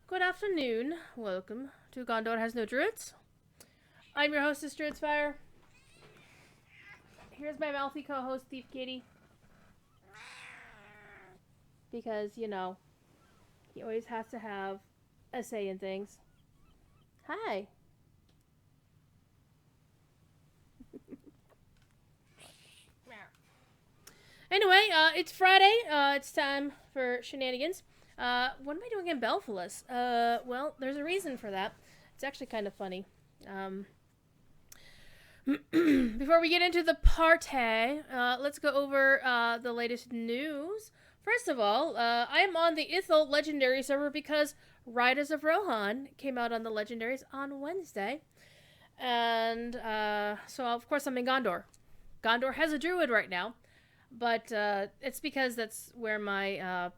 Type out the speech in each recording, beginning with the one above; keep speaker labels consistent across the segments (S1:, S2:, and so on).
S1: Good afternoon. Welcome to Gondor Has No Druids. I'm your hostess, Druids Fire. Here's my mouthy co-host, Thief Kitty. Because, he always has to have a say in things. Hi. Anyway, it's Friday. It's time for shenanigans. What am I doing in Belfulus? Well, there's a reason for that. It's actually kind of funny. Before we get into the party, let's go over the latest news. First of all, I am on the Ithel Legendary server because Riders of Rohan came out on the Legendaries on Wednesday. And so, of course, I'm in Gondor. Gondor has a druid right now, but it's because that's where my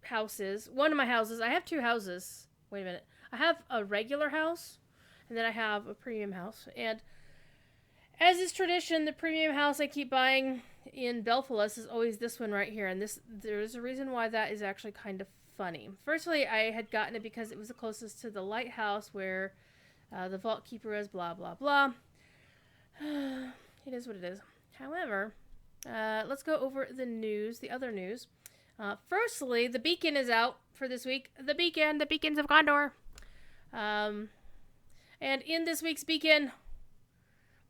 S1: house is. One of my houses. I have two houses. Wait a minute. I have a regular house, and then I have a premium house. And as is tradition, the premium house I keep buying in Belfulus is always this one right here. And there's a reason why that is actually kind of funny. Firstly, I had gotten it because it was the closest to the lighthouse where the vault keeper is, blah, blah, blah. It is what it is. However, let's go over the news, the other news. Firstly, the beacon is out for this week. The beacons of Gondor. And in this week's beacon,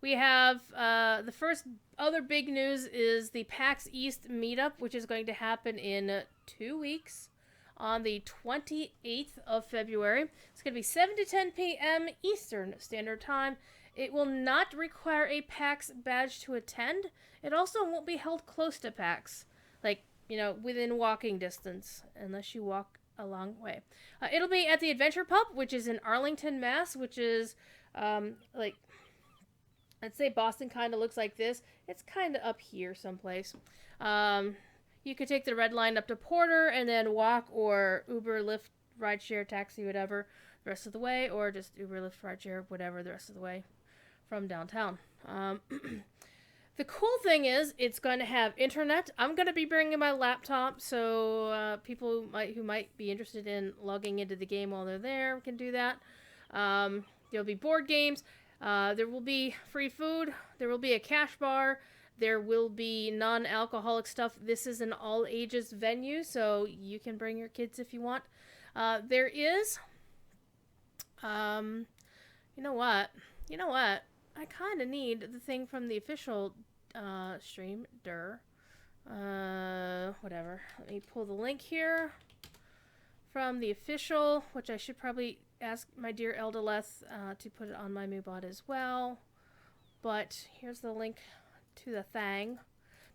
S1: we have the first other big news is the PAX East meetup, which is going to happen in 2 weeks on the 28th of February. It's going to be 7 to 10 p.m. Eastern Standard Time. It will not require a PAX badge to attend. It also won't be held close to PAX, within walking distance, unless you walk a long way. It'll be at the Adventure Pub, which is in Arlington, Mass., which is, I'd say Boston kind of looks like this. It's kind of up here someplace. You could take the red line up to Porter and then walk or Uber, Lyft, rideshare, taxi, whatever, the rest of the way, or just Uber, Lyft, rideshare, whatever, the rest of the way from downtown. The cool thing is it's going to have internet. I'm going to be bringing my laptop, so people who might be interested in logging into the game while they're there can do that. There'll be board games. There will be free food. There will be a cash bar. There will be non-alcoholic stuff. This is an all-ages venue, so you can bring your kids if you want. There is... You know what? I kind of need the thing from the official stream. Whatever. Let me pull the link here from the official, which I should probably ask my dear Eldaleth to put it on my Moobot as well. But here's the link to the thing.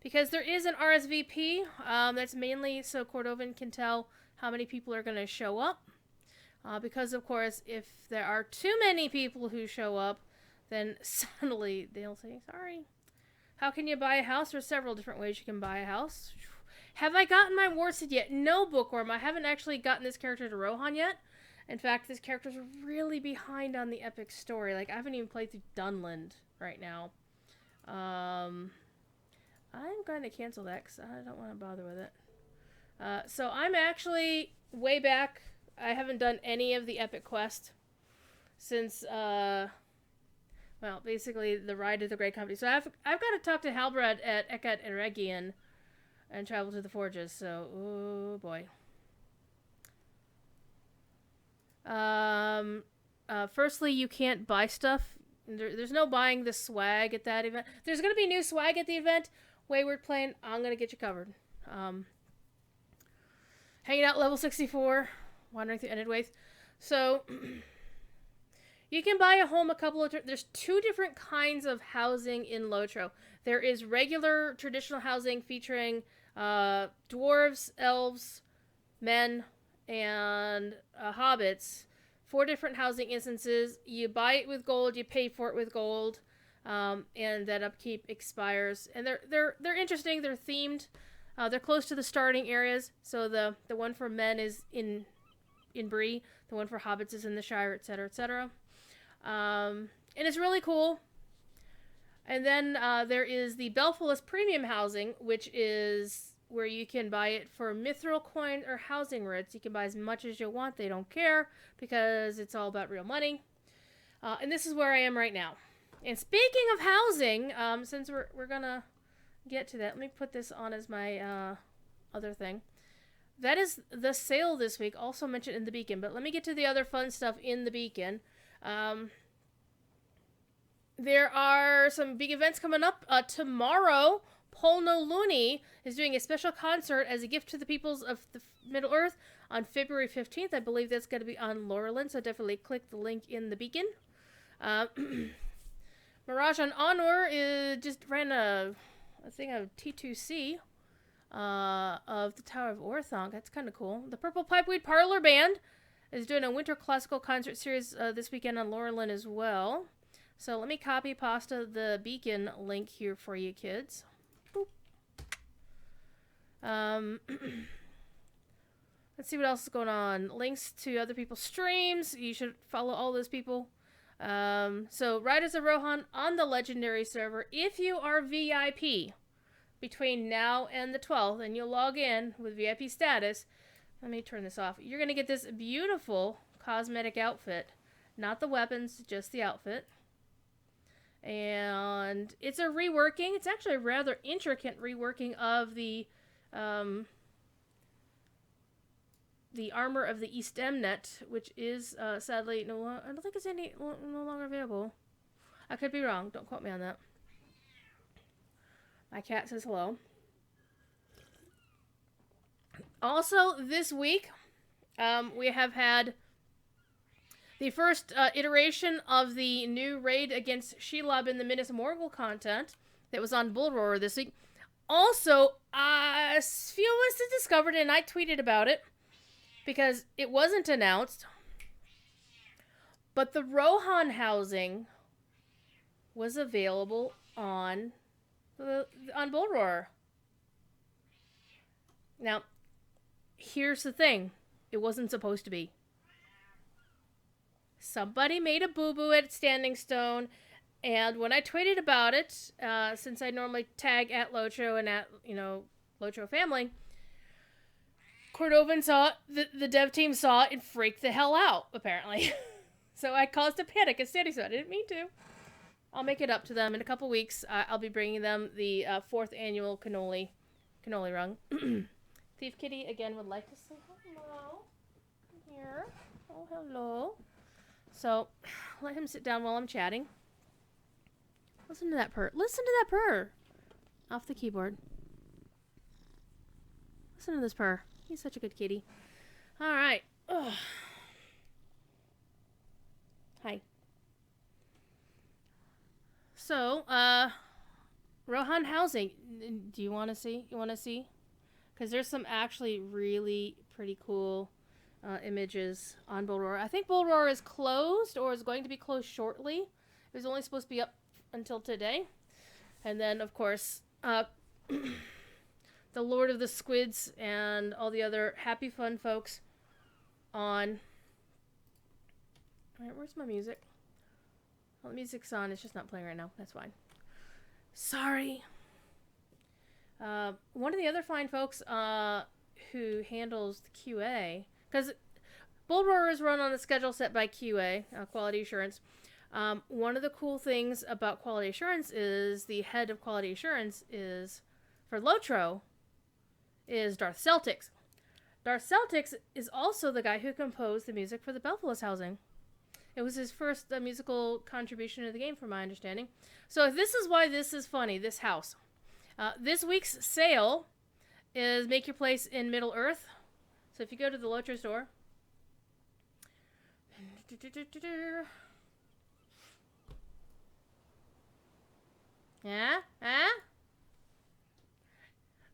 S1: Because there is an RSVP. That's mainly so Cordovan can tell how many people are going to show up. Because, of course, if there are too many people who show up, then suddenly they'll say, sorry. How can you buy a house? There's several different ways you can buy a house. Have I gotten my Warsid yet? No, Bookworm. I haven't actually gotten this character to Rohan yet. In fact, this character's really behind on the epic story. I haven't even played through Dunland right now. I'm going to cancel that because I don't want to bother with it. So I'm actually way back. I haven't done any of the epic quest since, basically the Ride of the Great Company. So I've got to talk to Halbread at Ekat and Regian and travel to the Forges. So, oh boy. Firstly, you can't buy stuff. There's no buying the swag at that event. There's going to be new swag at the event. Wayward Plane, I'm going to get you covered. Hanging out level 64, wandering through Endedwaith. So, you can buy a home there's two different kinds of housing in LOTRO. There is regular traditional housing featuring dwarves, elves, men, and hobbits. 4 different housing instances. You buy it with gold, you pay for it with gold, and that upkeep expires. And they're interesting. They're themed. They're close to the starting areas. So the one for men is in Bree. The one for hobbits is in the Shire, etc., etc. And it's really cool. And then there is the Belfulus Premium Housing, which is where you can buy it for mithril coin or housing writs. You can buy as much as you want. They don't care because it's all about real money. And this is where I am right now. And speaking of housing, since we're gonna get to that, let me put this on as my other thing. That is the sale this week, also mentioned in the Beacon. But let me get to the other fun stuff in the Beacon. There are some big events coming up. Tomorrow, Polno Looney is doing a special concert as a gift to the peoples of the Middle Earth on February 15th. I believe that's going to be on Laurelin, so definitely click the link in the Beacon. Mirage on Honor just ran a thing of T2C of the Tower of Orthonk. That's kind of cool. The Purple Pipeweed Parlor Band is doing a winter classical concert series this weekend on Laurelin as well. So let me copy pasta the Beacon link here for you kids. Boop. Let's see what else is going on. Links to other people's streams. You should follow all those people. So Riders of Rohan on the Legendary server. If you are VIP between now and the 12th and you'll log in with VIP status, let me turn this off. You're going to get this beautiful cosmetic outfit. Not the weapons, just the outfit. And it's a reworking. It's actually a rather intricate reworking of the armor of the East Emnet, which is sadly I don't think it's no longer available. I could be wrong. Don't quote me on that. My cat says hello. Also, this week, we have had the first iteration of the new raid against Shelob in the Minas Morgul content that was on Bull Roarer this week. Also, a few of us have discovered, and I tweeted about it, because it wasn't announced, but the Rohan Housing was available on Bull Roarer. Now, here's the thing. It wasn't supposed to be. Somebody made a boo-boo at Standing Stone, and when I tweeted about it, since I normally tag at LOTRO and at, LOTRO family, Cordovan saw it, the dev team saw it, and freaked the hell out, apparently. So I caused a panic at Standing Stone. I didn't mean to. I'll make it up to them in a couple weeks. I'll be bringing them the 4th annual cannoli rung. Thief Kitty, again, would like to say hello. Here. Oh, hello. So, let him sit down while I'm chatting. Listen to that purr. Listen to that purr. Off the keyboard. Listen to this purr. He's such a good kitty. Alright. Hi. So, Rohan Housing. Do you want to see? You want to see? Because there's some actually really pretty cool images on Bull Roarer. I think Bull Roarer is closed or is going to be closed shortly. It was only supposed to be up until today. And then, of course, the Lord of the Squids and all the other happy fun folks on... Alright, where's my music? Well, the music's on. It's just not playing right now. That's fine. Sorry. One of the other fine folks who handles the QA... Because Bull Roarer is run on the schedule set by QA, Quality Assurance. One of the cool things about Quality Assurance is the head of Quality Assurance is, for LOTRO, is Darth Celtics. Darth Celtics is also the guy who composed the music for the Belfast Housing. It was his first musical contribution to the game, from my understanding. So this is why this is funny, this house. This week's sale is Make Your Place in Middle Earth. So if you go to the LOTRO store,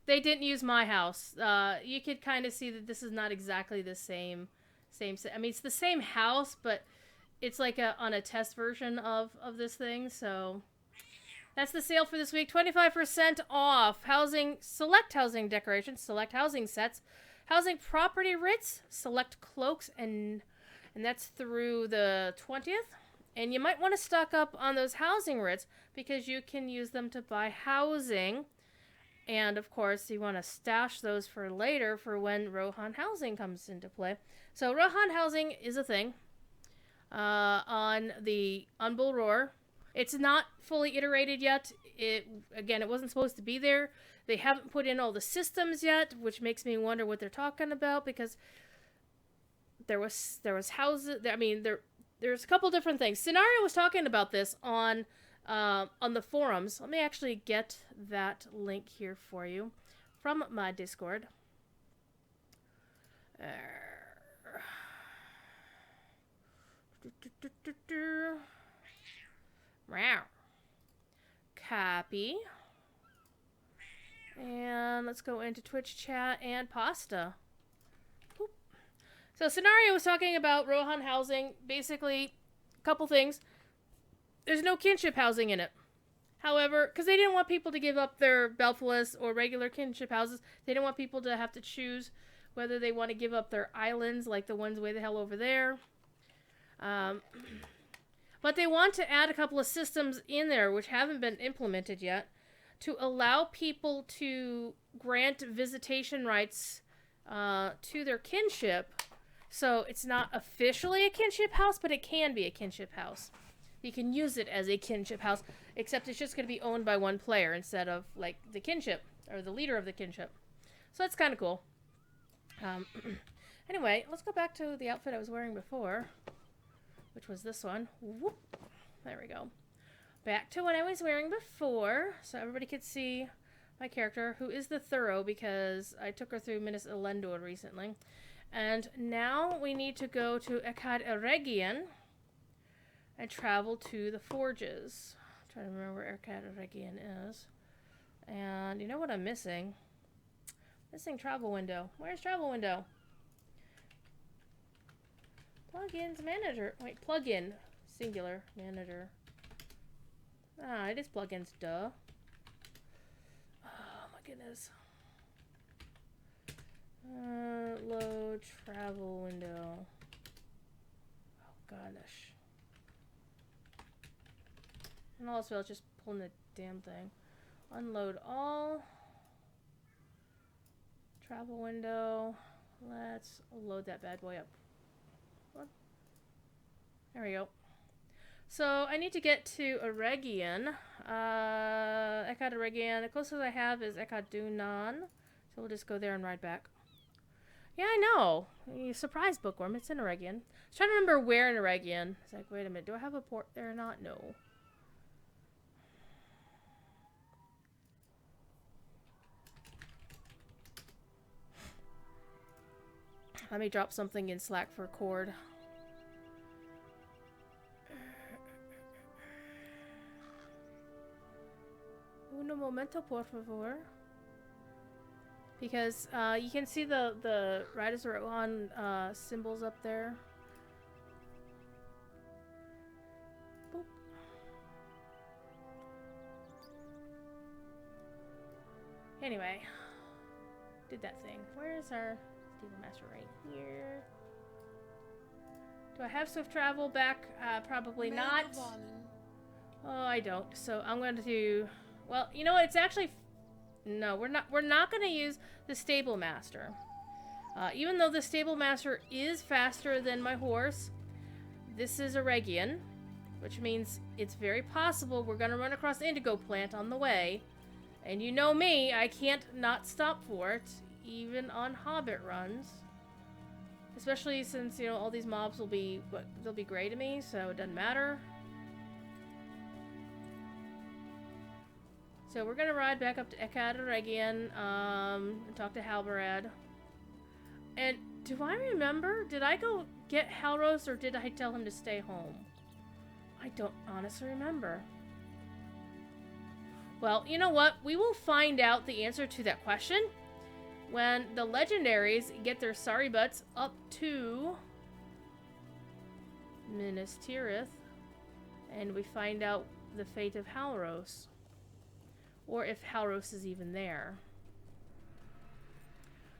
S1: they didn't use my house. You could kind of see that this is not exactly the same. I mean, it's the same house, but it's like on a test version of this thing. So that's the sale for this week. 25% off select housing decorations, select housing sets. Housing property writs, select cloaks, and that's through the 20th. And you might want to stock up on those housing writs because you can use them to buy housing And of course, you want to stash those for later for when Rohan Housing comes into play. So Rohan Housing is a thing on Bull Roar. It's not fully iterated yet. It wasn't supposed to be there. They haven't put in all the systems yet, which makes me wonder what they're talking about, because there was houses. I mean, there's a couple different things. Scenario was talking about this on the forums. Let me actually get that link here for you from my Discord. Copy. And let's go into Twitch chat and pasta. Boop. So Scenario was talking about Rohan Housing. Basically, a couple things. There's no kinship housing in it. However, because they didn't want people to give up their Belfalus or regular kinship houses, they didn't want people to have to choose whether they want to give up their islands, like the ones way the hell over there. But they want to add a couple of systems in there, which haven't been implemented yet, to allow people to grant visitation rights to their kinship. So it's not officially a kinship house, but it can be a kinship house. You can use it as a kinship house, except it's just going to be owned by one player instead of, like, the kinship, or the leader of the kinship. So that's kind of cool. Anyway, let's go back to the outfit I was wearing before, which was this one. Whoop. There we go. Back to what I was wearing before, so everybody could see my character, who is the Thorough, because I took her through Minas Elendor recently. And now we need to go to Ecad Eregion and travel to the Forges. I'm trying to remember where Ecad Eregion is. And you know what I'm missing? Missing travel window. Where's travel window? Plugins manager. Wait, plugin. Singular manager. Ah, it is plugins, duh. Oh my goodness. Load travel window. Oh gosh. And also, I was just pulling the damn thing. Unload all. Travel window. Let's load that bad boy up. What? There we go. So I need to get to Eregion. Ecad Eregion. The closest I have is Ecad Dunan. So we'll just go there and ride back. Yeah, I know. Surprise, Bookworm. It's in Eregion. I was trying to remember where in Eregion. It's like, wait a minute. Do I have a port there or not? No. Let me drop something in Slack for Cord. Uno momento, por favor. Because you can see the Riders of Rohan symbols up there. Boop. Anyway, did that thing. Where's our Stable Master? Right here. Do I have swift travel back? Probably not. Oh, I don't. So I'm going to. Well, you know what? It's actually. No, we're not going to use the Stable Master. Even though the Stable Master is faster than my horse, this is Eregion, which means it's very possible we're going to run across the Indigo Plant on the way. And you know me, I can't not stop for it, even on Hobbit runs. Especially since, you know, all these mobs will be, they'll be gray to me, so it doesn't matter. So we're gonna ride back up to Ecad Eregion, and talk to Halbread. And do I remember? Did I go get Halros or did I tell him to stay home? I don't honestly remember. Well, you know what? We will find out the answer to that question when the legendaries get their sorry butts up to Minas Tirith and we find out the fate of Halros. Or if Halros is even there.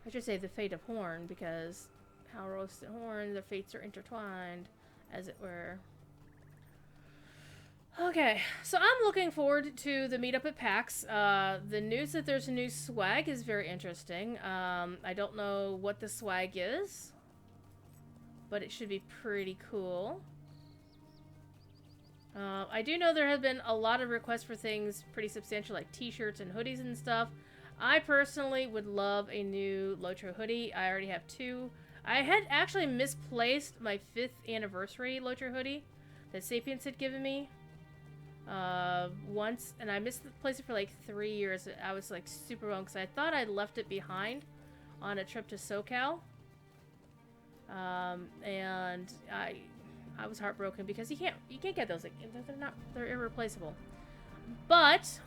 S1: I should say the fate of Horn, because Halros and Horn, their fates are intertwined, as it were. Okay, so I'm looking forward to the meetup at PAX. The news that there's a new swag is very interesting. I don't know what the swag is, but it should be pretty cool. I do know there have been a lot of requests for things pretty substantial, like t-shirts and hoodies and stuff. I personally would love a new LOTRO hoodie. I already have 2. I had actually misplaced my 5th anniversary LOTRO hoodie that Sapiens had given me once, and I misplaced it for like 3 years. I was like super bummed because I thought I'd left it behind on a trip to SoCal. And I was heartbroken because you can't get those. Like, they're irreplaceable. But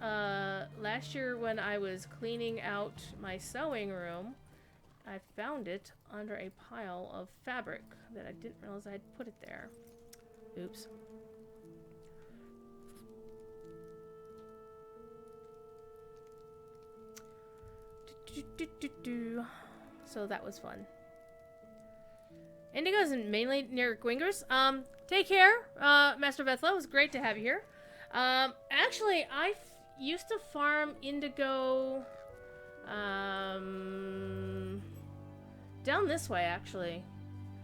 S1: last year when I was cleaning out my sewing room, I found it under a pile of fabric that I didn't realize I had put it there. Oops. So that was fun. Indigo's mainly near Gwingers. Take care, Master Bethla. It was great to have you here. Actually, I used to farm indigo, down this way, actually.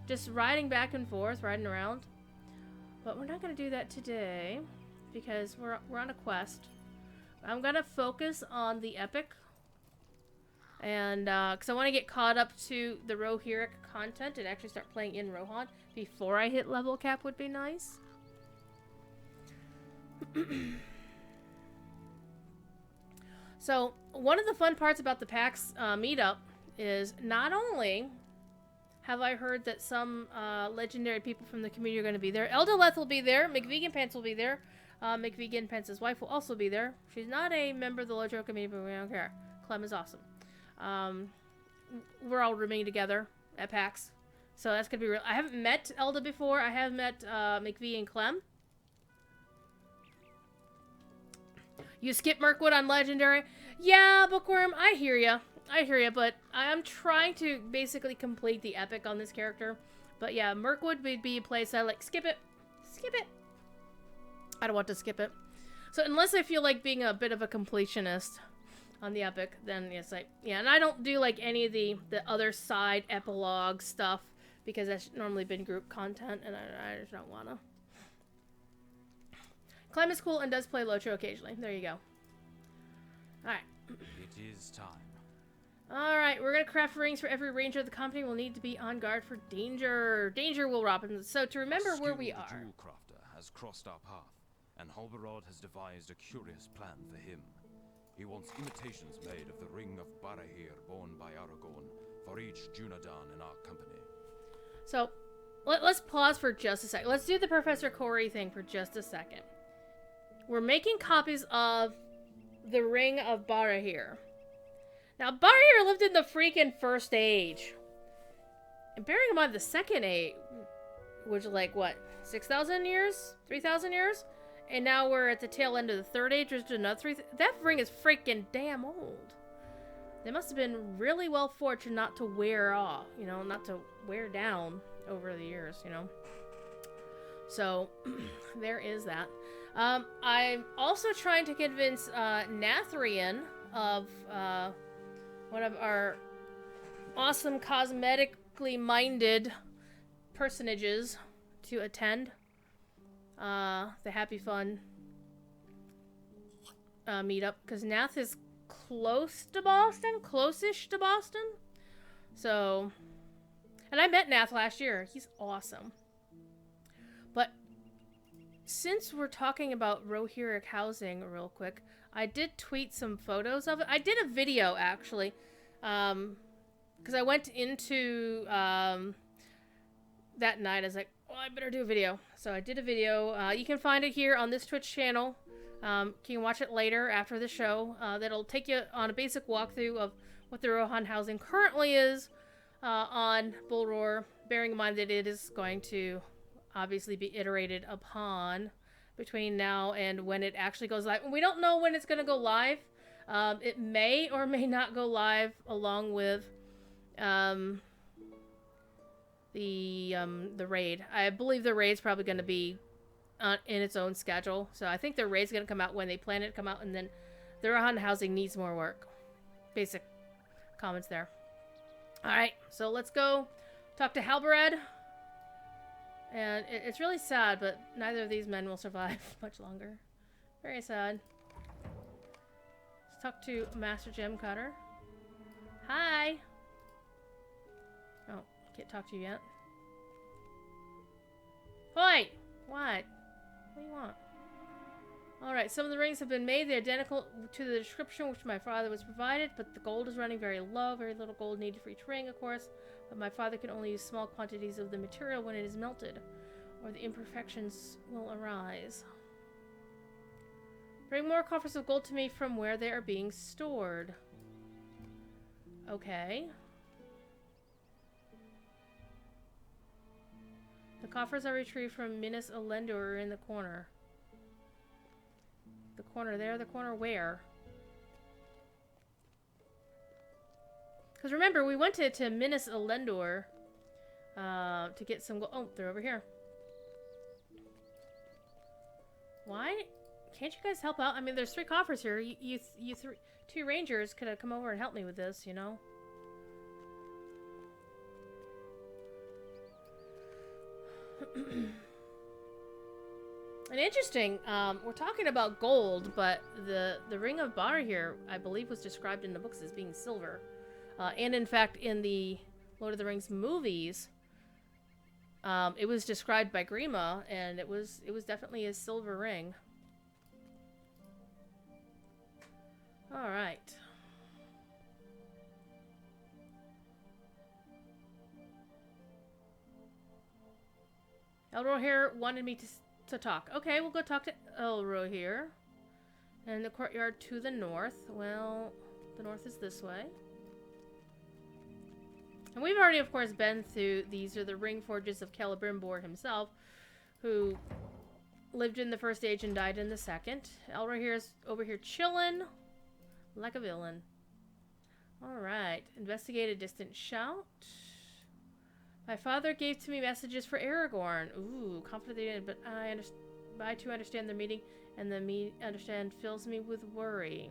S1: Just riding back and forth, riding around. But we're not going to do that today, because we're on a quest. I'm going to focus on the epic. And, because I want to get caught up to the Rohirric content and actually start playing in Rohan before I hit level cap would be nice. So, one of the fun parts about the PAX meetup is not only have I heard that some legendary people from the community are going to be there. Eldaleth will be there. McVegan Pants will be there. McVegan Pants' wife will also be there. She's not a member of the LOTRO community, but we don't care. Clem is awesome. We're all rooming together at PAX. So that's going to be real. I haven't met Elda before. I have met McVee and Clem. You skip Mirkwood on Legendary? Yeah, Bookworm, I hear ya. I hear ya, but I'm trying to basically complete the epic on this character. But yeah, Mirkwood would be a place I like. Skip it. Skip it. I don't want to skip it. So unless I feel like being a bit of a completionist on the epic, then it's like, yeah, and I don't do like any of the other side epilogue stuff because that's normally been group content and I just don't wanna. Clem is cool and does play LOTRO occasionally. There you go. Alright.
S2: It is time.
S1: Alright, we're gonna craft rings for every ranger of the company. We'll need to be on guard for danger. Danger, Will Robinson. So to remember where we are.
S2: Jewel crafter has crossed our path, and Halbread has devised a curious plan for him. He wants imitations made of the ring of Barahir borne by Aragorn for each Dunedain in our company.
S1: So, let's pause for just a second. Let's do the Professor Corey thing for just a second. We're making copies of the ring of Barahir. Now, Barahir lived in the freaking First Age. And bearing in mind the Second Age, which is like, what, 6,000 years? 3,000 years? And now we're at the tail end of the Third Age, which is another 3,000. That ring is freaking damn old. They must have been really well fortunate not to wear off, you know, not to wear down over the years, you know. So, there is that. I'm also trying to convince Nathrian of one of our awesome cosmetically minded personages to attend the Happy Fun meetup, because Nath is close to Boston, close-ish to Boston. So, and I met Nath last year. He's awesome. But since we're talking about Rohirric housing real quick, I did tweet some photos of it. I did a video, actually, because I went into that night. I was like, oh, I better do a video. So I did a video. You can find it here on this Twitch channel. You can watch it later after the show. That'll take you on a basic walkthrough of what the Rohan housing currently is on Bull Roar, bearing in mind that it is going to obviously be iterated upon between now and when it actually goes live. We don't know when it's going to go live. It may or may not go live along with the raid. I believe the raid's probably going to be in its own schedule. So I think their raid's going to come out when they plan it to come out, and then the Rohan Housing needs more work. Basic comments there. Alright, so let's go talk to Halbread. And it's really sad, but neither of these men will survive much longer. Very sad. Let's talk to Master Gem Cutter. Hi! Oh, can't talk to you yet. Oi! What? What do you want? Alright, some of the rings have been made. They're identical to the description which my father was provided, but the gold is running very low. Very little gold needed for each ring, of course. But my father can only use small quantities of the material when it is melted, or the imperfections will arise. Bring more coffers of gold to me from where they are being stored. Okay. The coffers I retrieved from Minas Elendor are in the corner. The corner there? The corner where? Because remember, we went to Minas Elendor to get some gold. Oh, they're over here. Why? Can't you guys help out? I mean, there's 3 coffers here. You 2 rangers could have come over and helped me with this, you know? And interesting, we're talking about gold, but the Ring of Barahir, I believe, was described in the books as being silver. And in fact, in the Lord of the Rings movies, it was described by Grima, and it was definitely a silver ring. All right. Elrohir wanted me to talk. Okay, we'll go talk to Elrohir. And the courtyard to the north. Well, the north is this way. And we've already, of course, been through. These are the ring forges of Celebrimbor himself, who lived in the First Age and died in the Second. Elrohir's over here chilling like a villain. Alright. Investigate a distant shout. My father gave to me messages for Aragorn. Ooh, confident, but I too understand the meeting, and the understand fills me with worry.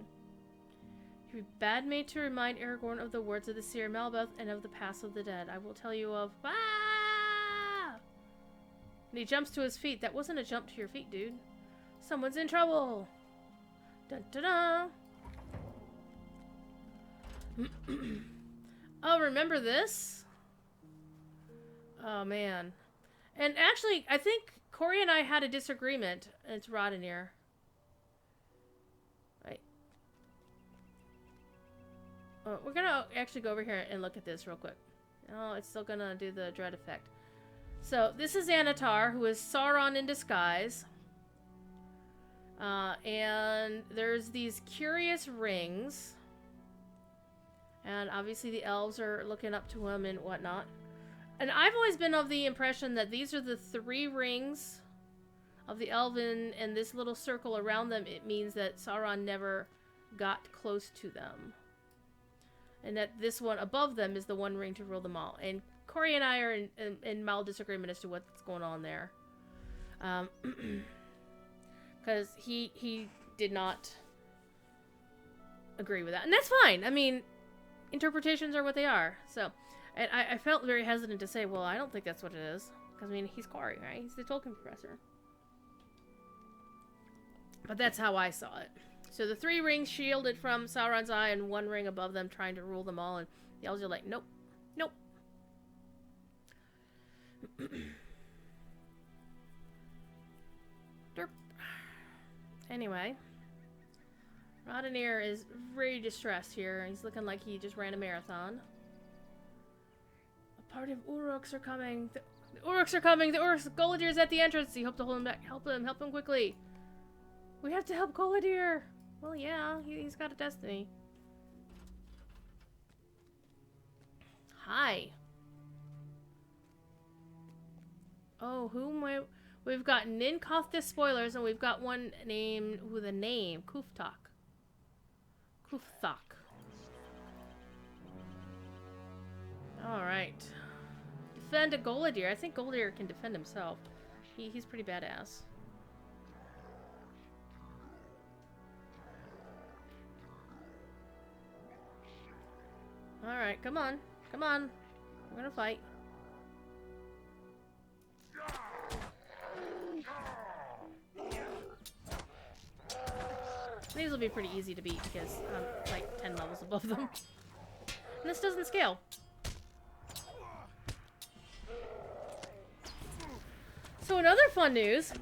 S1: He bade me to remind Aragorn of the words of the seer Melbeth and of the pass of the dead. I will tell you of... Ah! And he jumps to his feet. That wasn't a jump to your feet, dude. Someone's in trouble. Dun dun dun. Oh, remember this? Oh, man. And actually, I think Corey and I had a disagreement. It's Roddenir. Right. Oh, we're gonna actually go over here and look at this real quick. Oh, it's still gonna do the dread effect. So, this is Anatar, who is Sauron in disguise. And there's these curious rings. And obviously the elves are looking up to him and whatnot. And I've always been of the impression that these are the 3 rings of the elven, and this little circle around them, it means that Sauron never got close to them. And that this one above them is the one ring to rule them all. And Corey and I are in mild disagreement as to what's going on there. Because he did not agree with that. And that's fine. I mean, interpretations are what they are. So... And I felt very hesitant to say, well, I don't think that's what it is. Because, I mean, he's Corey, right? He's the Tolkien professor. But that's how I saw it. So the 3 rings shielded from Sauron's eye and 1 ring above them trying to rule them all. And the elves are like, nope. Nope. Derp. Anyway. Roddenir is very distressed here. He's looking like he just ran a marathon. Party of Uruks are coming. The Uruks are coming. The Uruks. Goladir's at the entrance. You hope to hold him back. Help him. Help him quickly. We have to help Goladir. Well, yeah. He's got a destiny. Hi. Oh, we've got Ninkoth the Spoilers, and we've got one named with a name. Kuftak. Kufthak. Alright. Defend a Goladir. I think Goladir can defend himself. He's pretty badass. Alright, come on. Come on. We're gonna fight. These will be pretty easy to beat because I'm like 10 levels above them. And this doesn't scale. So in other fun news,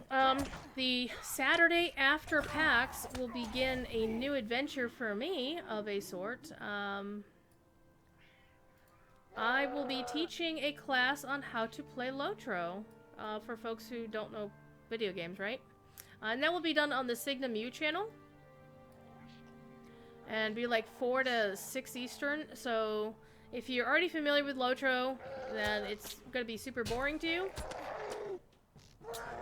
S1: the Saturday after PAX will begin a new adventure for me of a sort. I will be teaching a class on how to play LOTRO for folks who don't know video games, right? And that will be done on the Signum U channel. And be like 4 to 6 Eastern. So if you're already familiar with LOTRO, then it's going to be super boring to you.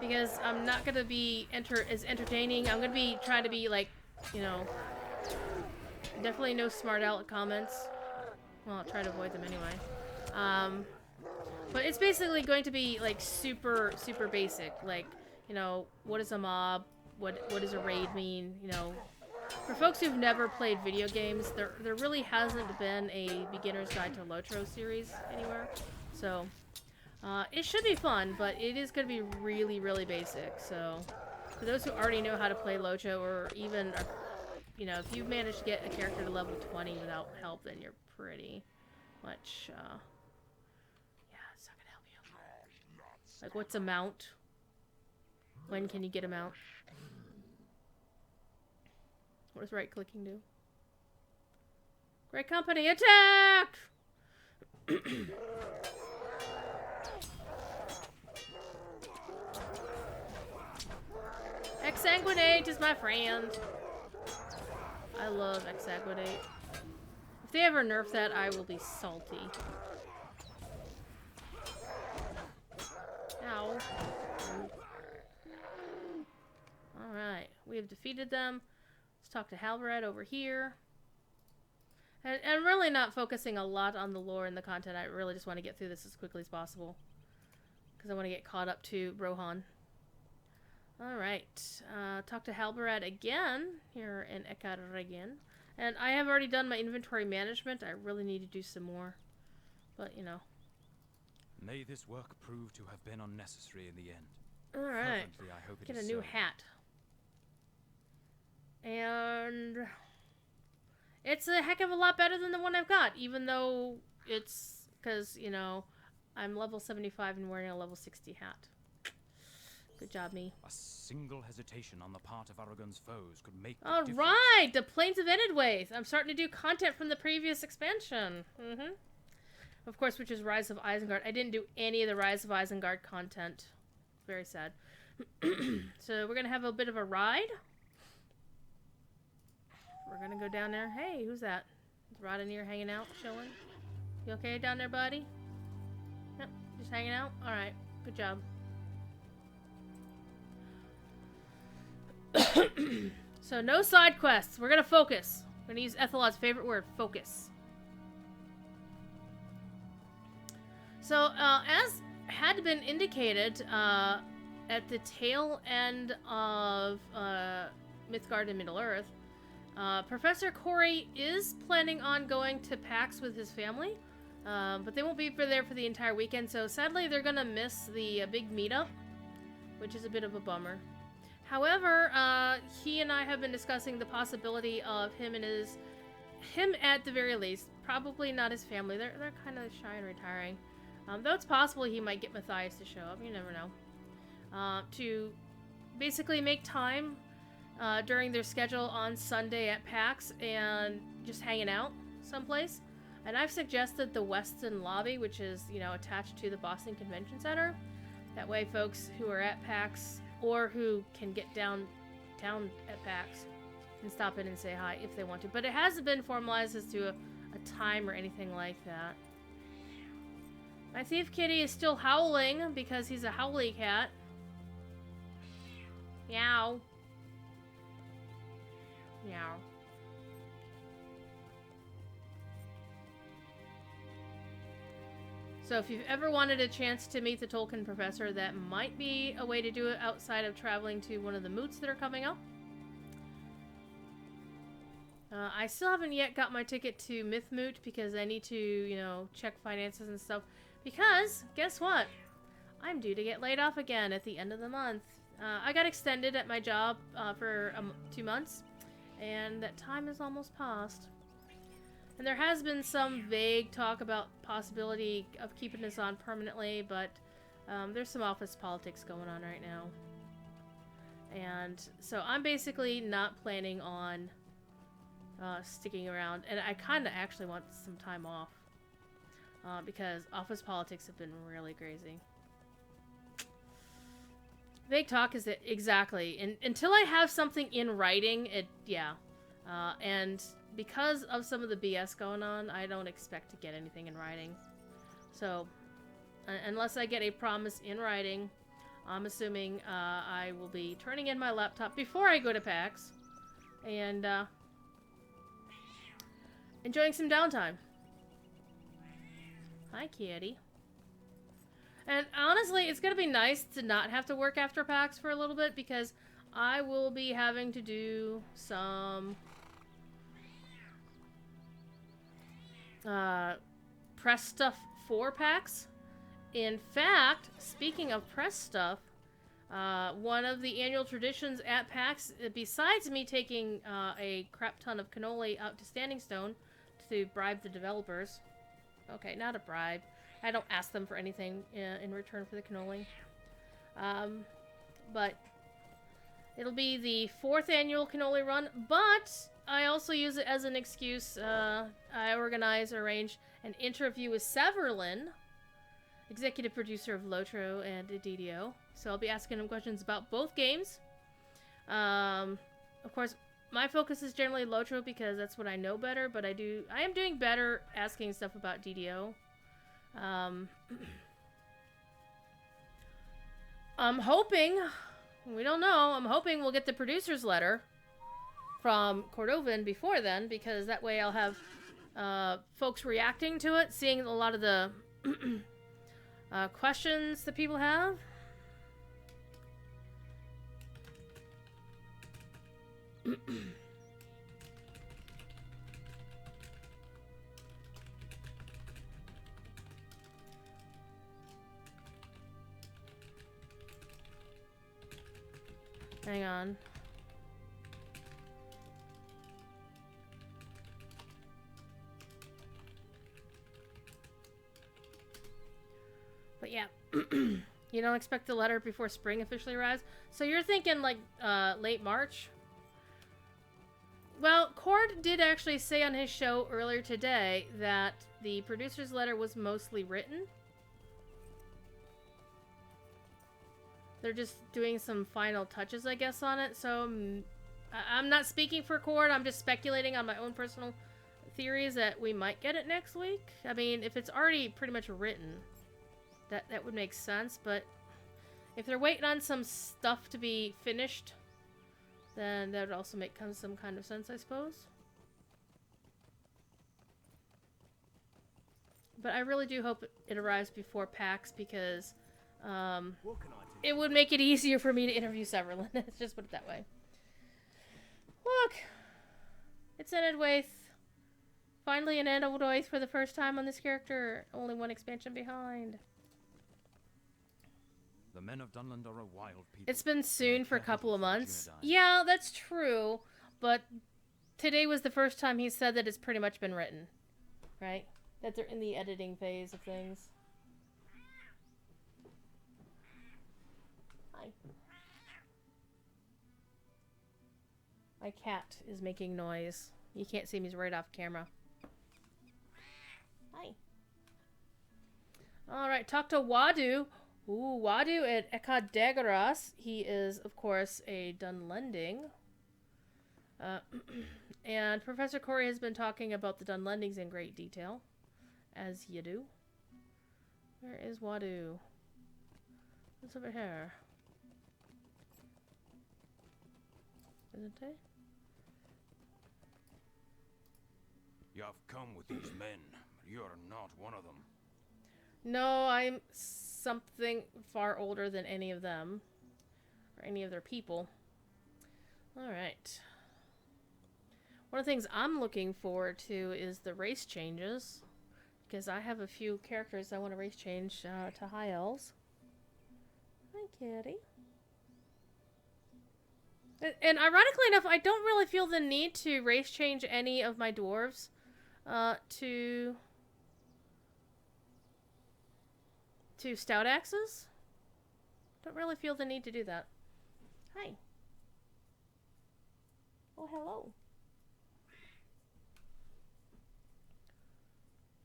S1: Because I'm not going to be as entertaining. I'm going to be trying to be like, you know, definitely no smart aleck comments. Well, I'll try to avoid them anyway. But it's basically going to be like super basic. Like, you know, what is a mob? What does a raid mean? You know, for folks who've never played video games, there really hasn't been a beginner's guide to LOTRO series anywhere. So it should be fun, but it is going to be really basic. So for those who already know how to play LOTRO, or even, you know, if you've managed to get a character to level 20 without help, then you're pretty much, yeah, it's not going to help you. Like, what's a mount? When can you get a mount? What does right-clicking do? Great company, attack! Exsanguinate is my friend. I love Exsanguinate. If they ever nerf that, I will be salty. Ow. Alright, we have defeated them. Let's talk to Halbread over here. And I'm really not focusing a lot on the lore and the content. I really just want to get through this as quickly as possible. Because I want to get caught up to Rohan. Alright, talk to Halbread again here in Ekarregion. And I have already done my inventory management. I really need to do some more. But, you know.
S2: May this work prove to have been unnecessary in the end.
S1: Alright,
S2: I hope it
S1: get
S2: is
S1: a new
S2: so.
S1: hat. And it's a heck of a lot better than the one I've got, even though it's, because, you know, I'm level 75 and wearing a level 60 hat. Good job, me.
S2: A single hesitation on the part of Aragon's foes could make the difference.
S1: Alright, the Plains of Endedwaith. I'm starting to do content from the previous expansion. Of course, which is Rise of Isengard. I didn't do any of the Rise of Isengard content. Very sad. So we're going to have a bit of a ride. We're going to go down there. Hey, who's that? Is Rod in here hanging out, chilling? You okay down there, buddy? Yep, just hanging out? Alright, good job. So no side quests. We're gonna focus. We're gonna use Ethelod's favorite word, focus. So as had been indicated at the tail end of Mythgard and Middle-earth, Professor Corey is planning on going to PAX with his family, but they won't be there for the entire weekend, so sadly they're gonna miss the big meetup, which is a bit of a bummer. However, he and I have been discussing the possibility of him at the very least, probably not his family, they're kind of shy and retiring, though it's possible he might get Matthias to show up, you never know, to basically make time during their schedule on Sunday at PAX and just hanging out someplace. And I've suggested the Weston Lobby, which is, you know, attached to the Boston Convention Center. That way folks who are at PAX or who can get downtown at PAX can stop in and say hi if they want to. But it hasn't been formalized as to a time or anything like that. My thief kitty is still howling because he's a howly cat. Meow. Meow. So if you've ever wanted a chance to meet the Tolkien professor, that might be a way to do it outside of traveling to one of the moots that are coming up. I still haven't yet got my ticket to Mythmoot because I need to, you know, check finances and stuff. Because, guess what? I'm due to get laid off again at the end of the month. I got extended at my job for 2 months, and that time is almost past. And there has been some vague talk about possibility of keeping this on permanently, but there's some office politics going on right now. And so I'm basically not planning on sticking around, and I kind of actually want some time off because office politics have been really crazy. Vague talk is it exactly, and until I have something in writing, and because of some of the BS going on, I don't expect to get anything in writing. So unless I get a promise in writing, I'm assuming I will be turning in my laptop before I go to PAX and enjoying some downtime. Hi, kitty. And honestly, it's going to be nice to not have to work after PAX for a little bit because I will be having to do some press stuff for PAX. In fact, speaking of press stuff, one of the annual traditions at PAX, besides me taking a crap ton of cannoli out to Standing Stone to bribe the developers. Okay, not a bribe. I don't ask them for anything in return for the cannoli. But it'll be the 4th annual cannoli run, but I also use it as an excuse. I arrange an interview with Severlin, executive producer of LOTRO and DDO. So I'll be asking him questions about both games. Of course, my focus is generally LOTRO because that's what I know better, but I am doing better asking stuff about DDO. I'm hoping, we don't know, I'm hoping we'll get the producer's letter from Cordovan before then, because that way I'll have folks reacting to it, seeing a lot of the questions that people have. Hang on. But yeah, you don't expect the letter before spring officially arrives? So you're thinking like late March? Well, Cord did actually say on his show earlier today that the producer's letter was mostly written. They're just doing some final touches, I guess, on it. So I'm not speaking for Cord. I'm just speculating on my own personal theories that we might get it next week. I mean, if it's already pretty much written, that would make sense. But if they're waiting on some stuff to be finished, then that would also make some kind of sense, I suppose. But I really do hope it arrives before PAX because it would make it easier for me to interview Severlin. Let's just put it that way. Look! It's an Edwaith. Finally an Edwaith for the first time on this character. Only one expansion behind.
S2: The men of Dunland are a wild people.
S1: It's been soon for a couple of months. Yeah, that's true. But today was the first time he said that it's pretty much been written. Right? That they're in the editing phase of things. Hi. My cat is making noise. You can't see me, he's right off camera. Hi. Alright, talk to Wadu. Ooh, Wadu at Ekad Dagaras. He is, of course, a Dunlending. And Professor Corey has been talking about the Dunlendings in great detail. As you do. Where is Wadu? What's over here? Isn't it?
S2: You have come with these men. You are not one of them.
S1: No, I'm something far older than any of them. Or any of their people. Alright. One of the things I'm looking forward to is the race changes. Because I have a few characters I want to race change to High Elves. Hi, kitty. And ironically enough, I don't really feel the need to race change any of my dwarves to stout axes. Don't really feel the need to do that. Hi. Oh, hello.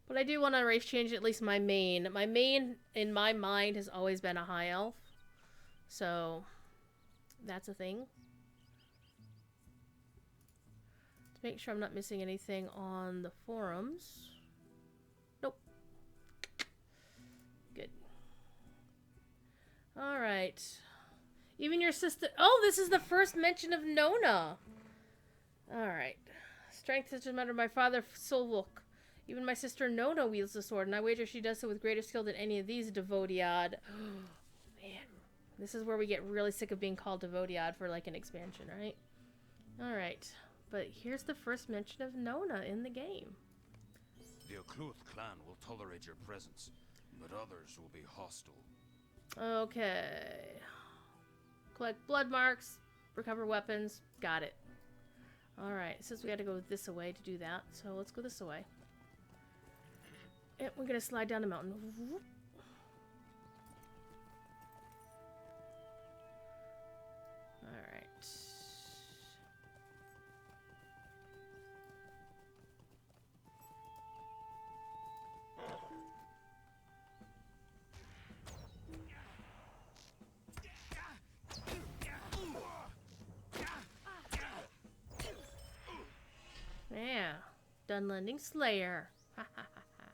S1: But I do want to race change at least my main. My main, in my mind, has always been a high elf. So, that's a thing. To make sure I'm not missing anything on the forums. Nope. Good. Alright. Even your sister... Oh, this is the first mention of Nona! Alright. Strength is a matter of my father, Solvok. Even my sister Nona wields the sword, and I wager she does so with greater skill than any of these Devodiad. Man. This is where we get really sick of being called Devodiad for, like, an expansion, right? Alright. But here's the first mention of Nona in the game.
S2: The Okluth clan will tolerate your presence, but others will be hostile.
S1: Okay. Collect blood marks, recover weapons. Got it. Alright, it says we gotta go this way to do that, so let's go this way. And we're gonna slide down the mountain. Whoop. Alright. Yeah. Dunlending Slayer. Ha ha ha ha.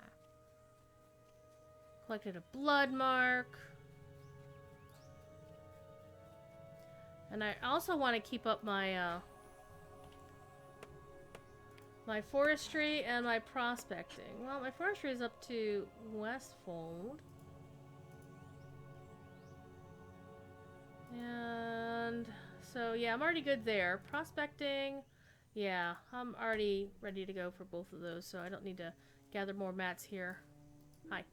S1: Collected a blood mark. And I also want to keep up my my forestry and my prospecting. Well, my forestry is up to Westfold. And so yeah, I'm already good there. Prospecting, yeah, I'm already ready to go for both of those, so I don't need to gather more mats here. Hi.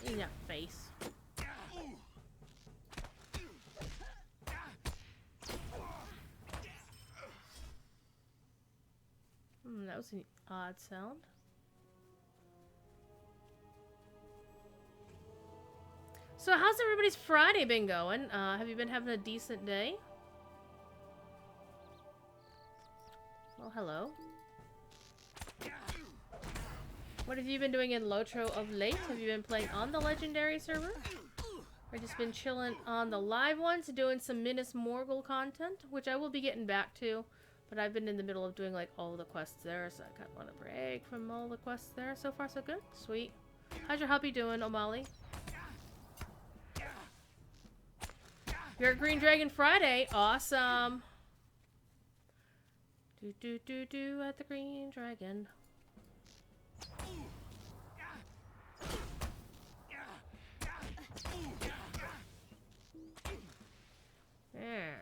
S1: In your face. That was an odd sound. So how's everybody's Friday been going? Have you been having a decent day? Well, hello. What have you been doing in LOTRO of late? Have you been playing on the Legendary server? Or just been chilling on the live ones, doing some Minas Morgul content, which I will be getting back to. But I've been in the middle of doing like all the quests there, so I kind of want to break from all the quests there. So far, so good. Sweet. How's your hubby doing, O'Malley? You're at Green Dragon Friday. Awesome. Do at the Green Dragon. There.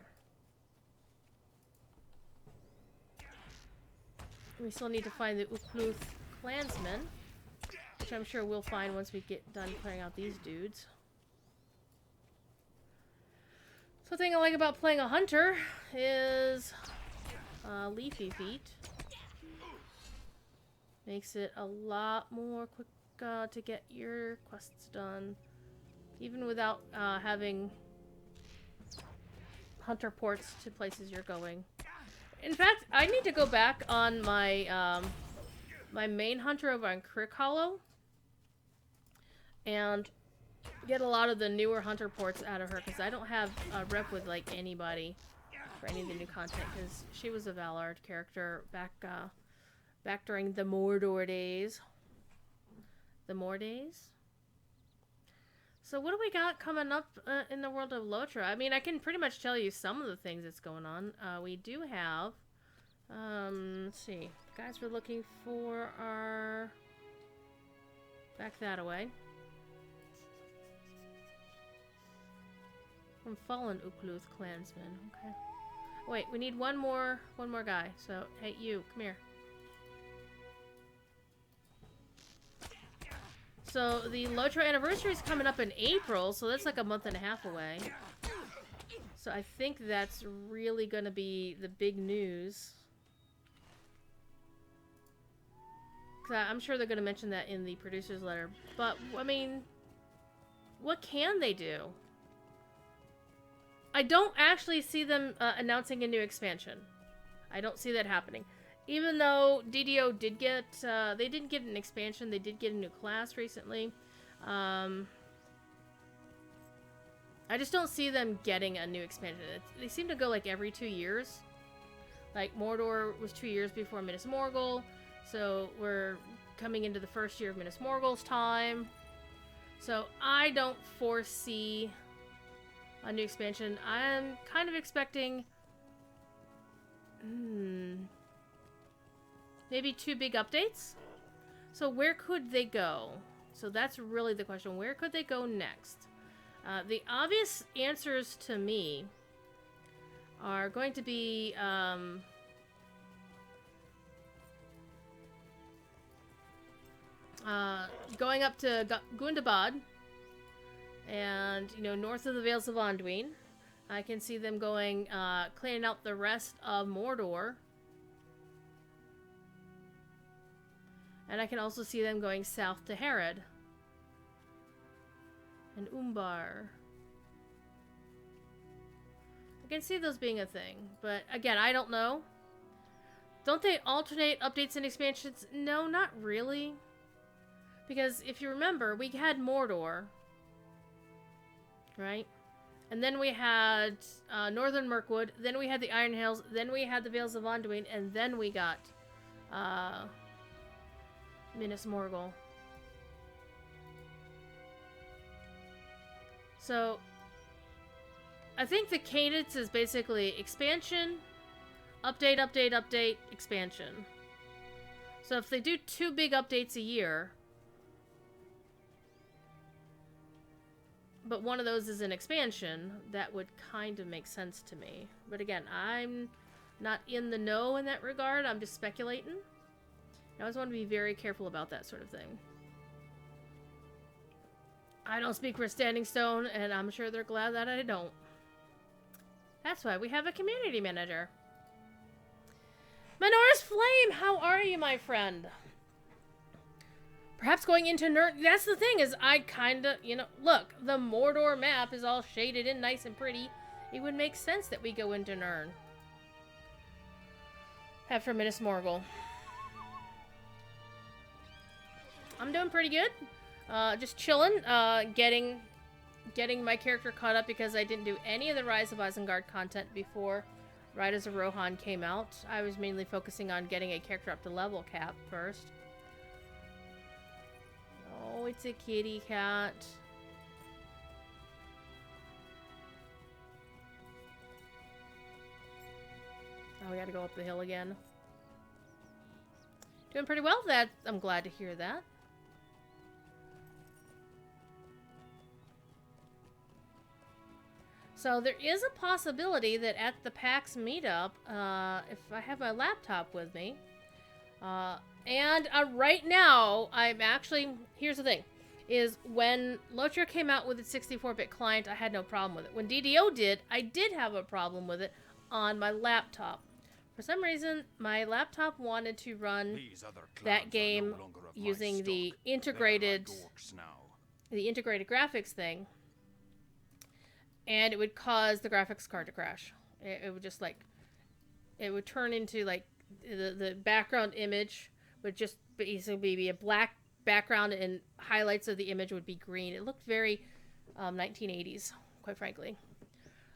S1: We still need to find the Ukluth clansmen, which I'm sure we'll find once we get done clearing out these dudes. So the thing I like about playing a hunter is leafy feet. Makes it a lot more quick to get your quests done, even without having hunter ports to places you're going. In fact, I need to go back on my my main hunter over on Crick Hollow and get a lot of the newer hunter ports out of her, because I don't have a rep with like anybody for any of the new content, because she was a Valard character back back during the Mordor days. The Mordor days? So what do we got coming up in the world of LOTRO? I mean, I can pretty much tell you some of the things that's going on. We do have, let's see, guys we're looking for are, back that away. From Fallen Ukluth clansmen, okay. Wait, we need one more guy. So, hey, you, come here. So, the LOTRO anniversary is coming up in April, so that's like a month and a half away. So, I think that's really gonna be the big news. Because I'm sure they're gonna mention that in the producer's letter. But, I mean, what can they do? I don't actually see them announcing a new expansion. I don't see that happening. Even though DDO did get, they didn't get an expansion, they did get a new class recently. I just don't see them getting a new expansion. They seem to go like every 2 years. Like Mordor was 2 years before Minas Morgul, so we're coming into the first year of Minas Morgul's time. So I don't foresee a new expansion. I'm kind of expecting maybe 2 big updates. So where could they go? So that's really the question. Where could they go next? The obvious answers to me are going to be going up to Gundabad and, you know, north of the Vales of Anduin. I can see them going, cleaning out the rest of Mordor. And I can also see them going south to Harad and Umbar. I can see those being a thing, but again, I don't know. Don't they alternate updates and expansions? No, not really. Because if you remember, we had Mordor, right? And then we had Northern Mirkwood, then we had the Iron Hills, then we had the Vales of Anduin, and then we got Minas Morgul. So, I think the cadence is basically expansion, update, update, update, expansion. So if they do 2 big updates a year, but one of those is an expansion, that would kind of make sense to me. But again, I'm not in the know in that regard. I'm just speculating. I always want to be very careful about that sort of thing. I don't speak for Standing Stone, and I'm sure they're glad that I don't. That's why we have a community manager. Menora's Flame, how are you, my friend? Perhaps going into Nern... That's the thing, is I kind of, you know... Look, the Mordor map is all shaded in nice and pretty. It would make sense that we go into Nern after Minas Morgul. I'm doing pretty good. Just chilling. Getting my character caught up because I didn't do any of the Rise of Isengard content before Riders of Rohan came out. I was mainly focusing on getting a character up to level cap first. Oh, it's a kitty cat. Oh, we gotta go up the hill again. Doing pretty well. I'm glad to hear that. So there is a possibility that at the PAX meetup, if I have my laptop with me, and right now, I'm actually... Here's the thing, is when LOTRO came out with its 64-bit client, I had no problem with it. When DDO did, I did have a problem with it on my laptop. For some reason, my laptop wanted to run that game using the integrated graphics thing, and it would cause the graphics card to crash. It would just like... It would turn into like... The background image would just basically be a black background and highlights of the image would be green. It looked very 1980s, quite frankly.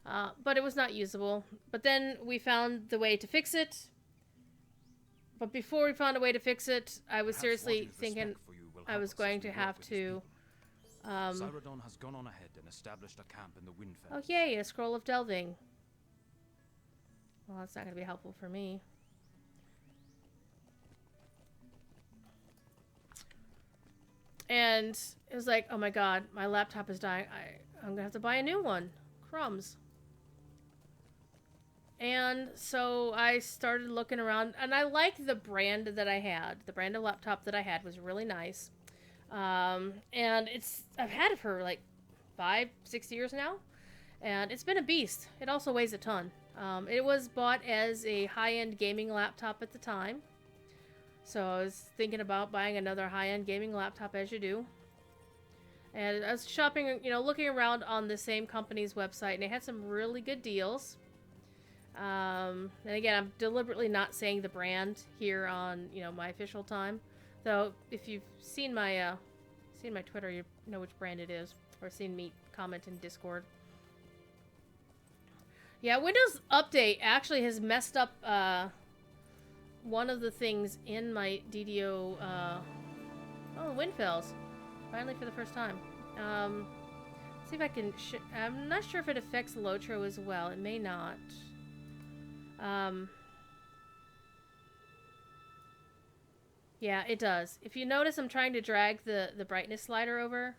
S1: But it was not usable. But then we found the way to fix it. But before we found a way to fix it, I was seriously thinking I was going to have to...
S2: Cyrodiil has gone on ahead and established a camp in the Windfell.
S1: Oh yay, a scroll of delving. Well, that's not going to be helpful for me. And it was like, oh my god, my laptop is dying. I'm going to have to buy a new one. Crumbs. And so I started looking around, and I liked the brand that I had. The brand of laptop that I had was really nice. And I've had it for like 5, 6 years now, and it's been a beast. It also weighs a ton. It was bought as a high-end gaming laptop at the time. So I was thinking about buying another high-end gaming laptop, as you do. And I was shopping, looking around on the same company's website, and they had some really good deals. And again, I'm deliberately not saying the brand here on, my official time. Though, if you've seen my Twitter, you know which brand it is, or seen me comment in Discord. Yeah, Windows Update actually has messed up one of the things in my DDO. Oh, the wind fails. Finally, for the first time. See if I can. I'm not sure if it affects LOTRO as well. It may not. Yeah, it does. If you notice, I'm trying to drag the brightness slider over,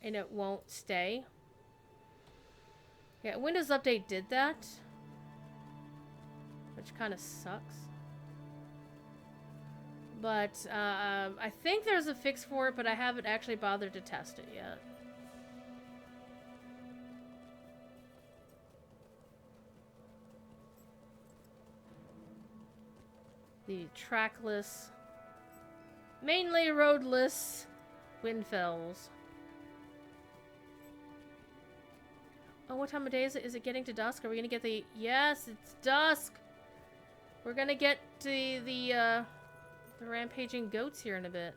S1: and it won't stay. Yeah, Windows Update did that, which kind of sucks. But I think there's a fix for it, but I haven't actually bothered to test it yet. The trackless, mainly roadless Windfells. Oh, what time of day is it? Is it getting to dusk? Are we gonna get the... Yes, it's dusk! We're gonna get to the rampaging goats here in a bit.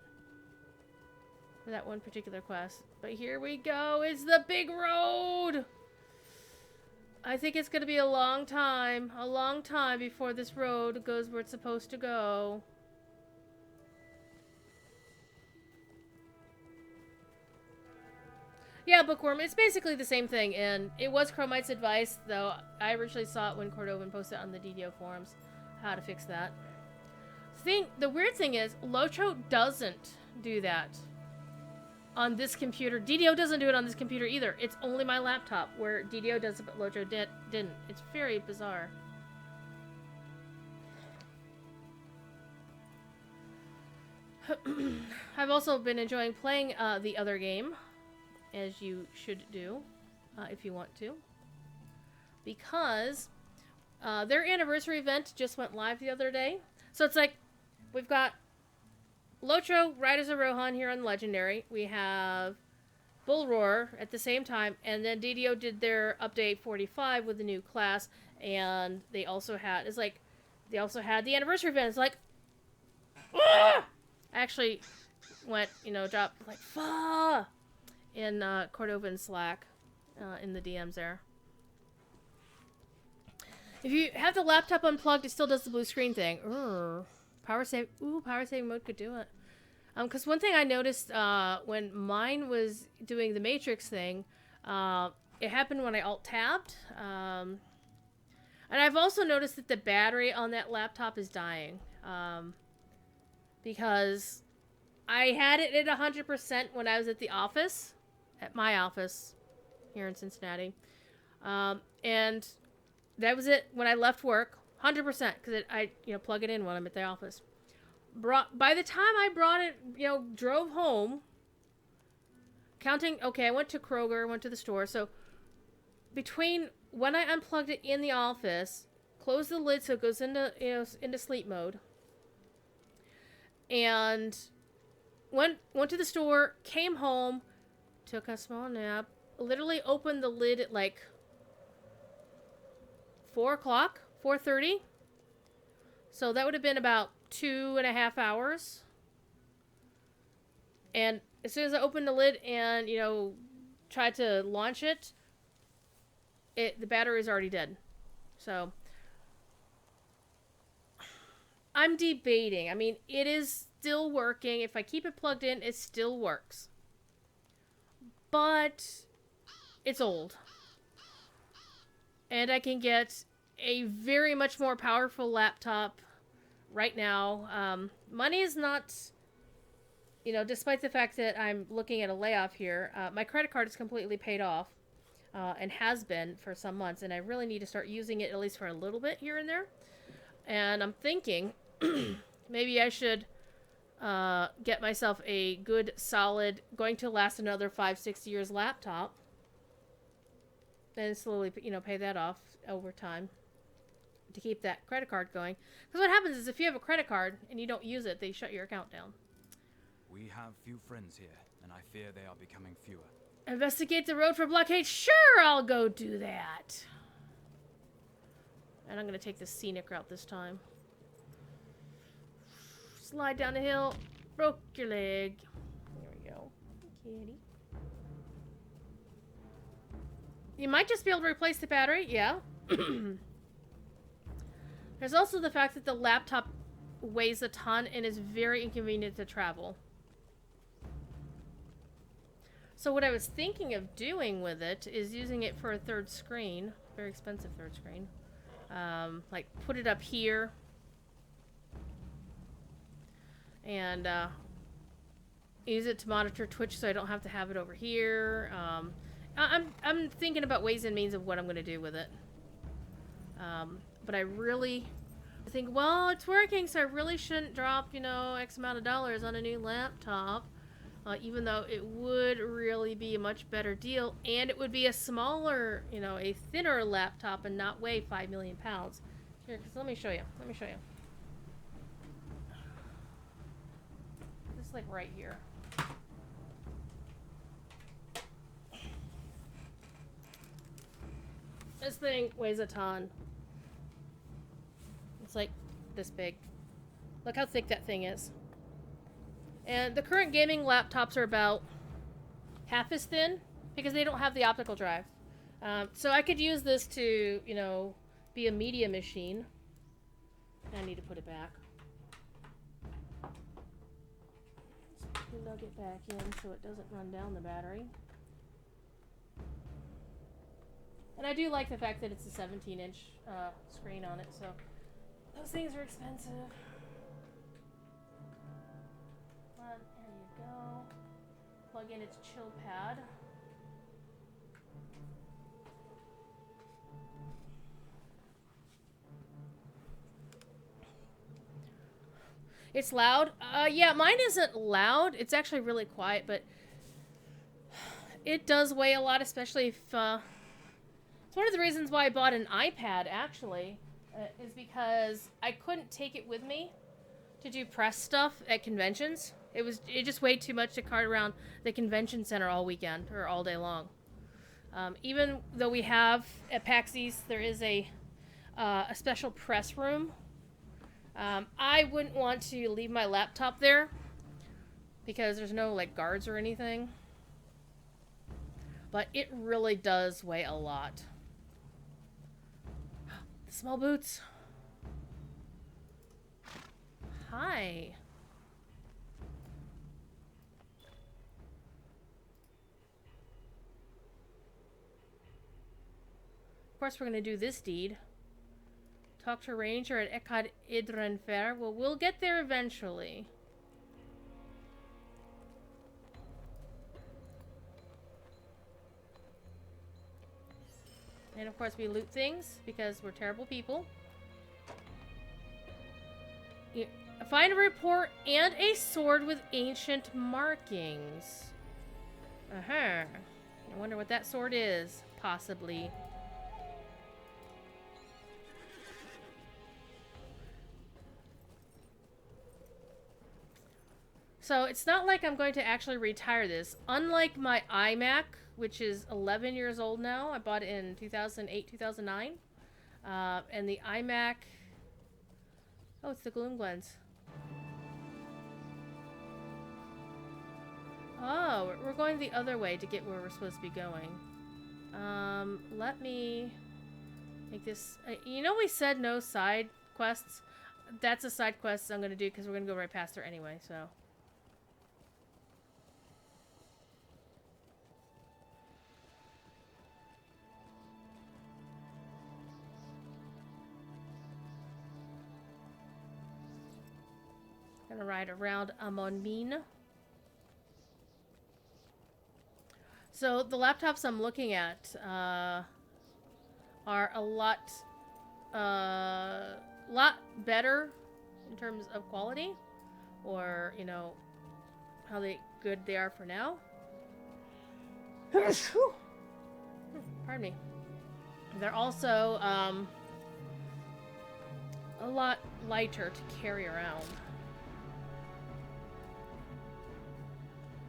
S1: For that one particular quest. But here we go! It's the big road! I think it's gonna be a long time before this road goes where it's supposed to go. Yeah, Bookworm, it's basically the same thing, and it was Chromite's advice, though I originally saw it when Cordovan posted on the DDO forums how to fix that. The weird thing is, LOTRO doesn't do that on this computer. DDO doesn't do it on this computer either. It's only my laptop where DDO does it, but LOTRO didn't. It's very bizarre. I've also been enjoying playing the other game, as you should do, if you want to. Because their anniversary event just went live the other day. So it's like, we've got LOTRO, Riders of Rohan here on Legendary. We have Bull Roar at the same time. And then DDO did their update 45 with the new class. And they also had, they also had the anniversary event. It's like, ah! I actually went, dropped like, fuh! In Cordovan Slack, in the DMs there. If you have the laptop unplugged, it still does the blue screen thing. Power saving mode could do it. Because one thing I noticed when mine was doing the Matrix thing, it happened when I alt-tabbed. And I've also noticed that the battery on that laptop is dying. Because I had it at 100% when I was at the office. At my office here in Cincinnati. And that was it when I left work. 100%, because I plug it in when I'm at the office. By the time I brought it, drove home, counting, okay, I went to Kroger, went to the store, so between when I unplugged it in the office, closed the lid so it goes into, into sleep mode, and went to the store, came home, took a small nap, literally opened the lid at like 4 o'clock, 4:30. So that would have been about 2.5 hours. And as soon as I opened the lid and, tried to launch it, the battery is already dead. So I'm debating. I mean, it is still working. If I keep it plugged in, it still works. But it's old. And I can get a very much more powerful laptop right now. Money is not, despite the fact that I'm looking at a layoff here, my credit card is completely paid off. and has been for some months, and I really need to start using it at least for a little bit here and there. And I'm thinking maybe I should get myself a good, solid, going to last another 5-6 years laptop, and slowly, pay that off over time to keep that credit card going. Because what happens is if you have a credit card and you don't use it, they shut your account down.
S3: We have few friends here, and I fear they are becoming fewer.
S1: Investigate the road for blockade. Sure, I'll go do that. And I'm going to take the scenic route this time. Slide down the hill. Broke your leg. There we go. Kitty. You might just be able to replace the battery. Yeah. There's also the fact that the laptop weighs a ton and is very inconvenient to travel. So what I was thinking of doing with it is using it for a third screen. Very expensive third screen. Like, put it up here. And use it to monitor Twitch so I don't have to have it over here. I'm thinking about ways and means of what I'm going to do with it. But I really think, well, it's working, so I really shouldn't drop, X amount of dollars on a new laptop. Even though it would really be a much better deal, and it would be a smaller, a thinner laptop and not weigh 5 million pounds. Here, let me show you. Just like right here. This thing weighs a ton. It's like this big. Look how thick that thing is. And the current gaming laptops are about half as thin because they don't have the optical drive. So I could use this to, be a media machine. I need to put it back. Let's plug it back in so it doesn't run down the battery. And I do like the fact that it's a 17-inch screen on it, so those things are expensive. There you go. Plug in its chill pad. It's loud. Yeah, mine isn't loud. It's actually really quiet, but it does weigh a lot, especially if... It's one of the reasons why I bought an iPad, actually, is because I couldn't take it with me to do press stuff at conventions. It just weighed too much to cart around the convention center all weekend or all day long. Even though we have at PAX East, there is a special press room. I wouldn't want to leave my laptop there because there's no guards or anything. But it really does weigh a lot. The small boots. Hi. Of course, we're going to do this deed. Talk to a ranger at Ekad Idren Fair. Well, we'll get there eventually. And of course, we loot things because we're terrible people. Find a report and a sword with ancient markings. I wonder what that sword is, possibly. So it's not like I'm going to actually retire this. Unlike my iMac, which is 11 years old now. I bought it in 2008, 2009. And the iMac... Oh, it's the Gloomglens. Oh, we're going the other way to get where we're supposed to be going. Let me make this... we said no side quests? That's a side quest I'm going to do because we're going to go right past her anyway, so... Gonna ride around Amon Mine. So the laptops I'm looking at are a lot better in terms of quality, or you know how good they are for now. Pardon me. They're also a lot lighter to carry around.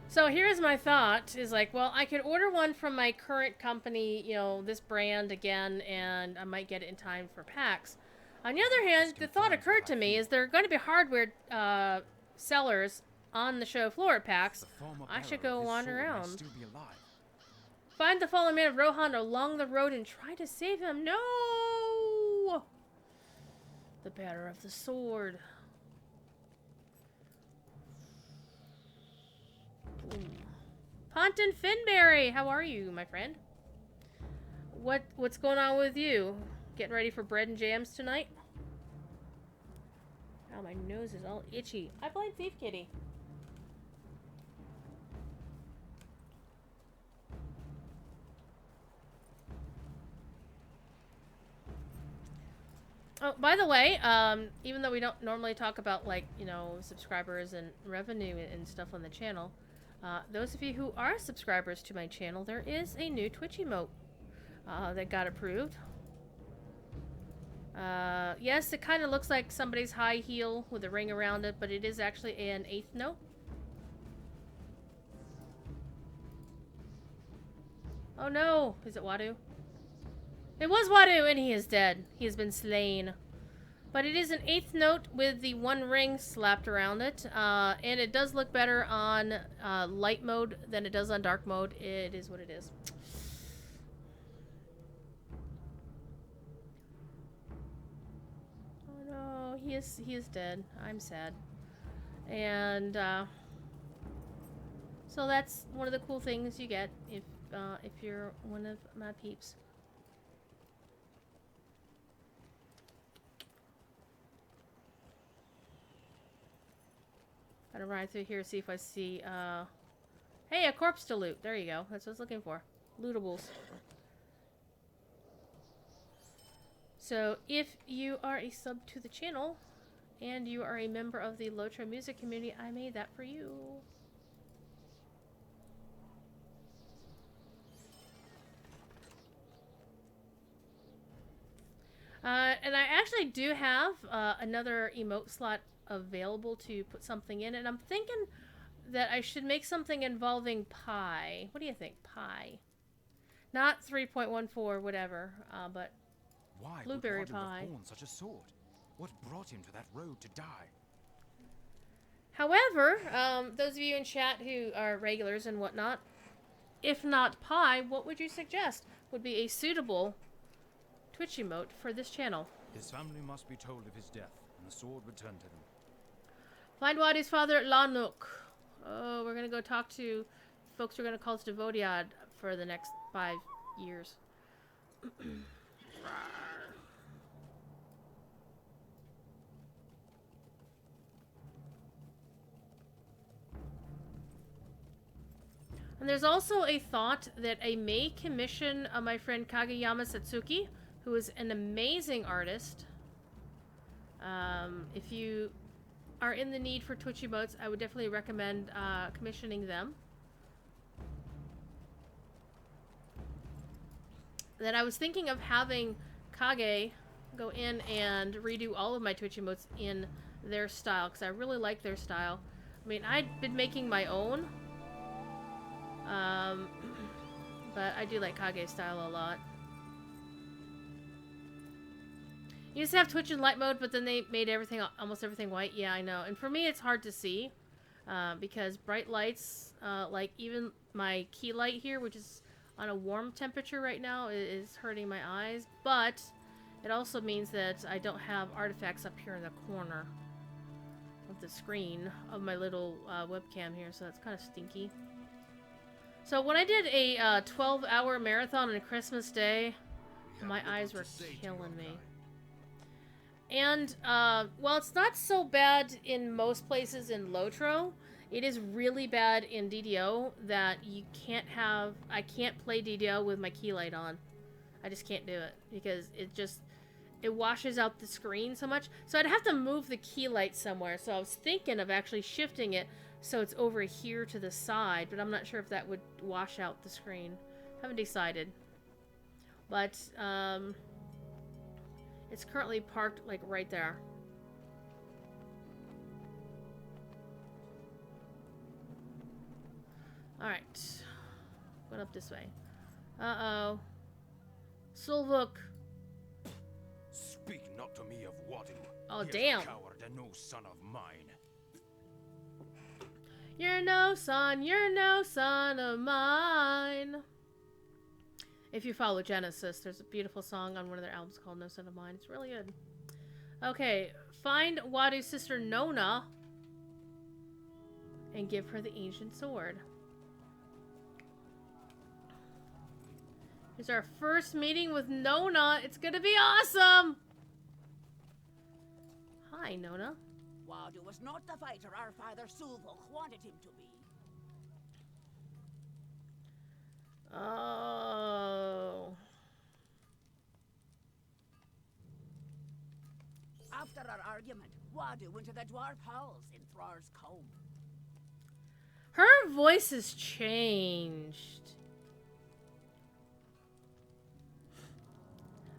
S1: So here's my thought, is like, well, I could order one from my current company, you know, this brand again, and I might get it in time for PAX. On the other hand, the thought occurred to me is there are going to be hardware sellers on the show floor at PAX. I should go wander around. Find the fallen man of Rohan along the road and try to save him. No! The bearer of the sword. Ponton Finberry, how are you, my friend? What's going on with you? Getting ready for bread and jams tonight? Oh, my nose is all itchy. I blame Thief Kitty. Oh, by the way, even though we don't normally talk about, like, you know, subscribers and revenue and stuff on the channel, those of you who are subscribers to my channel, there is a new Twitch emote that got approved. Yes, it kind of looks like somebody's high heel with a ring around it, but it is actually an 8th note. Oh no! Is it Wadu? It was Wadu, and he is dead. He has been slain. But it is an 8th note with the 1 ring slapped around it. And it does look better on light mode than it does on dark mode. It is what it is. Oh no, he is dead. I'm sad. And so that's one of the cool things you get if you're one of my peeps. Gotta ride through here, see if I see, hey, a corpse to loot. There you go. That's what I was looking for. Lootables. So, if you are a sub to the channel, and you are a member of the LOTRO music community, I made that for you. And I actually do have another emote slot available to put something in, and I'm thinking that I should make something involving pie. What do you think? Pie. Not 3.14, whatever, but
S3: why
S1: blueberry
S3: would Gondor
S1: pie.
S3: have borne such a sword? What brought him to that road to die?
S1: However, those of you in chat who are regulars and whatnot, if not pie, what would you suggest would be a suitable Twitch emote for this channel?
S3: His family must be told of his death, and the sword returned to them.
S1: Find Wadi's father at Lanuk. Oh, we're gonna go talk to folks who are gonna call us Devodiad for the next 5 years. And there's also a thought that I may commission my friend Kageyama Satsuki, who is an amazing artist. If you are in the need for Twitch emotes, I would definitely recommend commissioning them. Then I was thinking of having Kage go in and redo all of my Twitch emotes in their style, because I really like their style. I mean, I'd been making my own, but I do like Kage's style a lot. You used to have Twitch in light mode, but then they made everything, almost everything white. Yeah, I know. And for me, it's hard to see because bright lights, like even my key light here, which is on a warm temperature right now, is hurting my eyes. But it also means that I don't have artifacts up here in the corner of the screen of my little webcam here, so that's kind of stinky. So when I did a 12-hour marathon on Christmas Day, my eyes were killing me. And, well, it's not so bad in most places in LOTRO. It is really bad in DDO that I can't play DDO with my key light on. I just can't do it because it washes out the screen so much. So I'd have to move the key light somewhere. So I was thinking of actually shifting it so it's over here to the side, but I'm not sure if that would wash out the screen. Haven't decided. But it's currently parked like right there. Alright. Going up this way. Uh-oh. Sulvuk.
S2: Speak not to me of Wadu.
S1: Oh,
S2: He is
S1: damn.
S2: a coward and no son of mine.
S1: You're no son of mine. If you follow Genesis, there's a beautiful song on one of their albums called No Son of Mine. It's really good. Okay, find Wadu's sister Nona and give her the ancient sword. Here's our first meeting with Nona. It's gonna be awesome! Hi, Nona.
S4: Wadu was not the fighter our father Sulvok wanted him to be.
S1: Oh.
S4: After our argument, Wadu went to the dwarf halls in Thrar's Combe.
S1: Her voice has changed.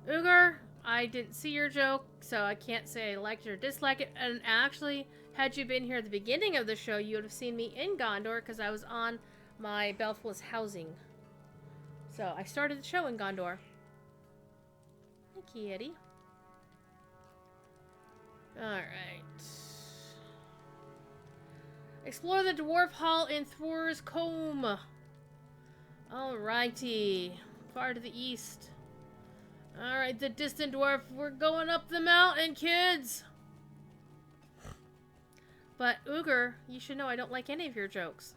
S1: Ugar, I didn't see your joke, so I can't say I liked it or disliked it. And actually, had you been here at the beginning of the show, you would have seen me in Gondor because I was on my Belfast housing. So I started the show in Gondor. Thank you, Eddie. Alright. Explore the dwarf hall in Thrar's Combe. Alrighty. Far to the east. Alright, the distant dwarf. We're going up the mountain, kids! But, Ugar, you should know I don't like any of your jokes.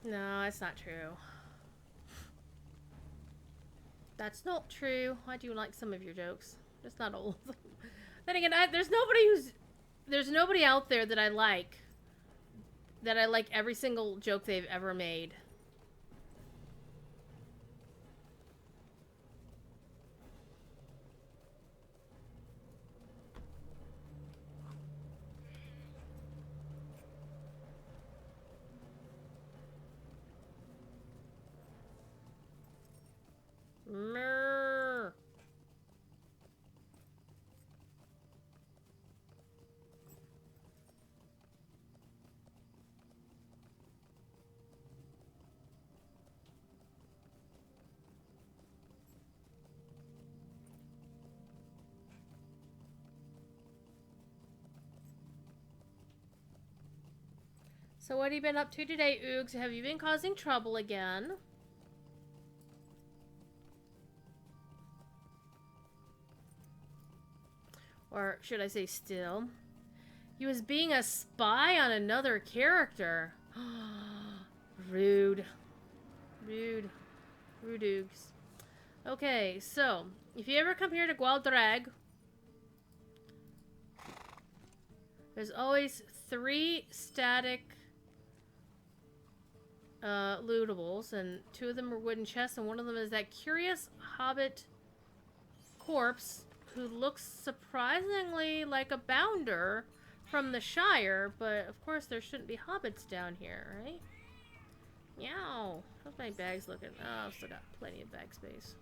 S1: No, that's not true. That's not true. I do like some of your jokes. Just not all of them. Then again, there's nobody out there that I like every single joke they've ever made. Mrrr. So what have you been up to today, Oogs? Have you been causing trouble again? Or should I say still? He was being a spy on another character. Rude. Rude. Rude Oogs. Okay, so, if you ever come here to Gualdrag, there's always 3 static lootables, and 2 of them are wooden chests, and one of them is that curious hobbit corpse who looks surprisingly like a bounder from the Shire, but of course there shouldn't be hobbits down here, right? Meow. How's my bags looking? Oh, I've still got plenty of bag space.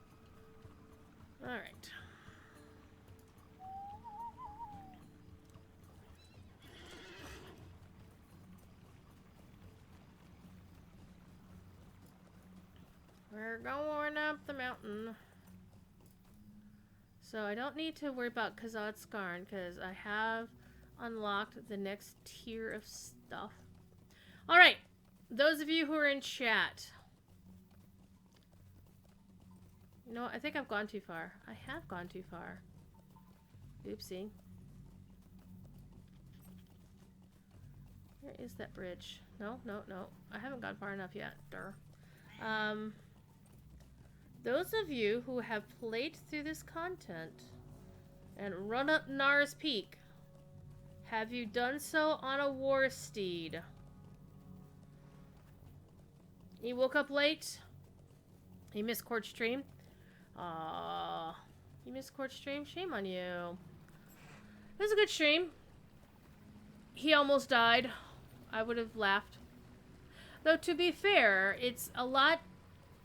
S1: Alright. We're going up the mountain. So I don't need to worry about Kazad Skarn because I have unlocked the next tier of stuff. Alright, those of you who are in chat. You know what? I think I've gone too far. I have gone too far. Oopsie. Where is that bridge? No, no, no. I haven't gone far enough yet. Durr. Those of you who have played through this content and run up Nara's Peak, have you done so on a war steed? You woke up late? You missed Court Stream? You missed Court Stream? Shame on you. It was a good stream. He almost died. I would have laughed. Though, to be fair, it's a lot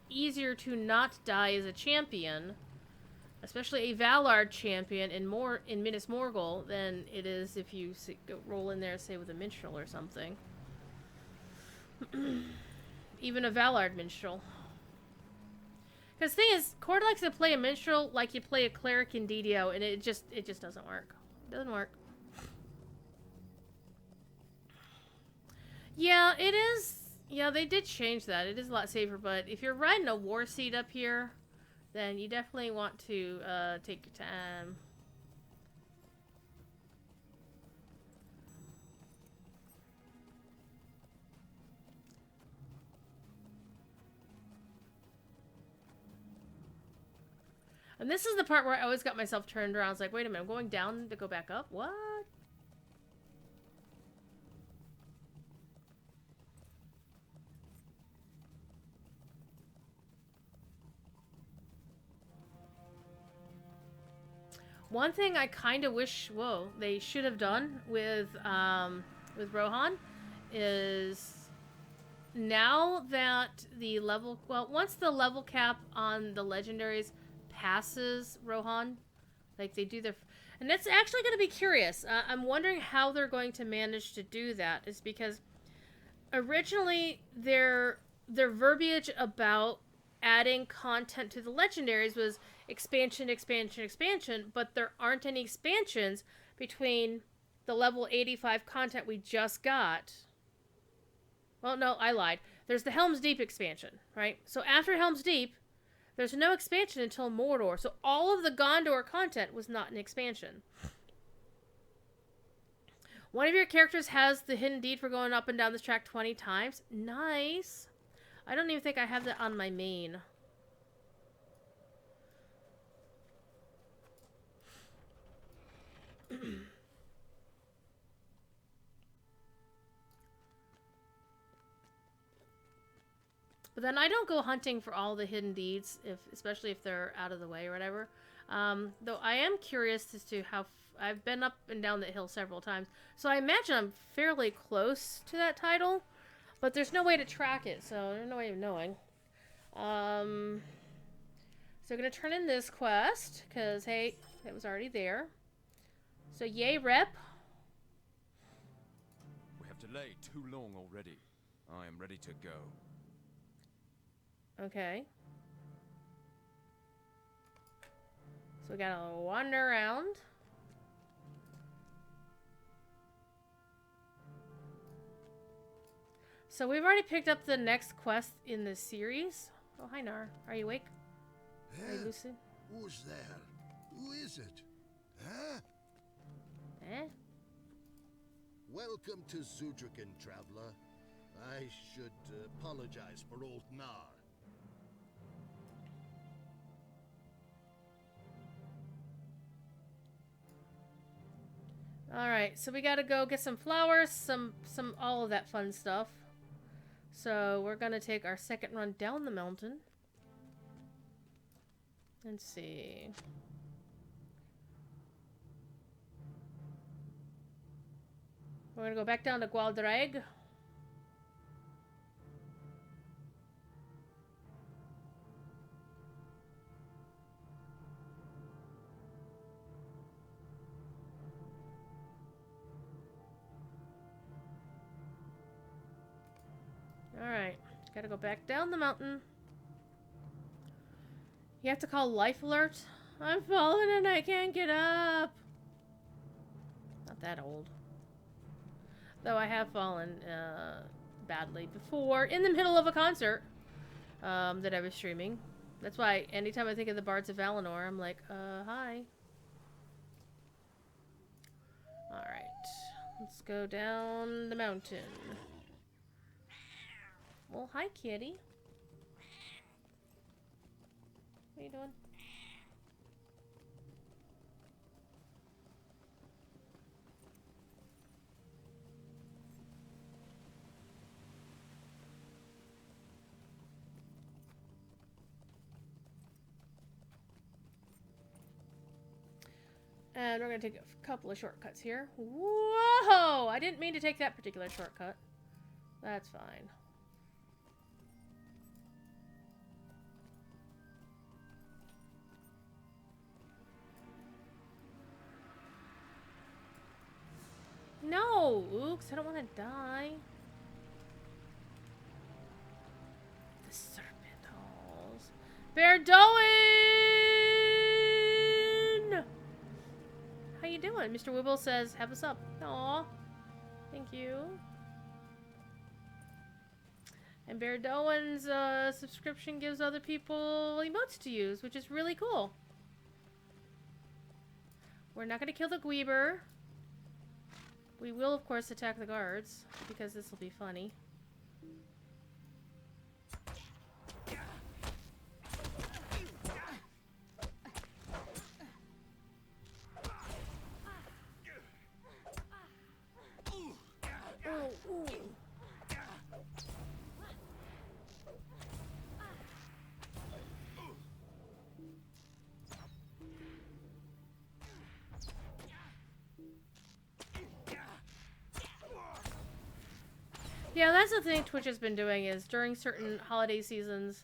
S1: easier to not die as a champion, especially a Valard champion in Minas Morgul, than it is if you roll in there, say, with a minstrel or something. Even a Valard minstrel. Because the thing is, Cord likes to play a minstrel like you play a cleric in DDO, and it just doesn't work. It doesn't work. Yeah, it is. Yeah, they did change that. It is a lot safer, but if you're riding a war seat up here, then you definitely want to take your time. And this is the part where I always got myself turned around. I was like, wait a minute, I'm going down to go back up? What? One thing I kind of wish, they should have done with Rohan is now that the level, once the level cap on the legendaries passes Rohan, like they do their, and that's actually going to be curious. I'm wondering how they're going to manage to do that. Is because originally their verbiage about adding content to the legendaries was expansion, expansion, expansion, but there aren't any expansions between the level 85 content we just got. Well, no, I lied. There's the Helm's Deep expansion, right? So after Helm's Deep, there's no expansion until Mordor. So all of the Gondor content was not an expansion. One of your characters has the hidden deed for going up and down this track 20 times. Nice. I don't even think I have that on my main. But then I don't go hunting for all the hidden deeds, especially if they're out of the way or whatever. Though I am curious as to how... I've been up and down that hill several times, so I imagine I'm fairly close to that title, but there's no way to track it, so there's no way of knowing. So I'm going to turn in this quest, because, hey, it was already there. So, yay, rep.
S2: We have delayed too long already. I am ready to go.
S1: Okay. So we gotta wander around. So we've already picked up the next quest in this series. Oh, hi, Nar. Are you awake? Are you lucid?
S5: Who's there? Who is it? Huh?
S1: Eh?
S5: Welcome to Zudrikan, traveler. I should apologize for old Nar.
S1: Alright, so we gotta go get some flowers, some all of that fun stuff. So we're gonna take our second run down the mountain. Let's see. We're gonna go back down to Gualdrag. Alright, gotta go back down the mountain. You have to call life alert. I'm falling and I can't get up. Not that old. Though I have fallen badly before in the middle of a concert that I was streaming. That's why anytime I think of the Bards of Valinor, I'm like, hi. Alright, let's go down the mountain. Well, hi, kitty. What are you doing? And we're going to take a couple of shortcuts here. Whoa! I didn't mean to take that particular shortcut. That's fine. No! Oops, I don't want to die. The serpent halls. Beardoin! How you doing? Mr. Wibble says, have us up. Aw. Thank you. And Beardoin's subscription gives other people emotes to use, which is really cool. We're not going to kill the Gweeber. We will, of course, attack the guards, because this will be funny. Yeah, that's the thing Twitch has been doing is during certain holiday seasons,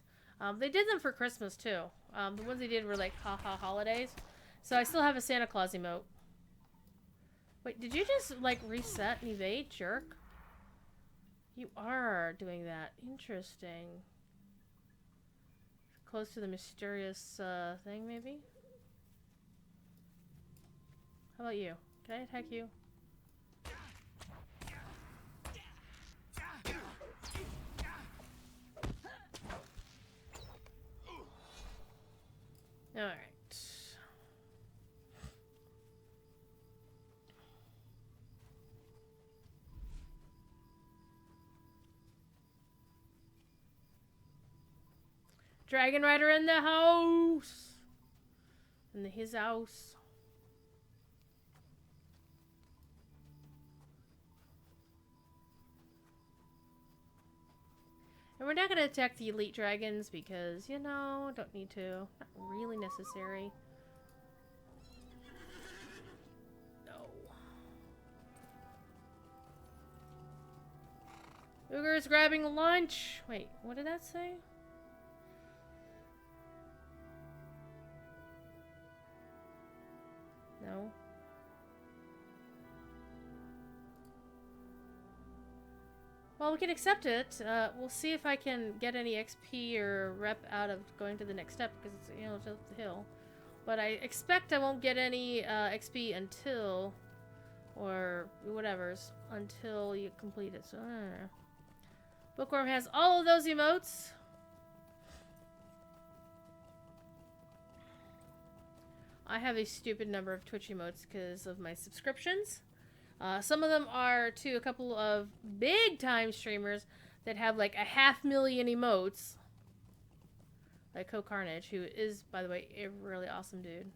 S1: they did them for Christmas too. The ones they did were like haha holidays. So I still have a Santa Claus emote. Wait, did you just like reset and evade, jerk? You are doing that. Interesting. Close to the mysterious thing, maybe? How about you? Can I attack you? Alright. Dragon Rider in the house! In his house. And we're not going to attack the elite dragons because, you know, don't need to. Not really necessary. No. Ugar's grabbing lunch. Wait, what did that say? No. Well, we can accept it. We'll see if I can get any XP or rep out of going to the next step, because it's, you know, it's up the hill. But I expect I won't get any XP until, or whatever's, until you complete it. So, I don't know. Bookworm has all of those emotes. I have a stupid number of Twitch emotes because of my subscriptions. Some of them are to a couple of big-time streamers that have like 500,000 emotes. Like Co Carnage, who is, by the way, a really awesome dude.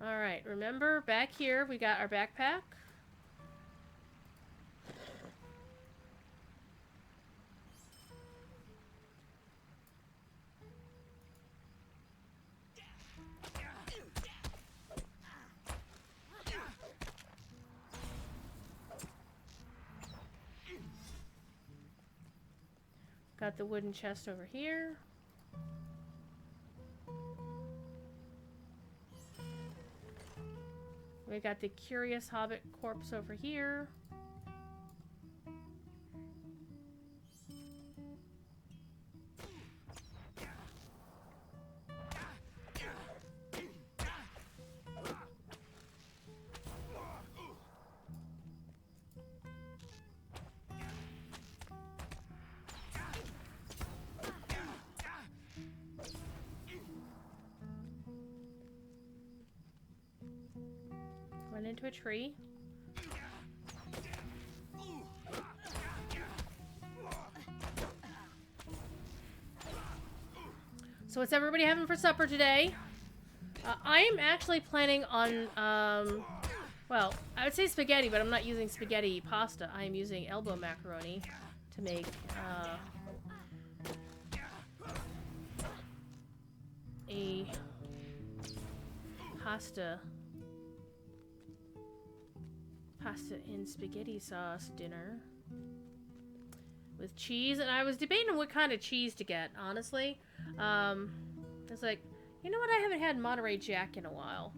S1: Alright, remember, back here, we got our backpack. Got the wooden chest over here. We got the curious hobbit corpse over here. Run into a tree. So what's everybody having for supper today? I am actually planning on, well, I would say spaghetti, but I'm not using spaghetti pasta. I am using elbow macaroni to make, a pasta and spaghetti sauce dinner with cheese. And I was debating on what kind of cheese to get, honestly. It's like, you know what, I haven't had Monterey Jack in a while.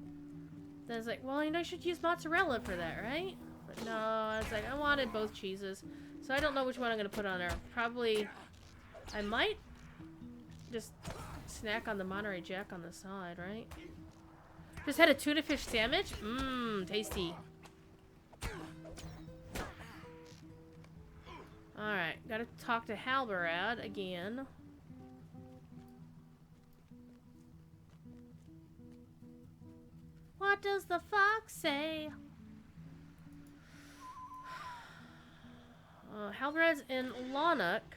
S1: Then I was like, well, you know, I should use mozzarella for that, right? But no, I was like, I wanted both cheeses. So I don't know which one I'm going to put on there. Probably, I might just snack on the Monterey Jack on the side, right? Just had a tuna fish sandwich. Mmm, tasty. Alright, gotta talk to Halbread again. What does the fox say? Halbread's in Lanark.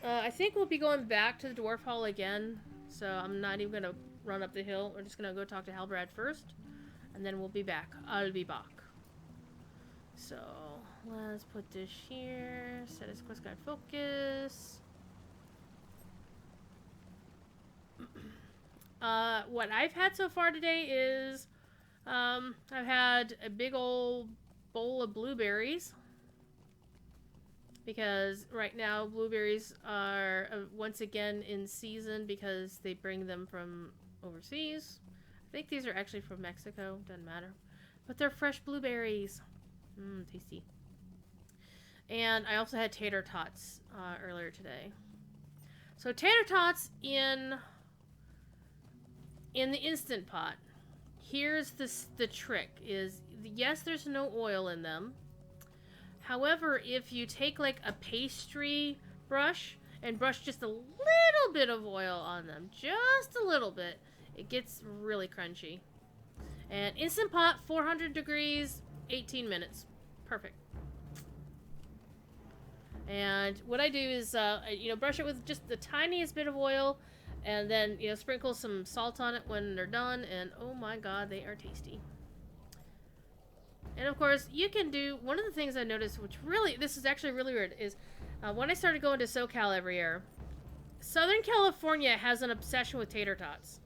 S1: I think we'll be going back to the Dwarf Hall again, so I'm not even gonna run up the hill. We're just gonna go talk to Halbread first, and then we'll be back. I'll be back. So, let's put this here. Set as quest guide focus. What I've had so far today is, I've had a big old bowl of blueberries. Because right now, blueberries are once again in season because they bring them from overseas. I think these are actually from Mexico. Doesn't matter. But they're fresh blueberries. Mmm, tasty. And I also had tater tots earlier today. So tater tots in the Instant Pot. Here's the trick is, yes, there's no oil in them. However, if you take like a pastry brush and brush just a little bit of oil on them, just a little bit, it gets really crunchy. And Instant Pot, 400 degrees, 18 minutes. Perfect. And what I do is, brush it with just the tiniest bit of oil, and then, sprinkle some salt on it when they're done, and oh my god, they are tasty. And of course, you can do, one of the things I noticed, which really, this is actually really weird, is when I started going to SoCal every year, Southern California has an obsession with tater tots.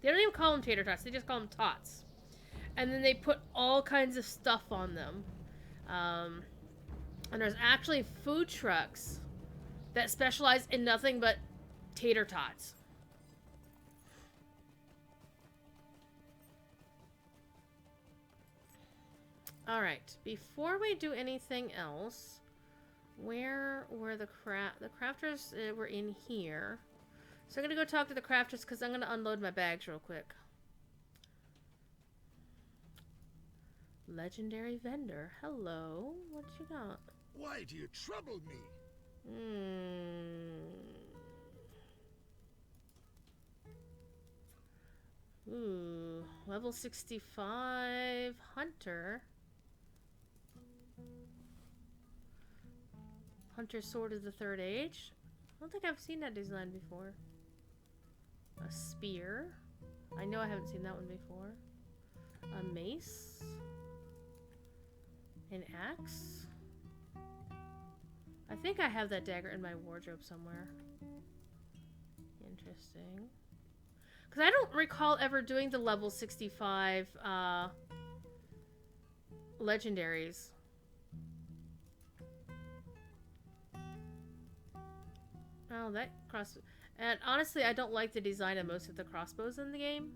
S1: They don't even call them tater tots, they just call them tots. And then they put all kinds of stuff on them. And there's actually food trucks that specialize in nothing but tater tots. Alright, before we do anything else, where were the crafters? Were in here. So I'm gonna go talk to the crafters because I'm gonna unload my bags real quick. Legendary vendor. Hello. What you got?
S5: Why do you trouble me?
S1: Ooh. Level 65 Hunter. Hunter Sword of the Third Age. I don't think I've seen that design before. A spear. I know I haven't seen that one before. A mace. An axe. I think I have that dagger in my wardrobe somewhere. Interesting. Because I don't recall ever doing the level 65 legendaries. Oh, that cross... And honestly, I don't like the design of most of the crossbows in the game.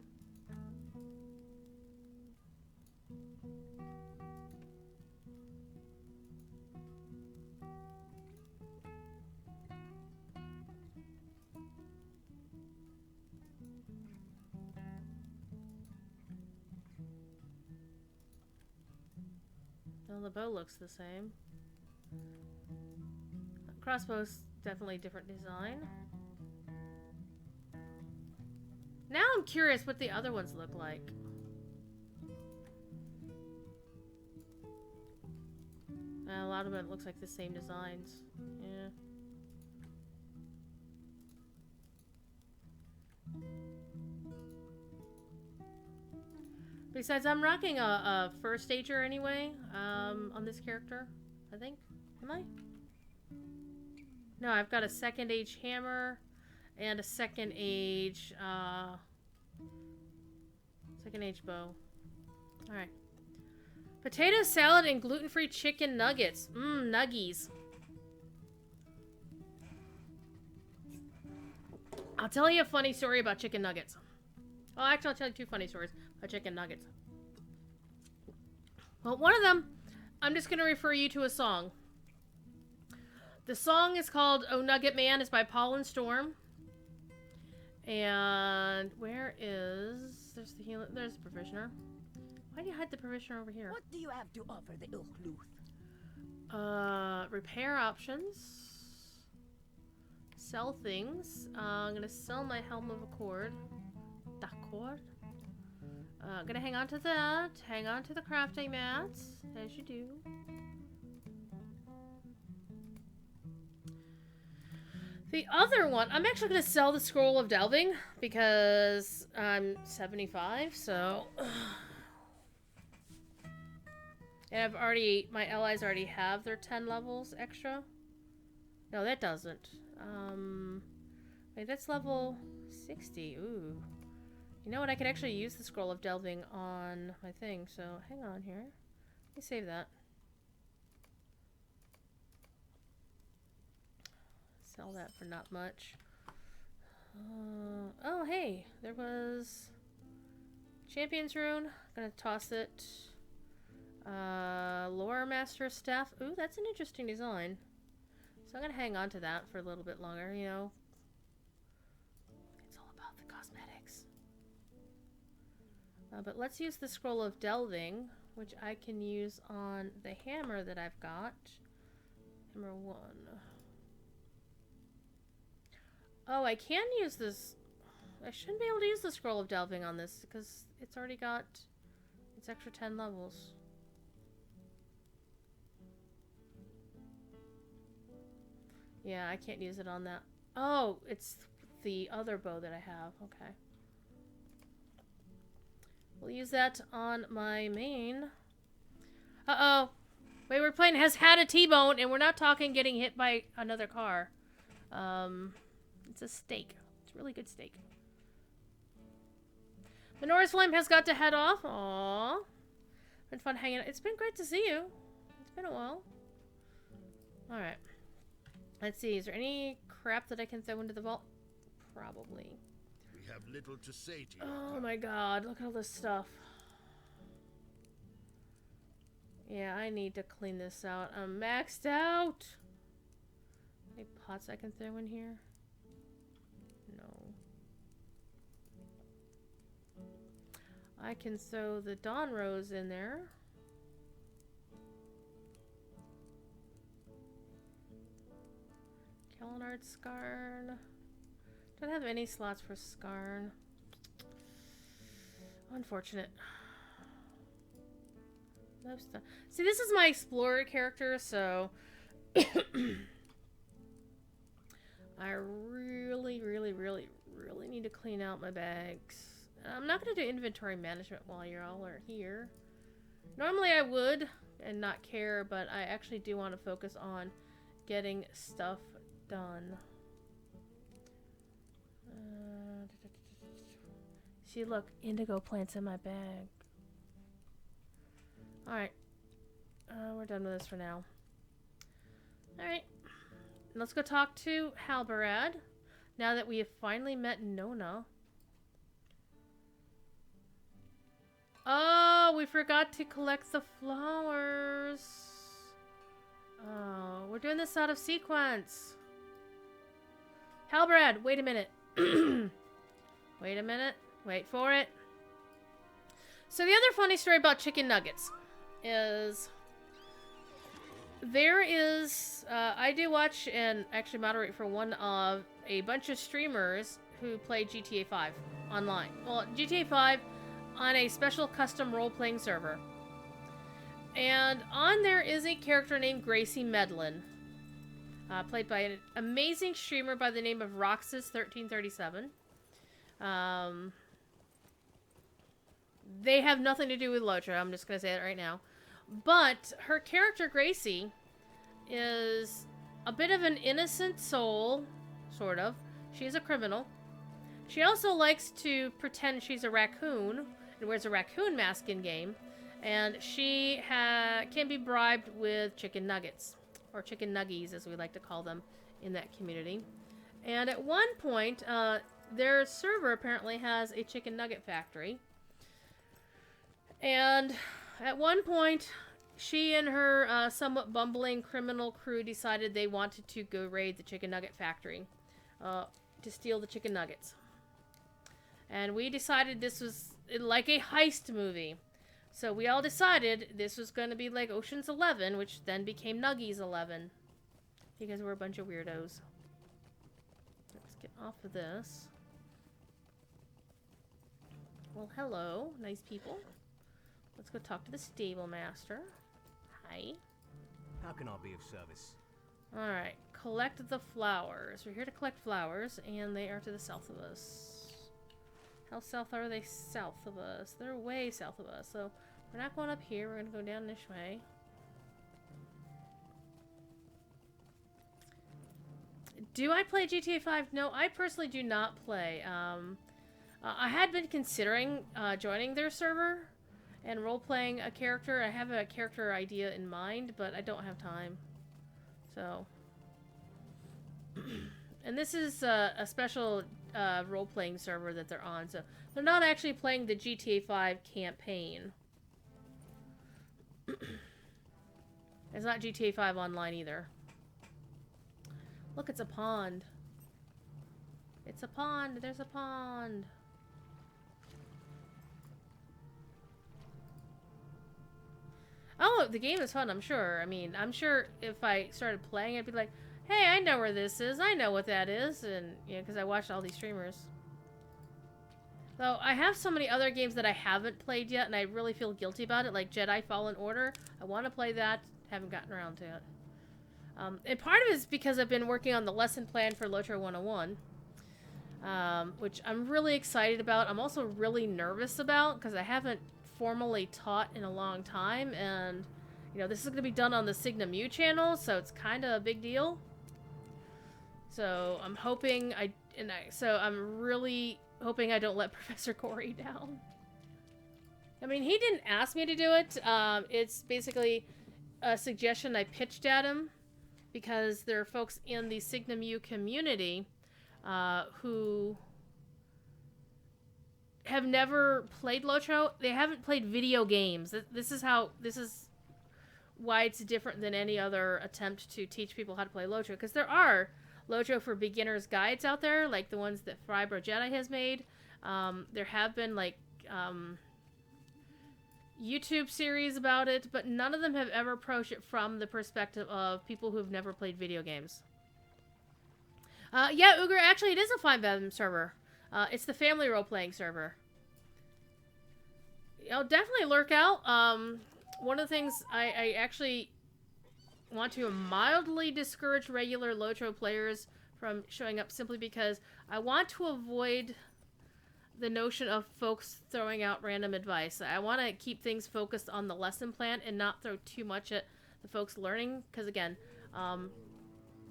S1: Well, the bow looks the same. Crossbow's definitely different design. Now I'm curious what the other ones look like. A lot of it looks like the same designs. Yeah. Besides, I'm rocking a first stager anyway, on this character, I think. Am I? No, I've got a second age hammer and a second age bow. Alright. Potato salad and gluten-free chicken nuggets. Mmm, nuggies. I'll tell you a funny story about chicken nuggets. Well, actually, I'll tell you 2 funny stories about chicken nuggets. Well, one of them, I'm just going to refer you to a song. The song is called Oh Nugget Man. It's by Paul and Storm. And where is... There's the healer. There's the provisioner. Why do you hide the provisioner over here?
S4: What do you have to offer the Ukhluth?
S1: Repair options. Sell things. I'm gonna sell my Helm of Accord. D'accord. Gonna hang on to that. Hang on to the crafting mats, as you do. The other one, I'm actually gonna sell the Scroll of Delving because I'm 75, so. And I've already, my allies already have their 10 levels extra. No, that doesn't. Wait, that's level 60. Ooh. You know what? I could actually use the Scroll of Delving on my thing, so hang on here. Let me save that. Sell that for not much. Oh, hey. There was Champion's Rune. Gonna toss it. Lore Master Staff. Ooh, that's an interesting design. So I'm gonna hang on to that for a little bit longer, you know. It's all about the cosmetics. But let's use the Scroll of Delving, which I can use on the hammer that I've got. Hammer 1. Oh, I can use this. I shouldn't be able to use the Scroll of Delving on this because it's already got its extra 10 levels. Yeah, I can't use it on that. Oh, it's the other bow that I have. Okay. We'll use that on my main. Uh-oh. Wait, we're playing Has Had a T-Bone, and we're not talking getting hit by another car. It's a steak. It's a really good steak. Menora's Flame has got to head off. Aww. Been fun hanging out. It's been great to see you. It's been a while. Alright. Let's see. Is there any crap that I can throw into the vault? Probably.
S5: We have little to say to you.
S1: Oh my god. Look at all this stuff. Yeah, I need to clean this out. I'm maxed out. Any pots I can throw in here? No. I can throw the Dawn Rose in there. Kalinard Skarn. Don't have any slots for Skarn. Unfortunate. No stuff. See, this is my explorer character, so I really need to clean out my bags. I'm not going to do inventory management while you all are here. Normally I would and not care, but I actually do want to focus on getting stuff done. See, look, indigo plants in my bag. Alright. We're done with this for now. Alright. Let's go talk to Halbread. Now that we have finally met Nona. Oh, we forgot to collect the flowers. Oh, we're doing this out of sequence. Halbread, wait a minute. Wait a minute. Wait for it. So the other funny story about chicken nuggets is there is, I do watch and actually moderate for one of a bunch of streamers who play GTA 5 online. Well, GTA 5 on a special custom role-playing server. And on there is a character named Gracie Medlin, played by an amazing streamer by the name of Roxas1337. They have nothing to do with LOTRO. I'm just going to say that right now. But her character, Gracie, is a bit of an innocent soul, sort of. She's a criminal. She also likes to pretend she's a raccoon and wears a raccoon mask in-game. And she can be bribed with chicken nuggets, or chicken nuggies, as we like to call them in that community. And at one point, their server apparently has a chicken nugget factory. And at one point, she and her somewhat bumbling criminal crew decided they wanted to go raid the chicken nugget factory to steal the chicken nuggets. And we decided this was like a heist movie. So we all decided this was going to be like Ocean's 11, which then became Nuggies 11. Because we're a bunch of weirdos. Let's get off of this. Well, hello, nice people. Let's go talk to the stable master. Hi.
S6: How can I be of service?
S1: Alright, collect the flowers. We're here to collect flowers, and they are to the south of us. How south are they south of us? They're way south of us, so we're not going up here. We're going to go down this way. Do I play GTA 5? No, I personally do not play. I had been considering joining their server and role-playing a character. I have a character idea in mind, but I don't have time. So... And this is a special role-playing server that they're on, so they're not actually playing the GTA 5 campaign. It's not GTA 5 online either. Look, it's a pond. It's a pond. There's a pond. Oh, the game is fun, I'm sure. I mean, I'm sure if I started playing, I'd be like, hey, I know where this is. I know what that is. And, you know, because I watched all these streamers. Though, I have so many other games that I haven't played yet, and I really feel guilty about it, like Jedi Fallen Order. I want to play that. Haven't gotten around to it. And part of it is because I've been working on the lesson plan for LOTRO 101. Which I'm really excited about. I'm also really nervous about, because I haven't formally taught in a long time, and, you know, this is going to be done on the Signa Mu channel, so it's kind of a big deal. So I'm hoping I'm really hoping I don't let Professor Corey down. I mean, he didn't ask me to do it. It's basically a suggestion I pitched at him because there are folks in the Signa Mu community who have never played LOTRO. They haven't played video games. This is why it's different than any other attempt to teach people how to play LOTRO, because there are LOTRO for beginners guides out there, like the ones that Frybro Jedi has made. There have been, like, YouTube series about it, but none of them have ever approached it from the perspective of people who have never played video games. Yeah, Uger, actually, it is a 5M server. It's the family role-playing server. I'll definitely lurk out. One of the things I actually want to mildly discourage regular LOTRO players from showing up simply because I want to avoid the notion of folks throwing out random advice. I want to keep things focused on the lesson plan and not throw too much at the folks learning, because again,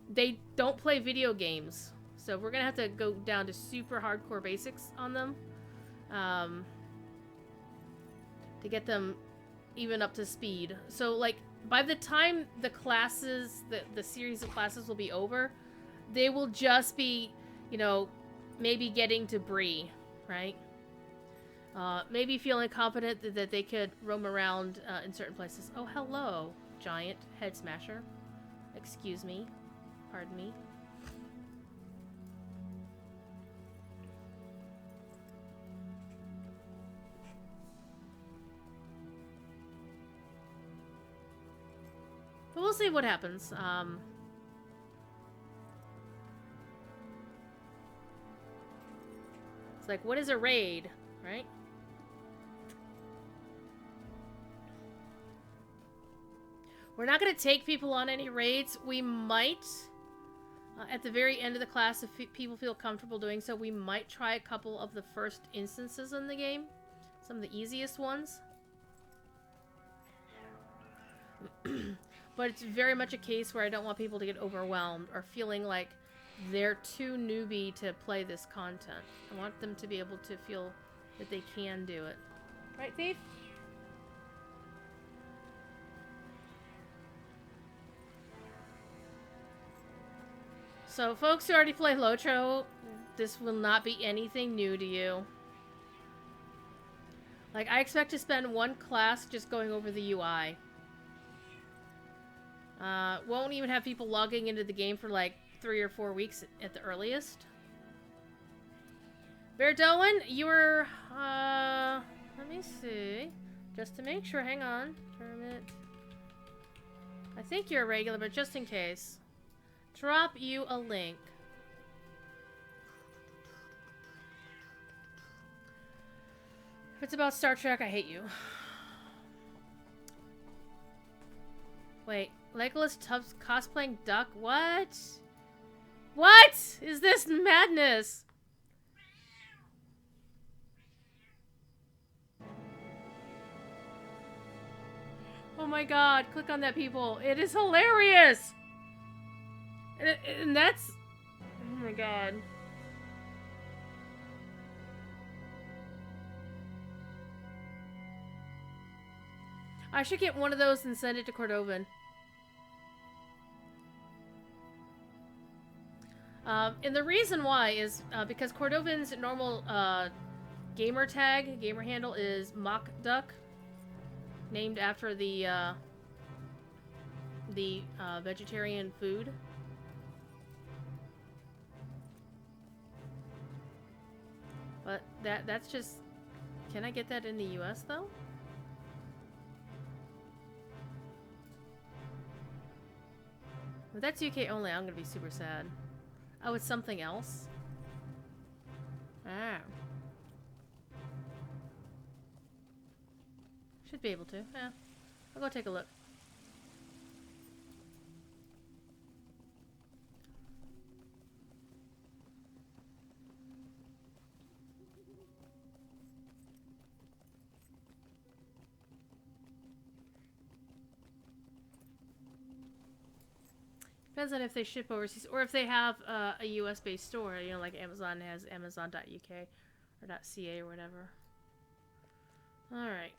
S1: they don't play video games. So we're going to have to go down to super hardcore basics on them to get them even up to speed. So, like, by the time the classes, the series of classes will be over, they will just be, you know, maybe getting to Bree, right? Maybe feeling confident that they could roam around in certain places. Oh, hello, giant head smasher. Excuse me. Pardon me. But we'll see what happens. It's like, what is a raid, right? We're not going to take people on any raids. We might, at the very end of the class, if people feel comfortable doing so, we might try a couple of the first instances in the game. some of the easiest ones. But it's very much a case where I don't want people to get overwhelmed or feeling like they're too newbie to play this content. I want them to be able to feel that they can do it. Right, Thief? So, folks who already play LOTRO, this will not be anything new to you. Like, I expect to spend one class just going over the UI. Won't even have people logging into the game for like 3 or 4 weeks at the earliest. Bear Doan, you were, let me see. Just to make sure, hang on. Termit. I think you're a regular, but just in case. Drop you a link. If it's about Star Trek, I hate you. Wait, Legolas Tubbs cosplaying Duck? What? What is this madness? Oh my god, click on that, people. It is hilarious! And that's... Oh my god. I should get one of those and send it to Cordovan. And the reason why is because Cordovan's normal gamer tag, gamer handle is Mock Duck, named after the vegetarian food. But that's just... Can I get that in the US though? If that's UK only, I'm gonna be super sad. Oh, it's something else? Ah. Should be able to, yeah. I'll go take a look. Depends on if they ship overseas or if they have a US-based store, you know, like Amazon has Amazon.uk or .ca or whatever. Alright.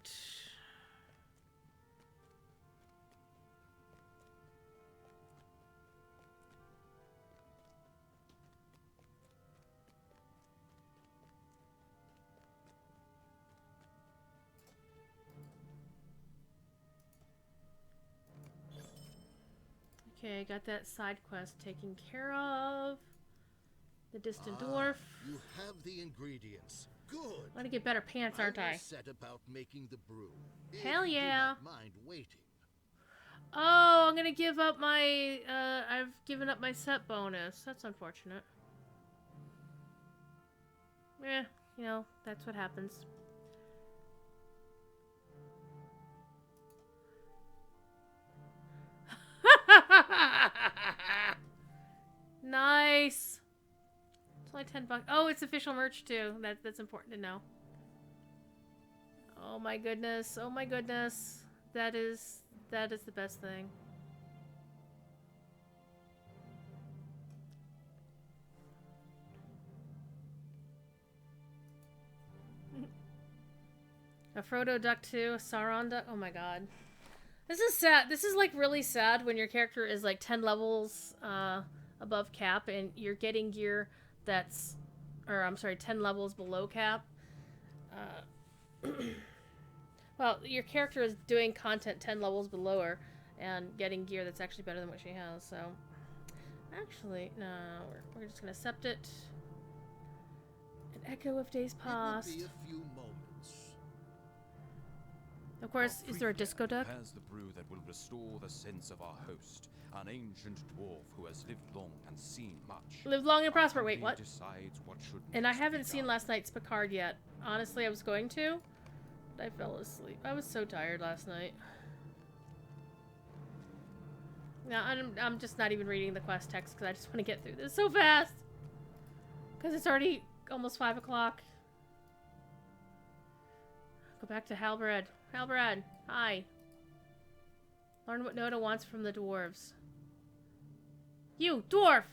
S1: Okay, got that side quest taken care of. The distant dwarf.
S5: You have the ingredients. Good.
S1: I'm gonna get better pants, aren't I?
S5: Set about making the brew.
S1: Hell yeah.
S5: Do not mind waiting.
S1: Oh, I'm gonna give up my, I've given up my set bonus. That's unfortunate. Eh, you know, that's what happens. Nice. It's only $10. Oh, it's official merch too. That's important to know. Oh my goodness. Oh my goodness. That is the best thing. A Frodo duck too. A Sauron duck. Oh my god. This is sad. This is like really sad when your character is like 10 levels above cap and you're getting gear that's, or I'm sorry, 10 levels below cap. Well, your character is doing content 10 levels below her and getting gear that's actually better than what she has, so. Actually, no, we're just gonna accept it. An echo of days past.
S5: It will be a few moments.
S1: Of course, is there a disco duck?
S2: Prepares the brew that will restore the sense of our host, an ancient dwarf who has lived long and seen much.
S1: Live long and prosper. Wait, what?
S2: Decides what should
S1: And I
S2: next be
S1: haven't seen
S2: done.
S1: last night's Picard yet. Honestly, I was going to, but I fell asleep. I was so tired last night. Now I'm just not even reading the quest text because I just want to get through this so fast. Because it's already almost 5 o'clock. Go back to Halbread. Halbread, hi. Learn what Nona wants from the dwarves. You, dwarf!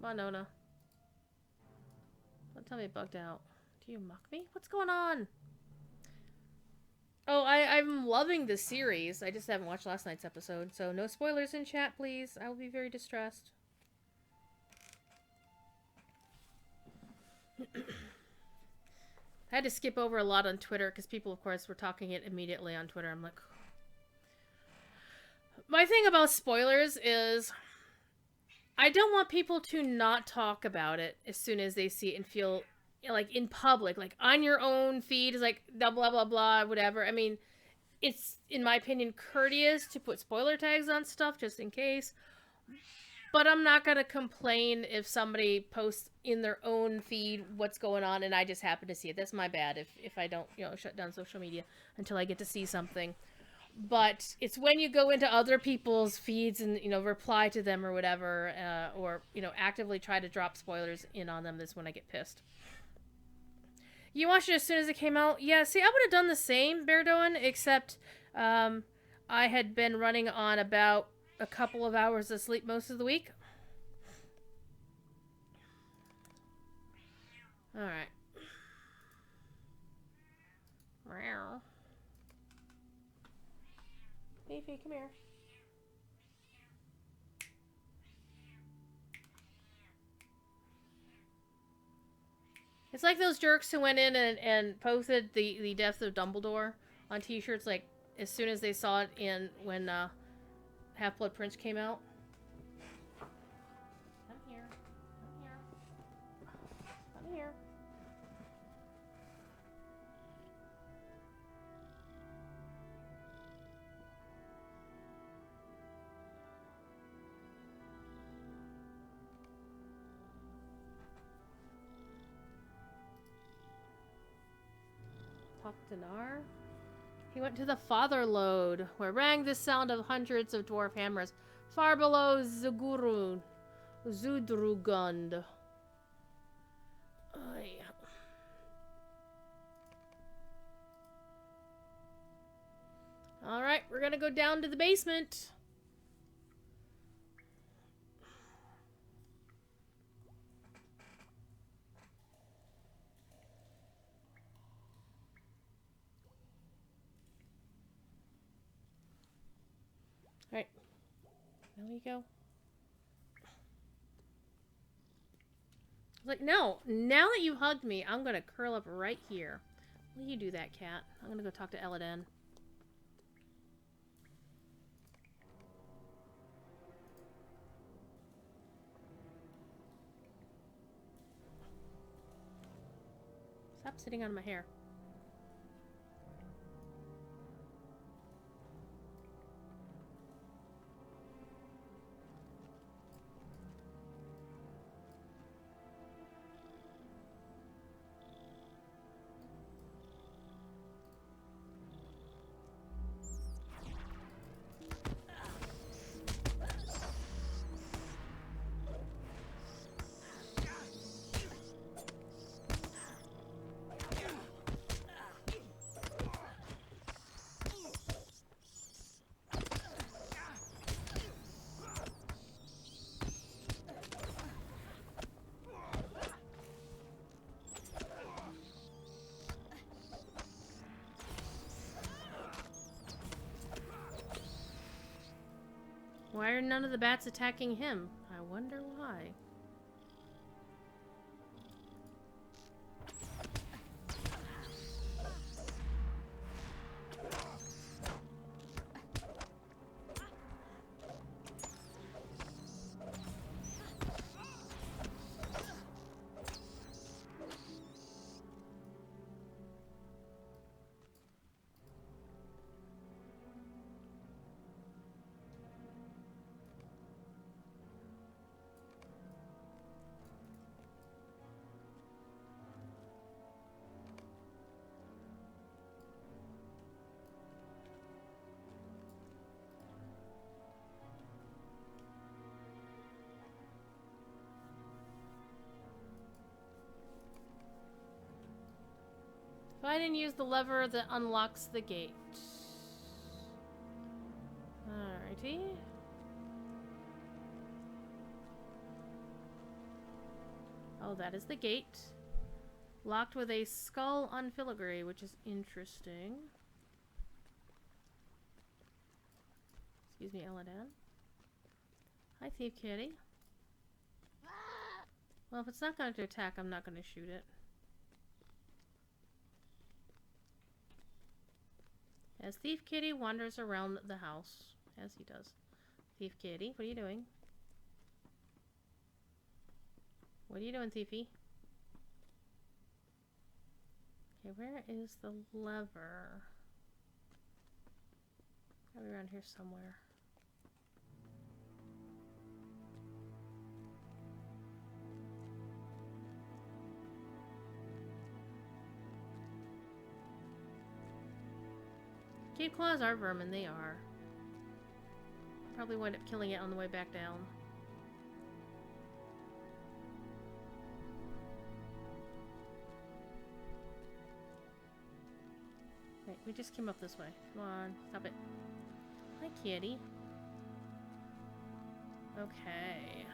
S1: Come on, Nona. Don't tell me it bugged out. Do you mock me? What's going on? Oh, I'm loving this series. I just haven't watched last night's episode, so no spoilers in chat, please. I will be very distressed. I had to skip over a lot on Twitter because people, of course, were talking it immediately on Twitter. I'm like... My thing about spoilers is... I don't want people to not talk about it as soon as they see it and feel, like, in public. Like, on your own feed is like, blah, blah, blah, blah, whatever. I mean, it's, in my opinion, courteous to put spoiler tags on stuff just in case. But I'm not going to complain if somebody posts in their own feed what's going on and I just happen to see it. That's my bad if I don't, shut down social media until I get to see something. But it's when you go into other people's feeds and, reply to them or whatever, or, actively try to drop spoilers in on them, that's when I get pissed. You watched it as soon as it came out? Yeah, see, I would have done the same, Beardoin, except I had been running on about a couple of hours of sleep most of the week. Alright. Meow. Beefy, come here. It's like those jerks who went in and posted the death of Dumbledore on t-shirts, like, as soon as they saw it when Half-Blood Prince came out. Come here. Come here. Come here. Dinar. He went to the Fatherlode, where rang the sound of hundreds of dwarf hammers, far below Zudrugund. Oh, yeah. Alright, we're gonna go down to the basement. Alright. There we go. Like, no. Now that you hugged me, I'm gonna curl up right here. Will you do that, cat? I'm gonna go talk to Elladan. Stop sitting on my hair. Why are none of the bats attacking him? I wonder why. Find and use the lever that unlocks the gate. Alrighty. Oh, that is the gate. Locked with a skull on filigree, which is interesting. Excuse me, Eladan. Hi, Thief Kitty. Well, if it's not going to attack, I'm not going to shoot it. As Thief Kitty wanders around the house, as he does. Thief Kitty, what are you doing? What are you doing, Thiefy? Okay, where is the lever? Probably around here somewhere. Cave claws are vermin, they are. Probably wind up killing it on the way back down. Right, we just came up this way. Come on, stop it. Hi, kitty. Okay.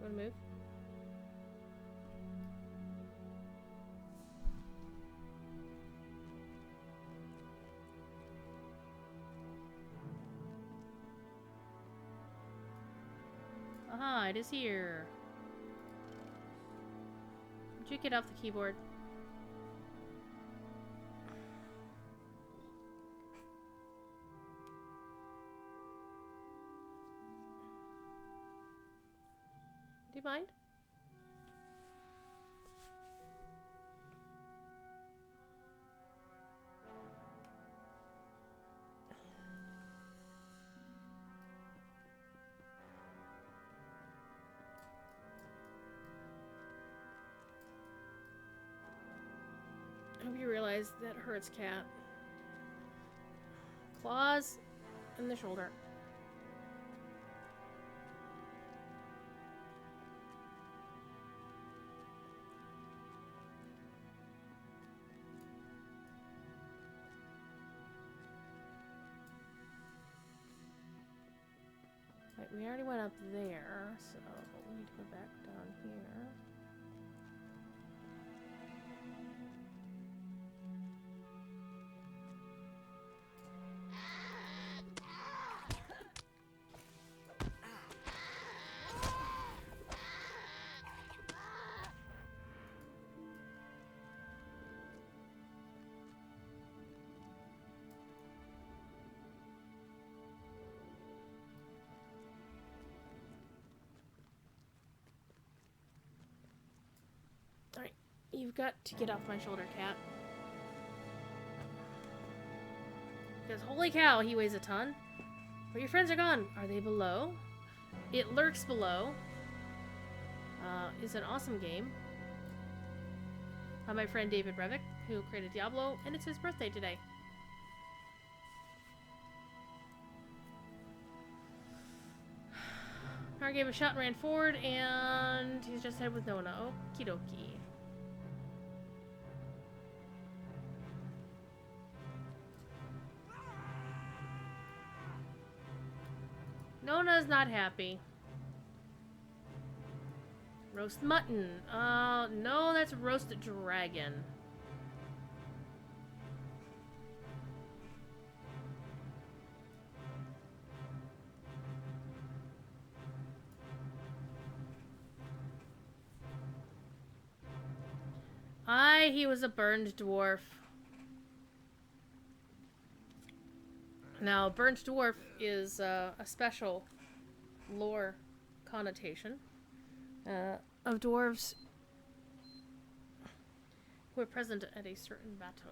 S1: Wanna move? Aha, it is here. Would you get off the keyboard? Do you mind? I hope you realize that hurts, cat. Claws in the shoulder. Right, we already went up there, so we need to go back down here. Alright, you've got to get off my shoulder, cat. Because holy cow, he weighs a ton. But your friends are gone. Are they below? It Lurks Below. Is an awesome game. By my friend David Brevik, who created Diablo, and it's his birthday today. Power gave a shot and ran forward, and he's just head with Nona. Okie dokie. Nona's not happy. Roast mutton. No, that's roast dragon. He was a burned dwarf. Now, burnt dwarf is a special lore connotation of dwarves who are present at a certain battle.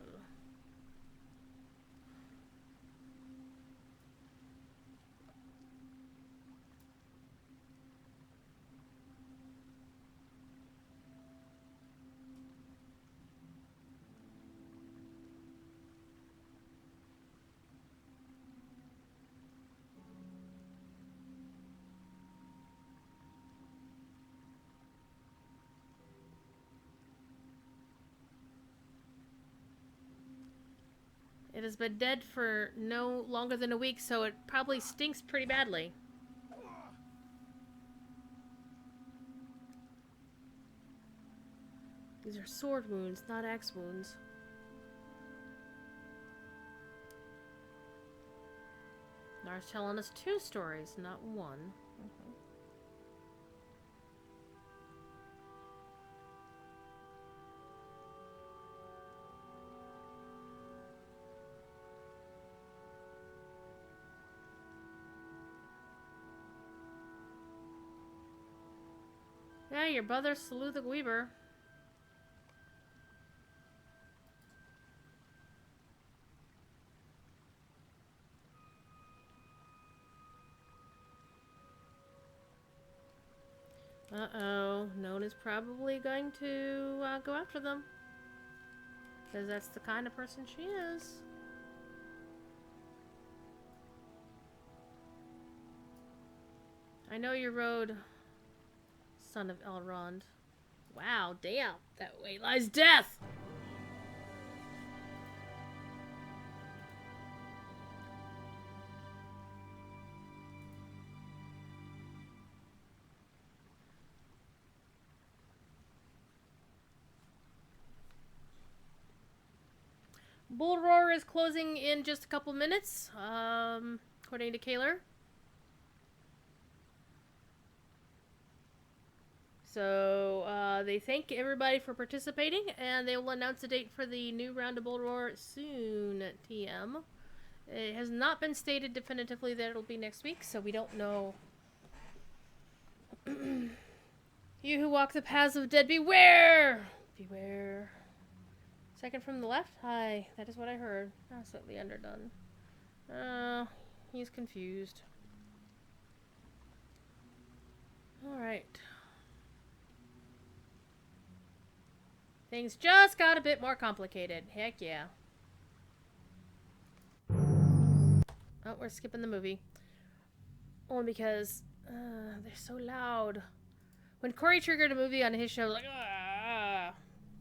S1: It has been dead for no longer than a week, so it probably stinks pretty badly. These are sword wounds, not axe wounds. Nar's telling us 2 stories, not 1. Yeah, your brother slew the Weaver. Uh-oh. Nona's probably going to go after them. Because that's the kind of person she is. I know your road, son of Elrond. Wow, damn. That way lies death! Bull Roar is closing in just a couple minutes, according to Kaler. So, they thank everybody for participating, and they will announce a date for the new round of Bull Roar soon, TM. It has not been stated definitively that it'll be next week, so we don't know. You who walk the paths of dead, beware! Beware. Second from the left? Hi, that is what I heard. Ah, slightly underdone. He's confused. Alright. Things just got a bit more complicated. Heck yeah. Oh, we're skipping the movie. Only because they're so loud. When Corey triggered a movie on his show, like, ah,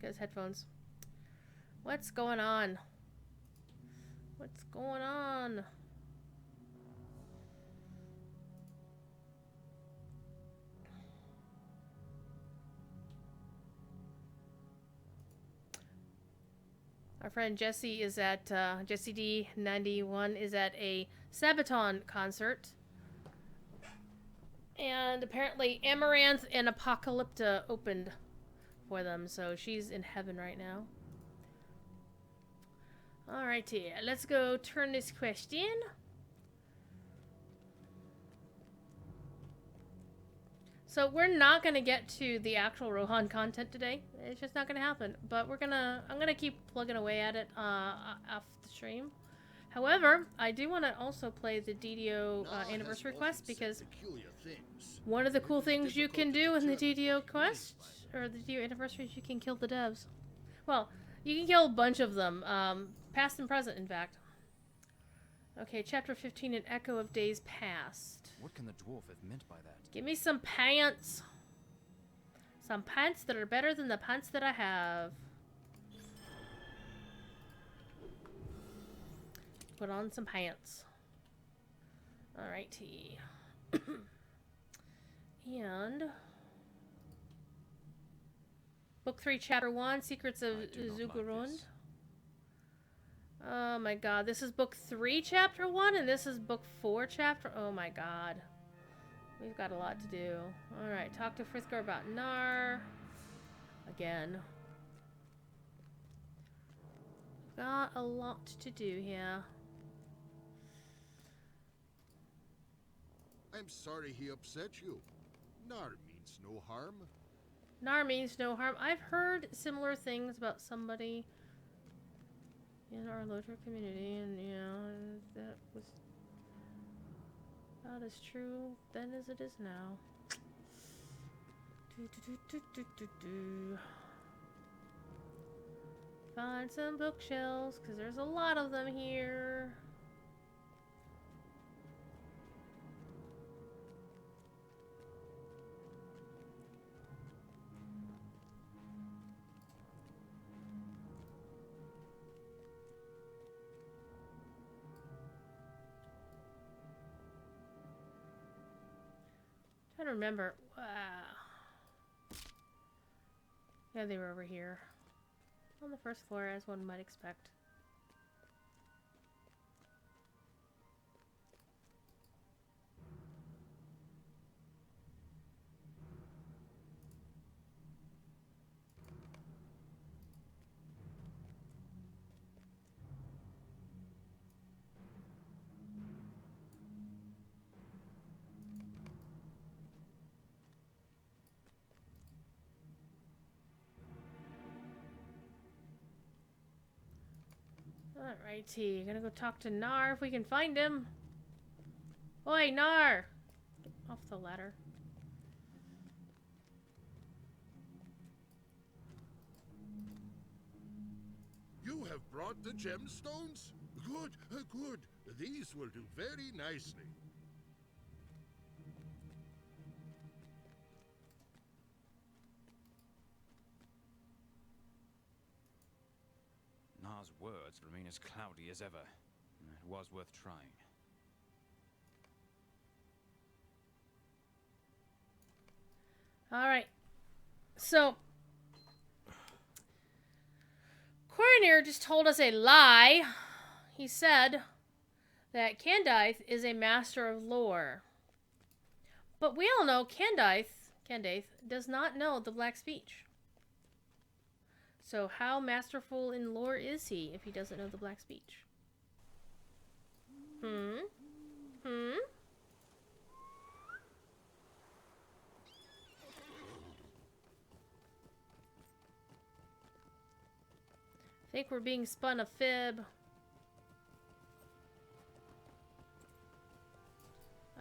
S1: got his headphones. What's going on? What's going on? Our friend Jesse is at, Jesse D91 is at a Sabaton concert. And apparently Amaranth and Apocalypta opened for them, so she's in heaven right now. Alrighty, let's go turn this quest in. So we're not gonna get to the actual Rohan content today. It's just not gonna happen. But I'm gonna keep plugging away at it off the stream. However, I do want to also play the DDO anniversary quest, because one of the cool things you can do in the DDO quest, or the DDO anniversary, is you can kill the devs. Well, you can kill a bunch of them, past and present, in fact. Okay, chapter 15, An Echo of Days Past.
S3: What can the dwarf have meant by that?
S1: Give me some pants. Some pants that are better than the pants that I have. Put on some pants. Alrighty. And Book 3, Chapter 1, Secrets of Zugurund. Oh my god, this is Book 3, Chapter 1, and this is Book 4, Chapter... Oh my god. We've got a lot to do. Alright, talk to Frithgar about Nar. Again. Got a lot to do here.
S5: I'm sorry he upset you. Nar means no harm.
S1: Nar means no harm. I've heard similar things about somebody in our LOTRO community, and you know, that was not as true then as it is now. Find some bookshelves, because there's a lot of them here. I don't remember. Yeah, they were over here. On the first floor, as one might expect. Alrighty, gonna go talk to Nar if we can find him. Oi, Nar! Get off the ladder.
S5: You have brought the gemstones? Good, good. These will do very nicely.
S3: Nar's words remain as cloudy as ever. It was worth trying.
S1: Alright. So, Coroner just told us a lie. He said that Candaith is a master of lore. But we all know Candaith does not know the Black Speech. So how masterful in lore is he if he doesn't know the Black Speech? I think we're being spun a fib.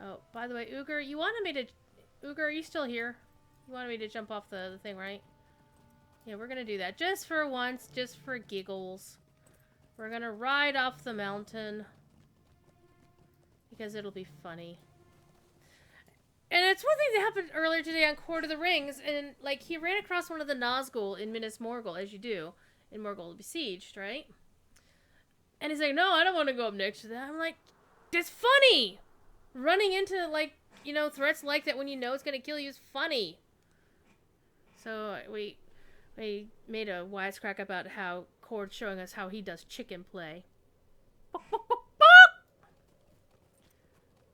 S1: Oh, by the way, Uger, you wanted me to... Uger, are you still here? You wanted me to jump off the thing, right? Yeah, we're gonna do that. Just for once, just for giggles. We're gonna ride off the mountain. Because it'll be funny. And it's one thing that happened earlier today on Court of the Rings, and, like, he ran across one of the Nazgul in Minas Morgul, as you do, in Morgul Besieged, right? And he's like, no, I don't want to go up next to that. I'm like, it's funny! Running into, like, you know, threats like that when you know it's gonna kill you is funny. So, we made a wisecrack about how Cord's showing us how he does chicken play.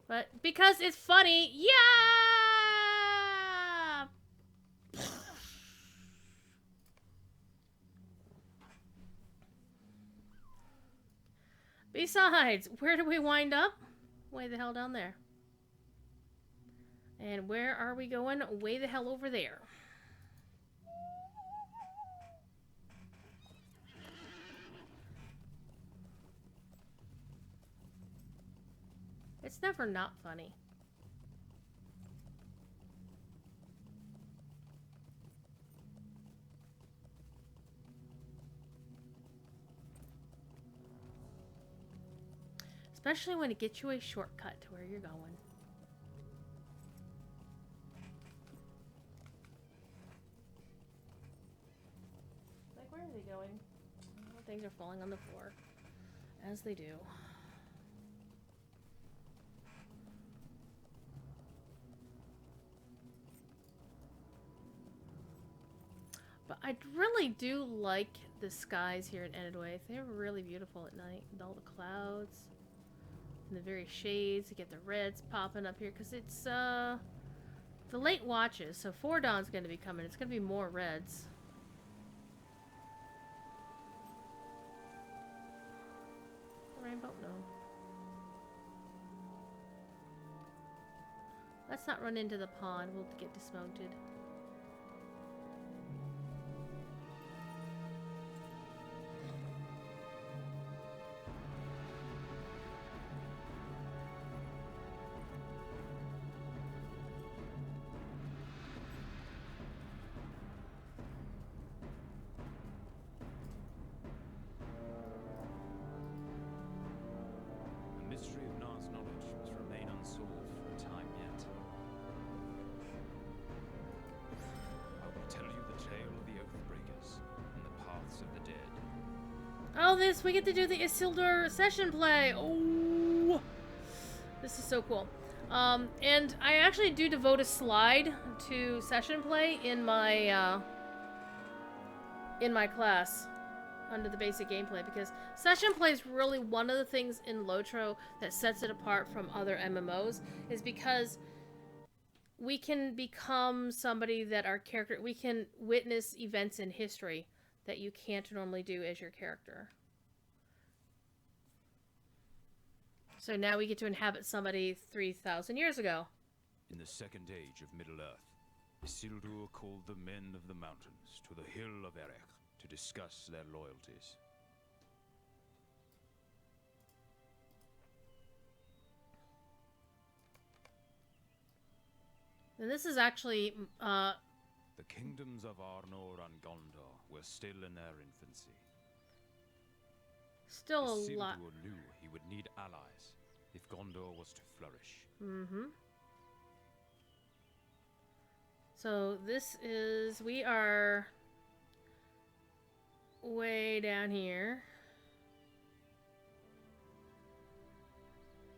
S1: But because it's funny, yeah! Besides, where do we wind up? Way the hell down there. And where are we going? Way the hell over there. It's never not funny. Especially when it gets you a shortcut to where you're going. Like, where is he going? Oh, things are falling on the floor. As they do. But I really do like the skies here in Enedwaith. They're really beautiful at night with all the clouds and the very shades. You get the reds popping up here because it's the late watches. So 4 Dawn's going to be coming. It's going to be more reds. Rainbow? No. Let's not run into the pond. We'll get dismounted.
S3: The mystery of Nar's knowledge must remain unsolved for a time yet. I will tell you the tale of the Oathbreakers and the paths of the dead.
S1: Oh, we get to do the Isildur session play. Oh, this is so cool. And I actually do devote a slide to session play in my class under the basic gameplay, because session play is really one of the things in LOTRO that sets it apart from other MMOs, is because we can become somebody that our character, we can witness events in history that you can't normally do as your character. So now we get to inhabit somebody 3,000 years ago.
S3: In the second age of Middle-earth, Isildur called the men of the mountains to the hill of Erech to discuss their loyalties.
S1: And this is actually,
S3: The kingdoms of Arnor and Gondor were still in their infancy.
S1: still a lot.
S3: Isildur knew he would need allies if Gondor was to flourish.
S1: Mm-hmm. So this is, we are way down here.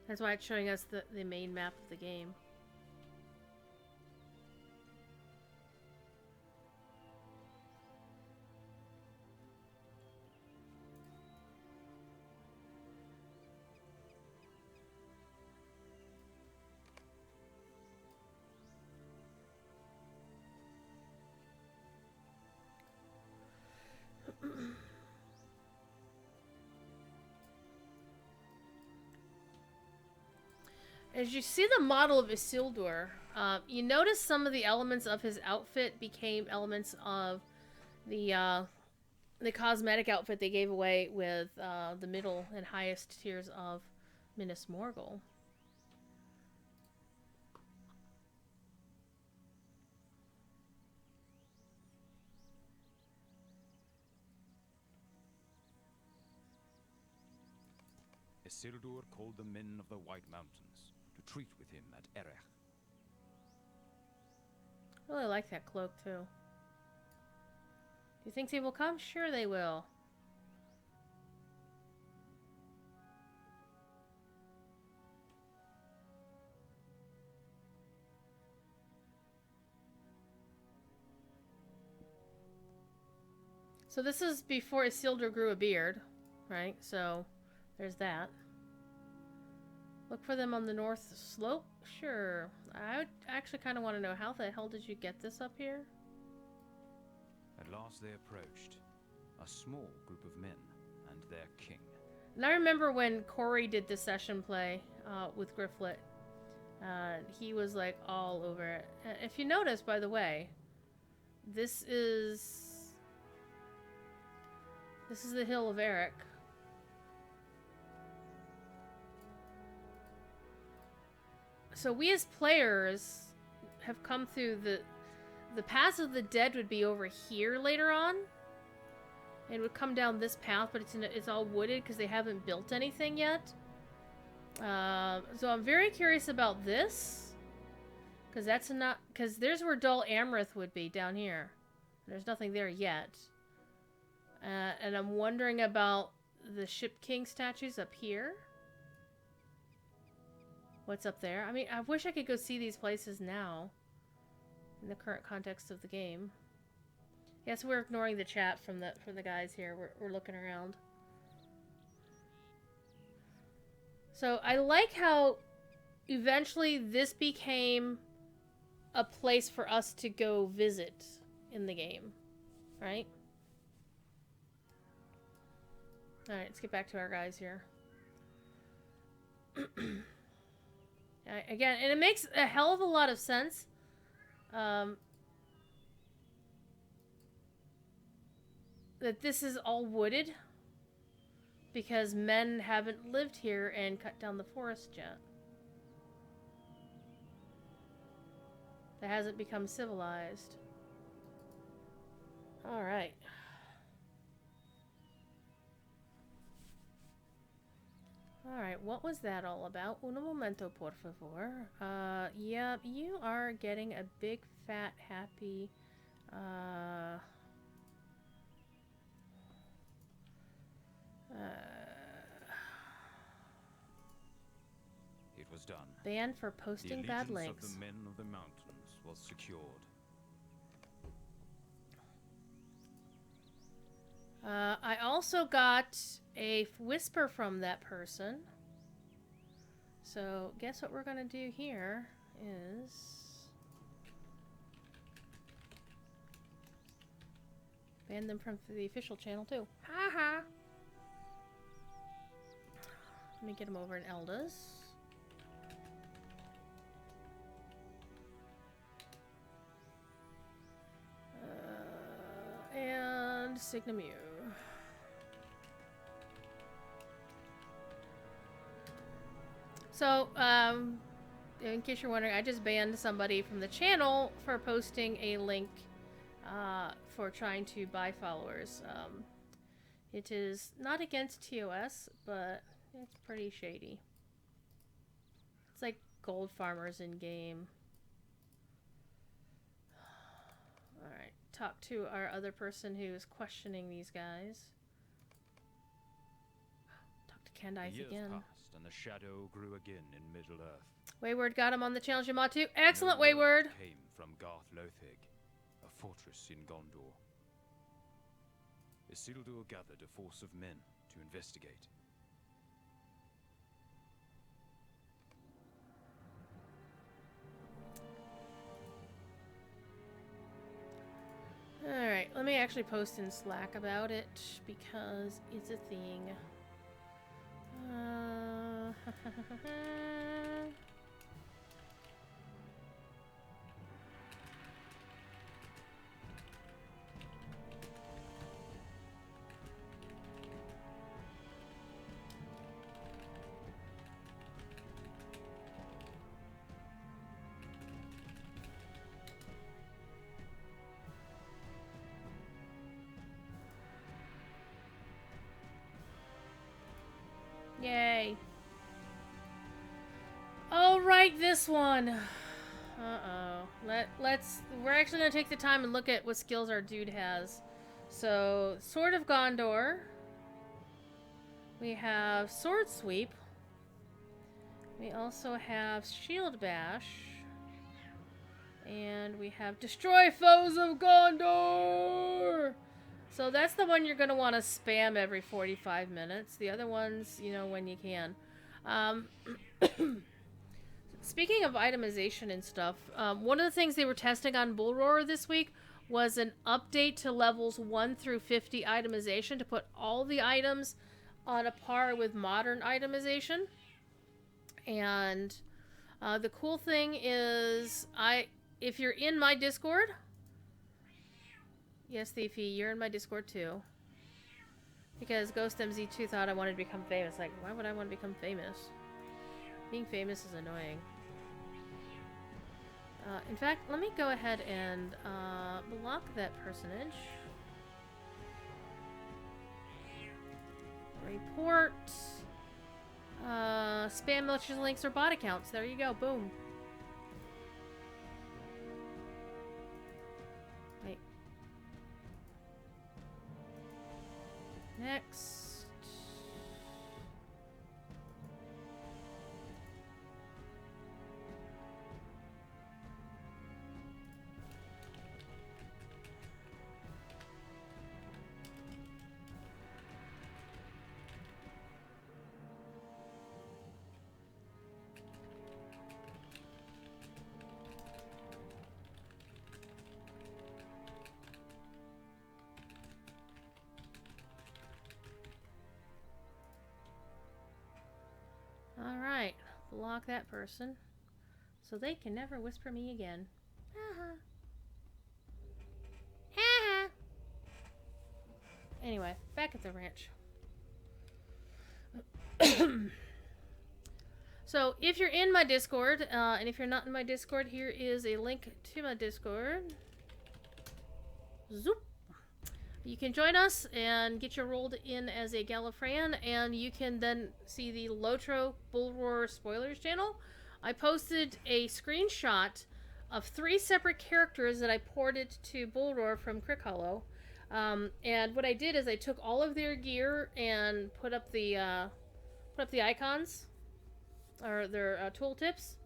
S1: That's why it's showing us the main map of the game. As you see the model of Isildur, you notice some of the elements of his outfit became elements of the cosmetic outfit they gave away with the middle and highest tiers of Minas Morgul.
S3: Isildur called the men of the White Mountains to treat with him at Erech.
S1: I really like that cloak too. Do you think they will come? Sure they will. So this is before Isildur grew a beard, right? So there's that. Look for them on the north slope? Sure. I would actually kind of want to know, how the hell did you get this up here?
S3: At last they approached, a small group of men and their king.
S1: And I remember when Corey did this session play with Grifflet. He was like all over it. If you notice, by the way, this is the Hill of Erech. So we as players have come through the Paths of the Dead would be over here later on. It would come down this path, but it's all wooded because they haven't built anything yet. So I'm very curious about this, because there's where Dol Amrith would be, down here. There's nothing there yet. And I'm wondering about the Ship King statues up here. What's up there? I mean, I wish I could go see these places now, in the current context of the game. Yes, we're ignoring the chat from the guys here. We're looking around. So I like how eventually this became a place for us to go visit in the game, right? All right, let's get back to our guys here. Again, and it makes a hell of a lot of sense. That this is all wooded, because men haven't lived here and cut down the forest yet. That hasn't become civilized. Alright. Alright, what was that all about? Un momento, por favor. Yeah, you are getting a big, fat, happy,
S3: It was done.
S1: Banned for
S3: The
S1: posting bad
S3: allegiance
S1: links.
S3: of the men of the mountains was secured.
S1: I also got a whisper from that person. So, guess what we're gonna do here is... ban them from the official channel too. Haha! Let me get them over in Elda's. And Signamu. So, in case you're wondering, I just banned somebody from the channel for posting a link for trying to buy followers. It is not against TOS, but it's pretty shady. It's like gold farmers in game. Alright, talk to our other person who is questioning these guys. Talk to Candice
S3: Years
S1: again.
S3: passed, and the shadow grew again in Middle-earth.
S1: Wayward got him on the challenge, Yamatu. Excellent,
S3: No word
S1: Wayward!
S3: came from Garth Lothig, a fortress in Gondor. Isildur gathered a force of men to investigate.
S1: Alright, let me actually post in Slack about it because it's a thing. Yay. All right, this one. Uh-oh. We're actually going to take the time and look at what skills our dude has. So, Sword of Gondor. We have Sword Sweep. We also have Shield Bash. And we have Destroy Foes of Gondor! So that's the one you're going to want to spam every 45 minutes. The other ones, you know, when you can. Speaking of itemization and stuff, one of the things they were testing on Bull Roarer this week was an update to levels 1 through 50 itemization to put all the items on a par with modern itemization. And the cool thing is, if you're in my Discord... Yes, Thiefy, you're in my Discord too. Because GhostMZ2 thought I wanted to become famous. Like, why would I want to become famous? Being famous is annoying. In fact, let me go ahead and block that personage. Report. Spam military links or bot accounts. There you go. Boom. Wait. Next. Alright, block that person so they can never whisper me again. Anyway, back at the ranch. So, if you're in my Discord, and if you're not in my Discord, here is a link to my Discord. Zoop! You can join us and get you rolled in as a Gallifreyan, and you can then see the LOTRO Bull Roar Spoilers channel. I posted a screenshot of 3 separate characters that I ported to Bull Roar from Crick Hollow. And what I did is I took all of their gear and put up the icons. or their tooltips,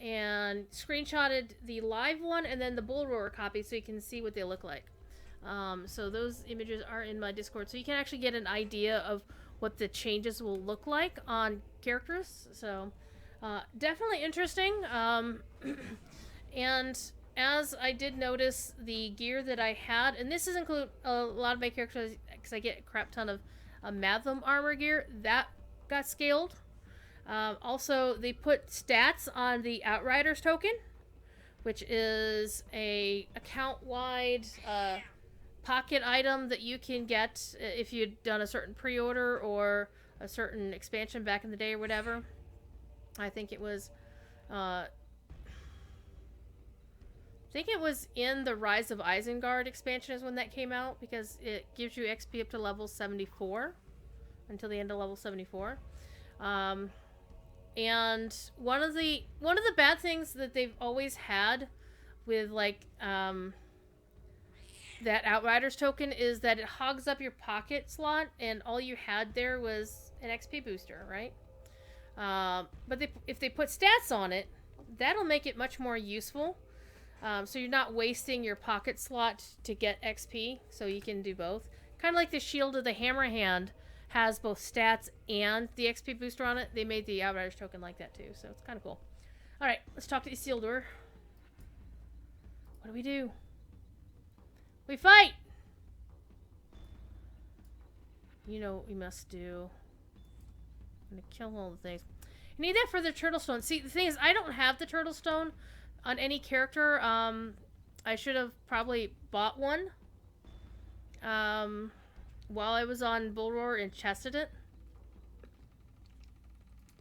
S1: and screenshotted the live one and then the bull roar copy so you can see what they look like. So those images are in my Discord, so you can actually get an idea of what the changes will look like on characters. So definitely interesting. And as I did notice, the gear that I had, and this does include a lot of my characters because I get a crap ton of Matham armor gear, that got scaled. Also, they put stats on the Outriders token, which is a account-wide pocket item that you can get if you'd done a certain pre-order or a certain expansion back in the day or whatever. I think it was in the Rise of Isengard expansion is when that came out, because it gives you XP up to level 74 until the end of level 74. And one of the bad things that they've always had with like that Outriders token is that it hogs up your pocket slot, and all you had there was an XP booster, right? But if they put stats on it, that'll make it much more useful. So you're not wasting your pocket slot to get XP, so you can do both. Kind of like the Shield of the Hammerhand has both stats and the XP booster on it. They made the Outriders token like that too, so it's kind of cool. Alright, let's talk to Isildur. What do? We fight! You know what we must do. I'm gonna kill all the things. You need that for the turtle stone. See, the thing is, I don't have the turtle stone on any character. I should have probably bought one while I was on Bull Roar and chested it.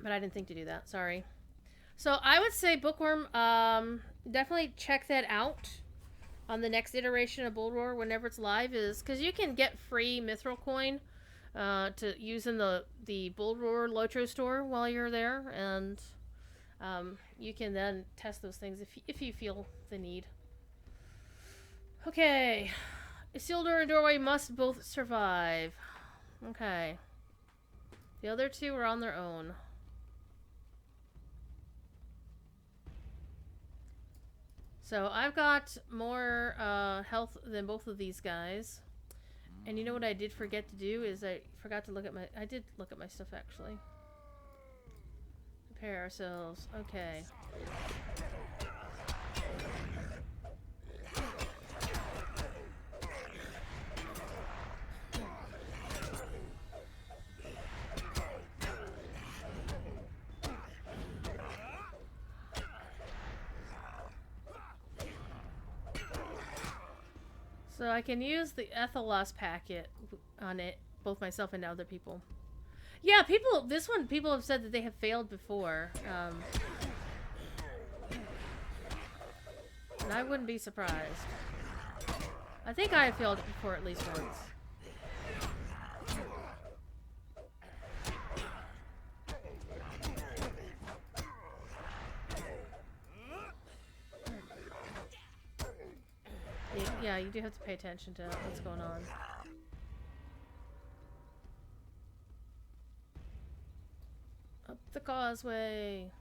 S1: But I didn't think to do that. Sorry. So I would say Bookworm, definitely check that out on the next iteration of Bull Roar whenever it's live, is because you can get free Mithril coin to use in the Bull Roar LOTRO store while you're there, and you can then test those things if you feel the need. Okay. Isildur and Doorway must both survive. Okay. The other two are on their own. So I've got more health than both of these guys. And you know what I did forget to do is I forgot to look at my... I did look at my stuff, actually. Prepare ourselves. Okay. So I can use the Ethelos packet on it, both myself and other people. Yeah, people have said that they have failed before. And I wouldn't be surprised. I think I have failed before at least once. Yeah, you do have to pay attention to what's going on. Up the causeway.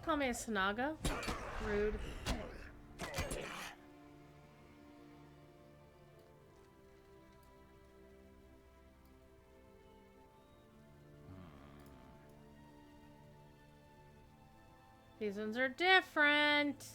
S1: Call me a Snaga? Rude. These ones are different.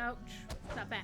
S1: Ouch. Stop that.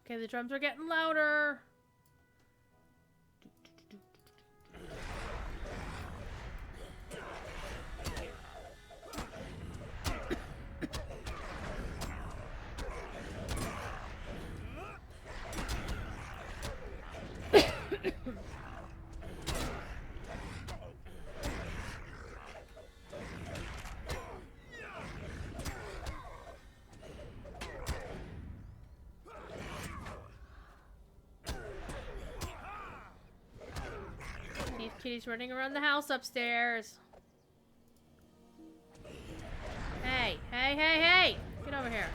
S1: Okay, the drums are getting louder. Kitty's running around the house upstairs. Hey, hey, hey, hey! Get over here.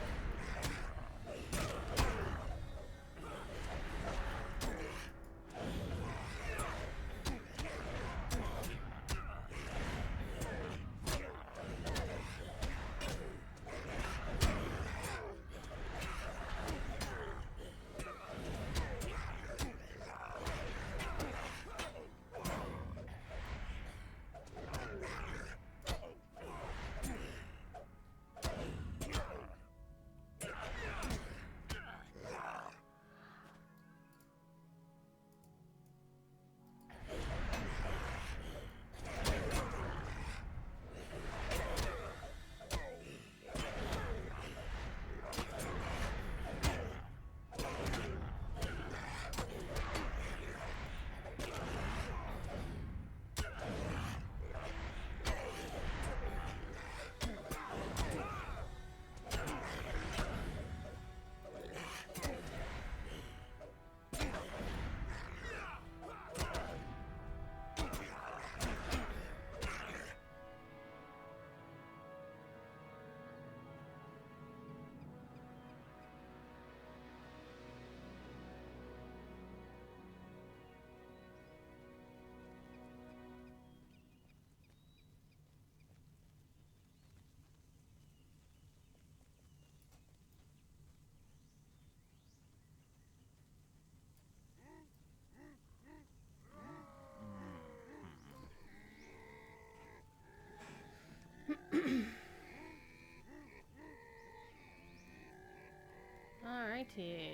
S1: Alrighty.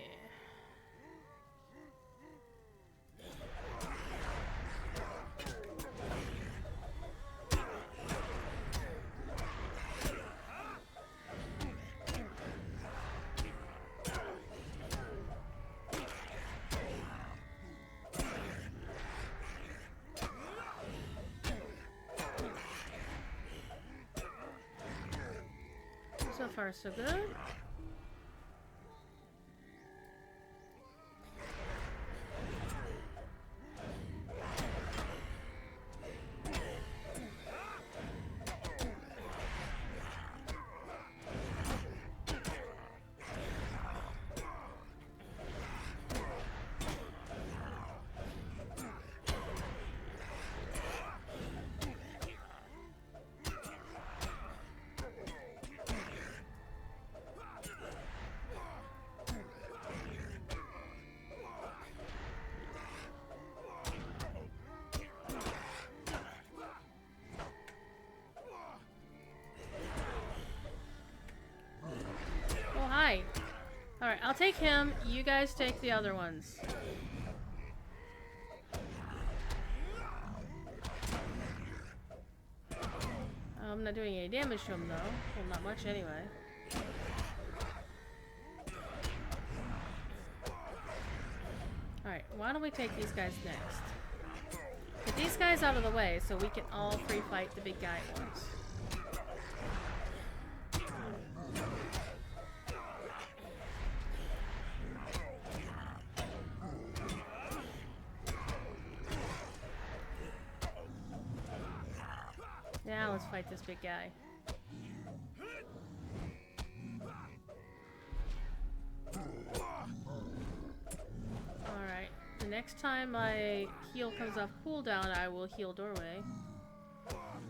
S1: So far, so good. Alright, I'll take him. You guys take the other ones. I'm not doing any damage to him, though. Well, not much anyway. Alright, why don't we take these guys next? Get these guys out of the way so we can all free fight the big guy at once. Now let's fight this big guy. Alright. The next time my heal comes off cooldown, I will heal doorway.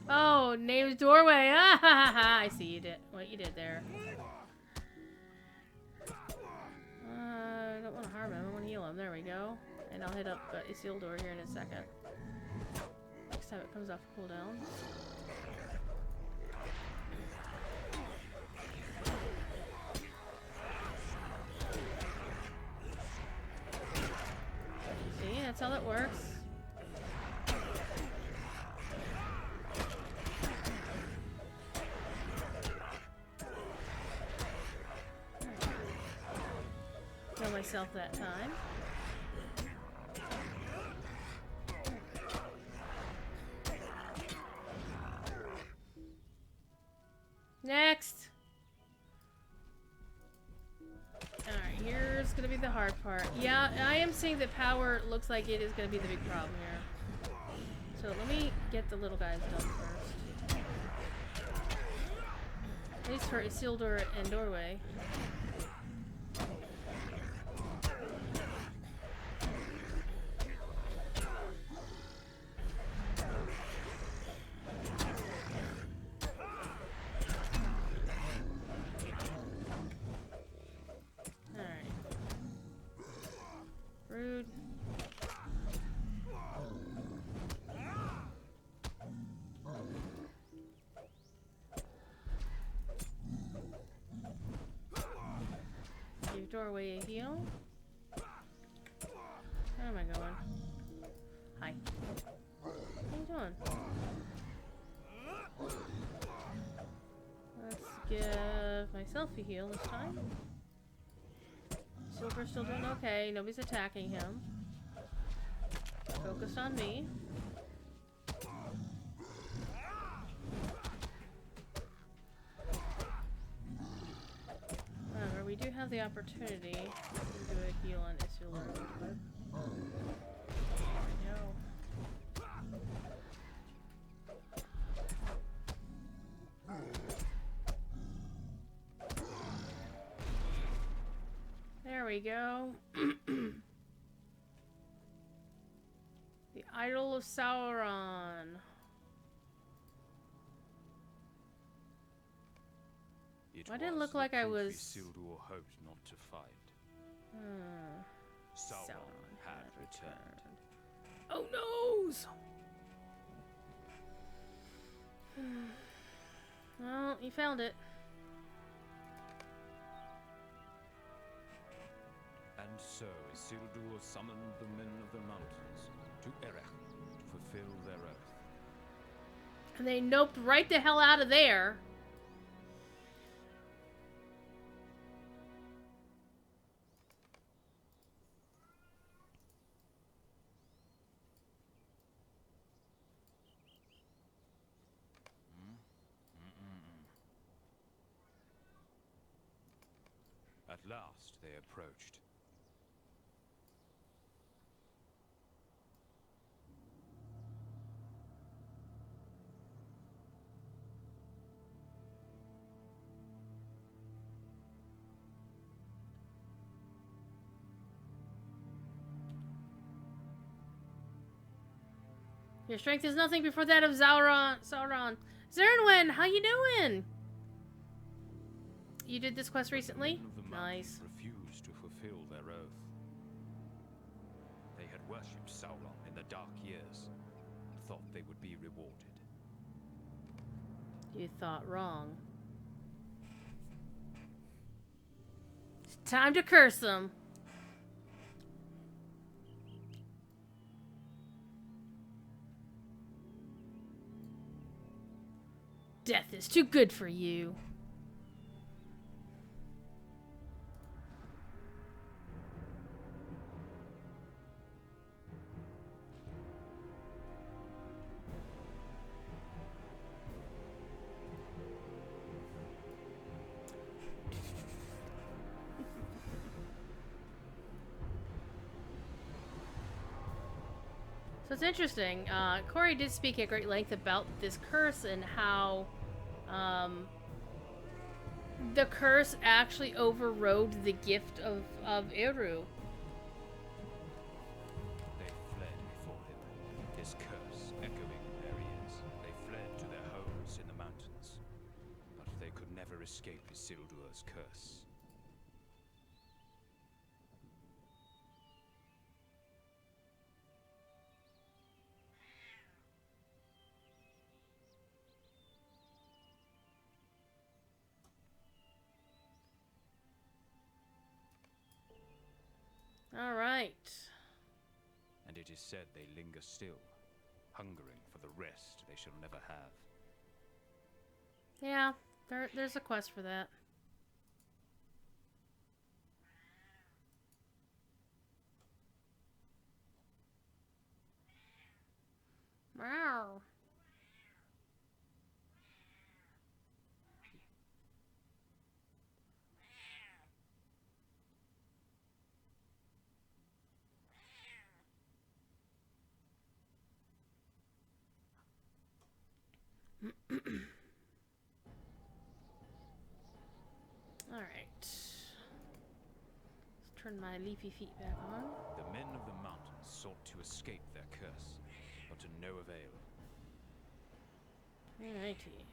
S1: Oh, name's doorway. Ah ha ha ha. I see you did what you did there. I don't want to harm him. I want to heal him. There we go. And I'll hit up Isildur here in a second. Next time it comes off cooldown. See, that's how that works. Kill myself that time. Next! Alright, here's gonna be the hard part. Yeah, I am seeing that power looks like it is gonna be the big problem here. So let me get the little guys done first. At least for Isildur and Doorway. Rude. Give doorway a heal. Where am I going? Hi. What are you doing? Let's give myself a heal this time. Silver's still doing okay. Nobody's attacking him. Focus on me. However, we do have the opportunity to do a heal on Isildur. There we go. There we go. The Idol of Sauron. Why didn't it look like I was...
S3: Isildur hoped not to fight. Sauron had returned.
S1: Oh noes! Well, you found it.
S3: And so Isildur summoned the men of the mountains to Erech to fulfill their oath.
S1: And they noped right the hell out of there.
S3: At last they approached.
S1: Your strength is nothing before that of Sauron. Zernwin, how you doing? You did this quest recently? Nice.
S3: Refused to fulfill their oath. They had worshipped Sauron in the dark years and thought they would be rewarded.
S1: You thought wrong. It's time to curse them. Death is too good for you. So it's interesting. Corey did speak at great length about this curse and how the curse actually overrode the gift of Eru.
S3: They fled before him, his curse echoing in their ears. They fled to their homes in the mountains, but they could never escape Isildur's curse.
S1: All right.
S3: And it is said they linger still, hungering for the rest they shall never have.
S1: Yeah, there's a quest for that. Wow. Alright. Let's turn my leafy feet back on.
S3: The men of the mountains sought to escape their curse, but to no avail.
S1: Alrighty.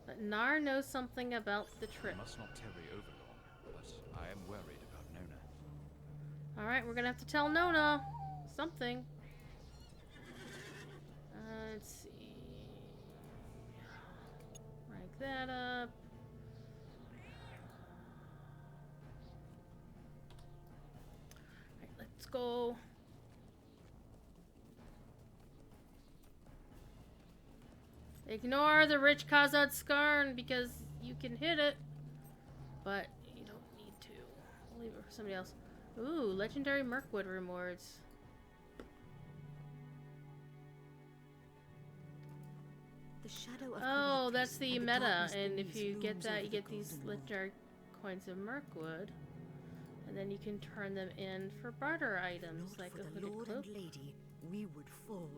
S1: But Nar knows something about the trip.
S3: I must not tarry overlong, but I am worried about Nona.
S1: Alright, we're gonna have to tell Nona something. Let's see. Rank that up. Alright, let's go. Ignore the rich Khazad Skarn because you can hit it, but you don't need to. I'll leave it for somebody else. Ooh, legendary Mirkwood rewards.
S7: The shadow of
S1: Oh,
S7: Karathis
S1: that's the
S7: and
S1: meta,
S7: darkness
S1: and if
S7: beneath
S1: you get
S7: looms
S1: that,
S7: over
S1: you
S7: the
S1: get these
S7: golden
S1: legendary coins of Mirkwood, and then you can turn them in for barter items,
S7: Not
S1: like
S7: for
S1: a
S7: the
S1: hooded
S7: Lord
S1: cloak.
S7: and Lady, we would fall.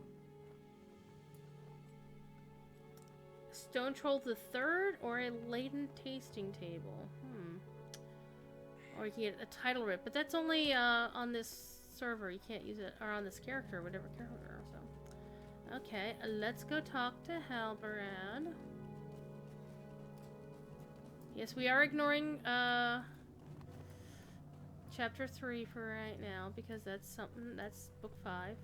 S1: Stone Troll the Third, or a laden tasting table. Or you can get a title rip, but that's only on this server. You can't use it, or on this character, whatever character. So, okay, let's go talk to Halbread. Yes, we are ignoring chapter 3 for right now because that's something that's book 5.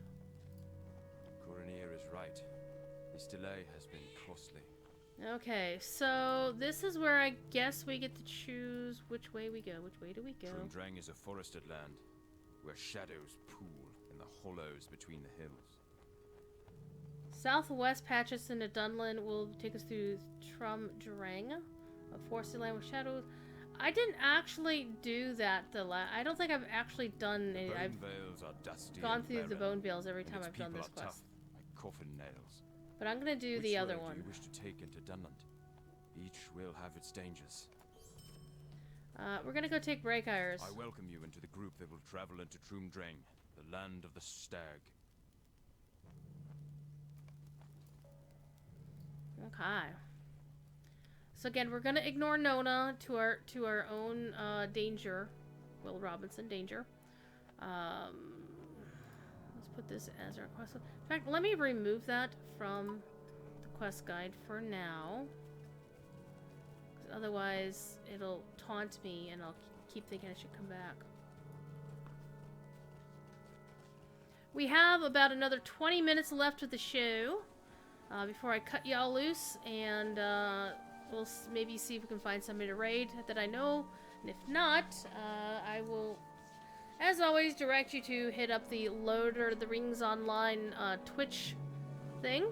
S2: Coronir is right. This delay has been costly.
S1: Okay, so this is where I guess we get to choose which way we go. Which way do we go?
S2: Trumdrang is a forested land, where shadows pool in the hollows between the hills.
S1: Southwest patches into Dunland will take us through Trumdrang, a forested land with shadows. I didn't actually do that I don't think I've actually done
S2: The
S1: any.
S2: bone
S1: I've
S2: veils are dusty
S1: gone
S2: and
S1: through the
S2: barren,
S1: bone veils every
S2: and
S1: time
S2: its
S1: I've done
S2: people
S1: this
S2: are
S1: quest.
S2: tough like coffin nails.
S1: But I'm gonna do
S2: Which
S1: the other
S2: road
S1: one.
S2: do you wish to take into Dunland? Each will have its dangers.
S1: We're gonna go take Breakires.
S2: I welcome you into the group that will travel into Trumdrang, the land of the stag.
S1: Okay. So again, we're gonna ignore Nona to our own danger, Will Robinson danger. Let's put this as our quest. In fact, let me remove that from the quest guide for now. 'Cause otherwise, it'll taunt me, and I'll keep thinking I should come back. We have about another 20 minutes left of the show before I cut y'all loose, and we'll maybe see if we can find somebody to raid that I know. And if not, I will, as always, direct you to hit up the Lord of the Rings Online Twitch thing,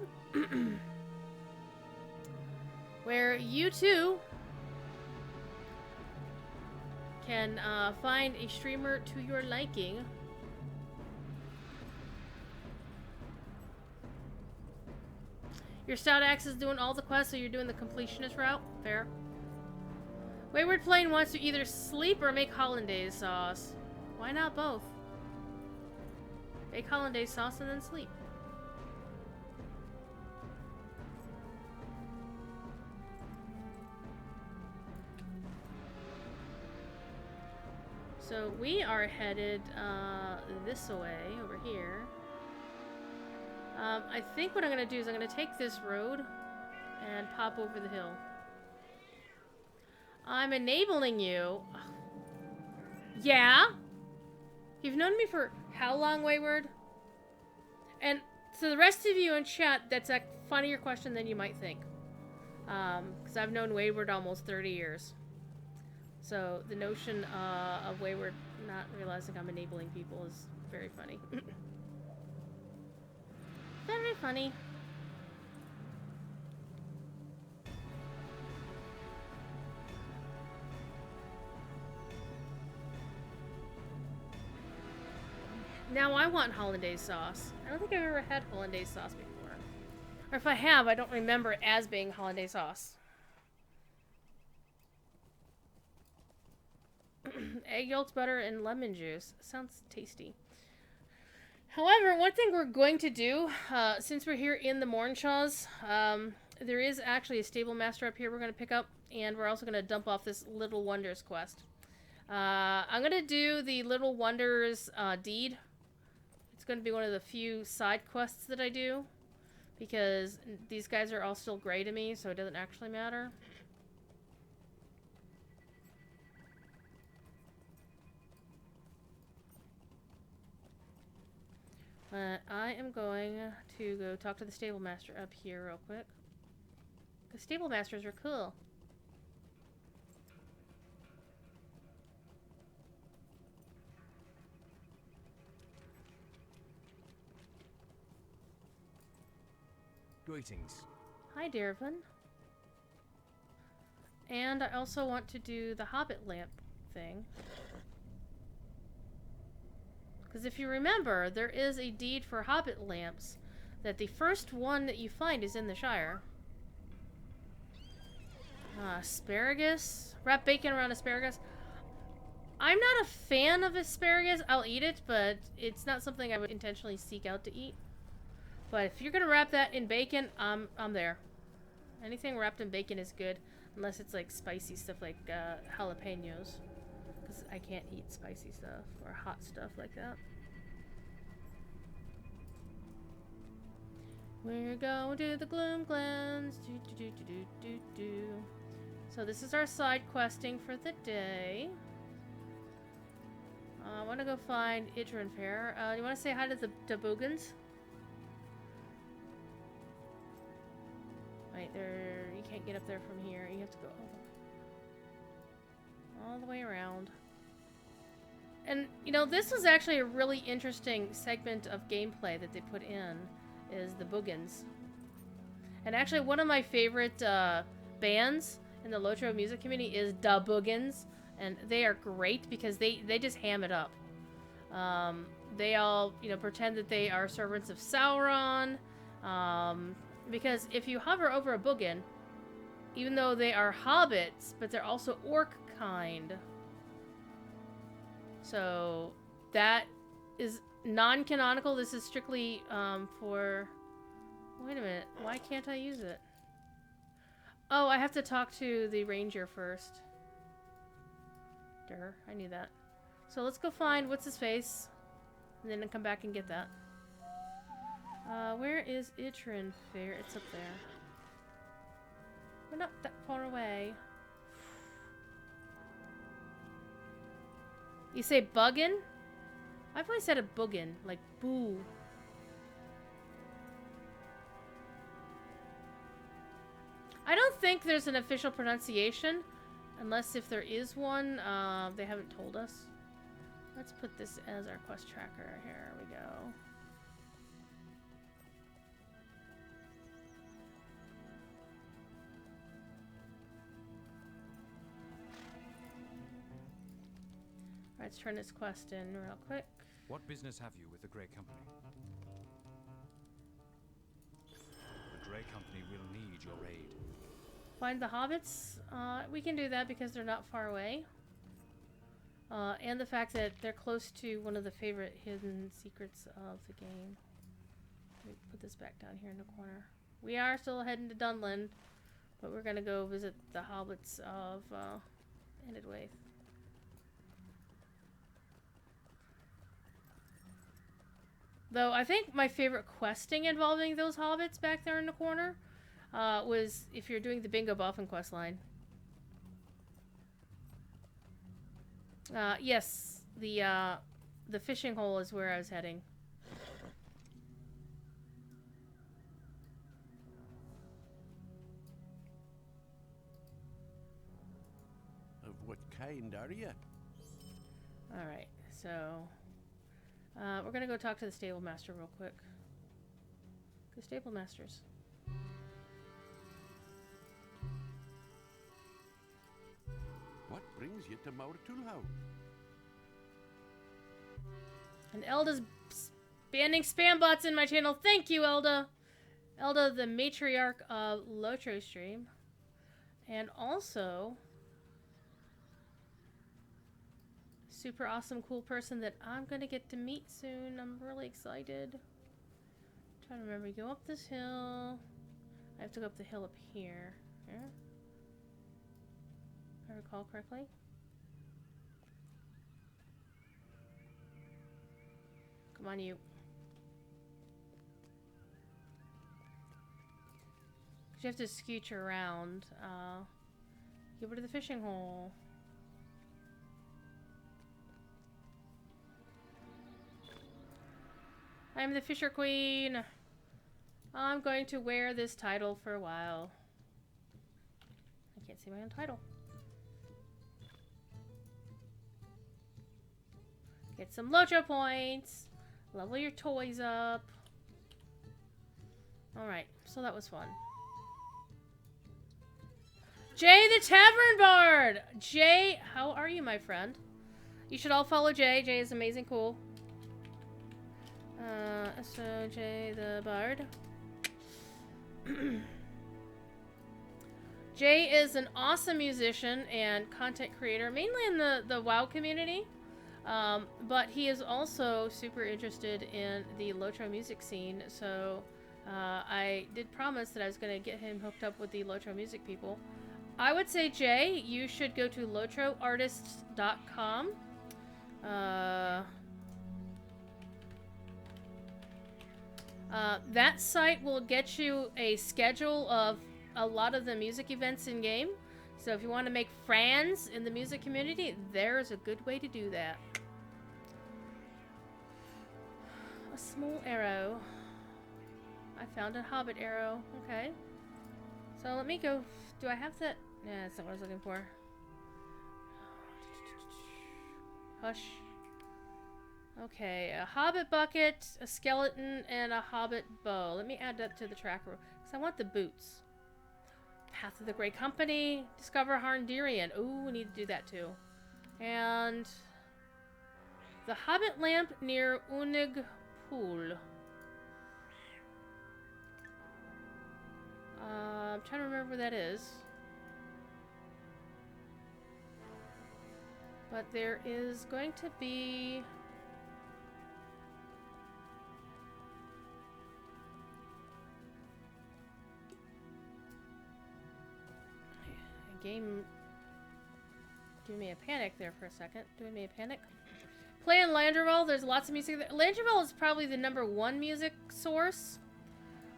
S1: where you too can find a streamer to your liking. Your stout axe is doing all the quests, so you're doing the completionist route. Fair. Wayward Plain wants to either sleep or make hollandaise sauce. Why not both? Make hollandaise sauce and then sleep. So we are headed this way, over here. I think what I'm going to do is I'm going to take this road and pop over the hill. I'm enabling you. Yeah? You've known me for how long, Wayward? And so the rest of you in chat, that's a funnier question than you might think. Because I've known Wayward almost 30 years. So the notion of Wayward not realizing I'm enabling people is very funny. Very funny. Now I want hollandaise sauce. I don't think I've ever had hollandaise sauce before. Or if I have, I don't remember it as being hollandaise sauce. Egg yolks, butter, and lemon juice. Sounds tasty. However, one thing we're going to do, since we're here in the Mornshaws, there is actually a stable master up here we're going to pick up, and we're also going to dump off this Little Wonders quest. I'm going to do the Little Wonders deed. It's going to be one of the few side quests that I do, because these guys are all still gray to me, so it doesn't actually matter. I am going to go talk to the stable master up here real quick. The stable masters are cool.
S6: Greetings.
S1: Hi, Dervin. And I also want to do the Hobbit lamp thing. Because if you remember, there is a deed for Hobbit lamps that the first one that you find is in the Shire. Asparagus? Wrap bacon around asparagus. I'm not a fan of asparagus. I'll eat it, but it's not something I would intentionally seek out to eat. But if you're going to wrap that in bacon, I'm there. Anything wrapped in bacon is good. Unless it's like spicy stuff like jalapenos. Because I can't eat spicy stuff or hot stuff like that. We're going to the Gloom Glens. So this is our side questing for the day. I want to go find Idrin Fair. You want to say hi to the Dabugans? Wait, there. You can't get up there from here. You have to go all the way around. And, you know, this was actually a really interesting segment of gameplay that they put in, is the Boogans. And actually, one of my favorite bands in the LOTRO music community is Da Boogans, and they are great because they just ham it up. They all, you know, pretend that they are servants of Sauron, because if you hover over a Boogan, even though they are hobbits, but they're also orc kind. So that is non-canonical. This is strictly for... Wait a minute. Why can't I use it? Oh, I have to talk to the ranger first. Durr, I knew that. So let's go find what's-his-face, and then come back and get that. Where is Idrin Fair? It's up there. We're not that far away. You say buggin? I've always said a boogin, like boo. I don't think there's an official pronunciation, unless if there is one, they haven't told us. Let's put this as our quest tracker. Here we go. Let's turn this quest in real quick.
S3: What business have you with the Grey Company? The Grey Company me will need your aid.
S1: Find the hobbits? We can do that because they're not far away. And the fact that they're close to one of the favorite hidden secrets of the game. Let me put this back down here in the corner. We are still heading to Dunland, but we're gonna go visit the hobbits of Endedwaith. Though I think my favorite questing involving those hobbits back there in the corner was if you're doing the Bingo Boffin quest line. Yes, the fishing hole is where I was heading.
S8: Of what kind are you?
S1: Alright, so we're gonna go talk to the stable master real quick. The stable masters.
S8: What brings you to Maurtulhow?
S1: And Elda's banning spam bots in my channel. Thank you, Elda. Elda, the matriarch of LOTRO stream. And also super awesome, cool person that I'm gonna get to meet soon. I'm really excited. Trying to remember, you go up this hill. I have to go up the hill up here. Yeah? If I recall correctly. Come on, you. You have to scooch around. Get over to the fishing hole. I'm the Fisher Queen. I'm going to wear this title for a while. I can't see my own title. Get some LOTRO points. Level your toys up. Alright, so that was fun. Jay the Tavern Bard! Jay, how are you, my friend? You should all follow Jay. Jay is amazing cool. So Jay the Bard. Jay is an awesome musician and content creator, mainly in the WoW community. But he is also super interested in the LOTRO music scene, so I did promise that I was going to get him hooked up with the LOTRO music people. I would say, Jay, you should go to LOTROartists.com. That site will get you a schedule of a lot of the music events in game. So if you want to make friends in the music community, there's a good way to do that. A small arrow. I found a hobbit arrow. Okay. So let me go. Do I have that? Yeah, that's not what I was looking for. Hush. Okay, a hobbit bucket, a skeleton, and a hobbit bow. Let me add that to the tracker, because I want the boots. Path of the Grey Company, discover Harndirian. Ooh, we need to do that too. And the hobbit lamp near Unig Pool. I'm trying to remember where that is. But there is going to be... game doing me a panic there for a second. Doing me a panic. Playing Landreval, there's lots of music there. Landreval is probably the #1 music source.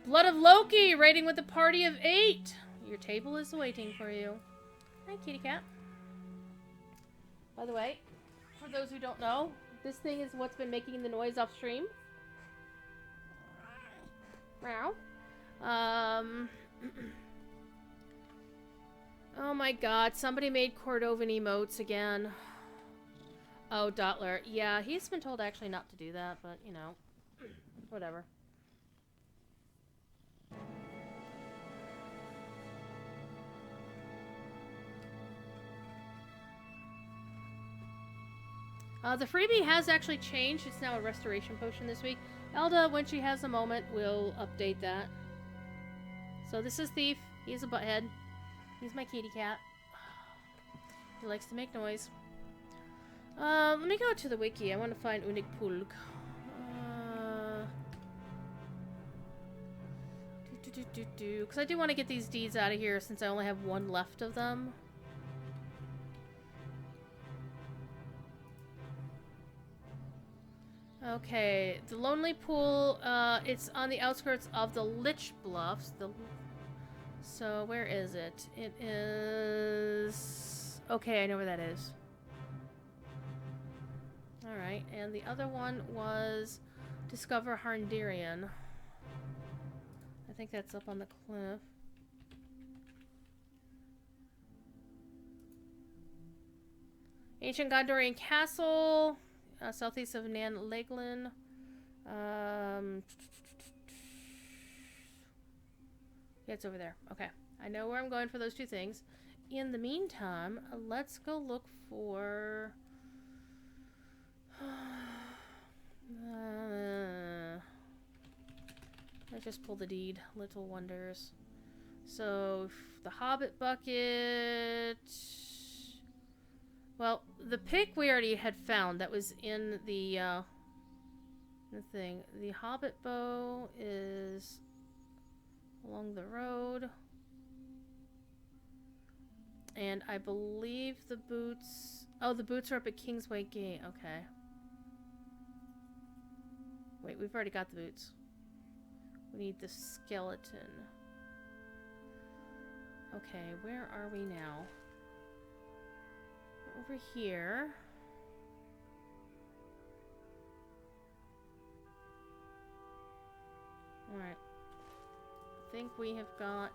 S1: Blood of Loki, raiding with a party of 8. Your table is waiting for you. Hi, kitty cat. By the way, for those who don't know, this thing is what's been making the noise off stream. Meow. Oh my god, somebody made Cordovan emotes again. Oh, Dotler. Yeah, he's been told actually not to do that, but, you know, whatever. The freebie has actually changed. It's now a restoration potion this week. Elda, when she has a moment, will update that. So this is Thief. He's a butthead. He's my kitty cat. He likes to make noise. Let me go to the wiki. I want to find Unig Pulg. Because I do want to get these deeds out of here since I only have one left of them. Okay, the Lonely Pool, it's on the outskirts of the Lich Bluffs. So, where is it? It is... Okay, I know where that is. Alright, and the other one was Discover Harndirian. I think that's up on the cliff. Ancient Gondorian Castle, southeast of Nan Laglin. Yeah, it's over there. Okay. I know where I'm going for those two things. In the meantime, let's go look for... let's just pull the deed. Little Wonders. So, the Hobbit bucket... Well, the pick we already had found. That was in the thing. The Hobbit bow is along the road. And I believe the boots... Oh, the boots are up at Kingsway Gate. Okay. Wait, we've already got the boots. We need the skeleton. Okay, where are we now? Over here. Alright. I think we have got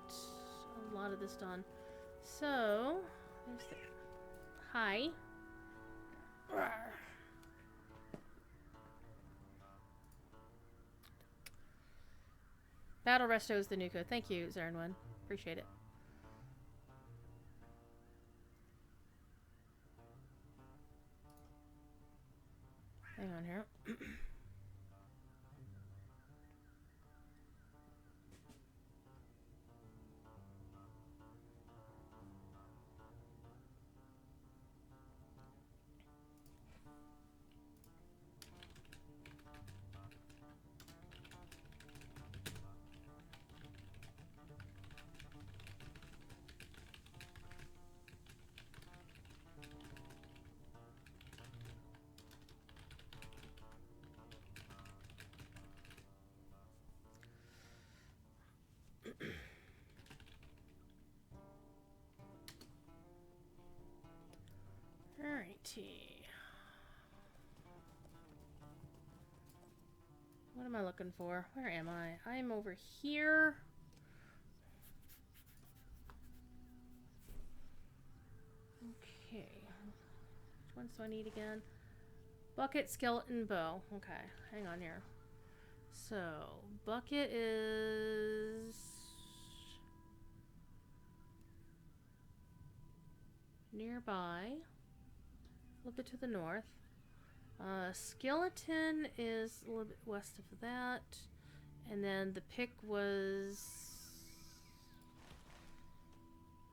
S1: a lot of this done. So, there's the... Hi. Rawr. Battle Resto is the new code. Thank you, Zarenwan. Appreciate it. Hang on here. Alrighty. What am I looking for? Where am I? I'm over here. Okay. Which ones do I need again? Bucket, skeleton, bow. Okay, hang on here. So, bucket is... nearby. A little bit to the north. Skeleton is a little bit west of that. And then the pick was...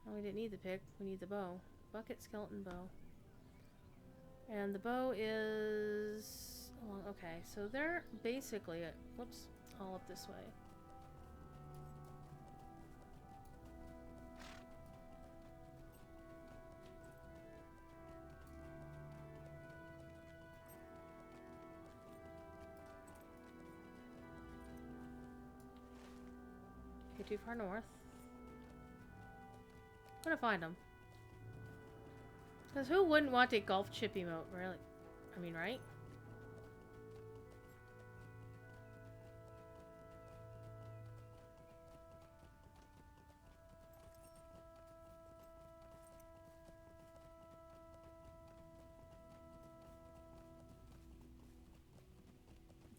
S1: Oh, we didn't need the pick. We need the bow. Bucket, skeleton, bow. And the bow is... Well, okay, so they're basically... Whoops. All up this way. Too far north. I'm gonna find them. Because who wouldn't want a golf chip emote, really? I mean, right?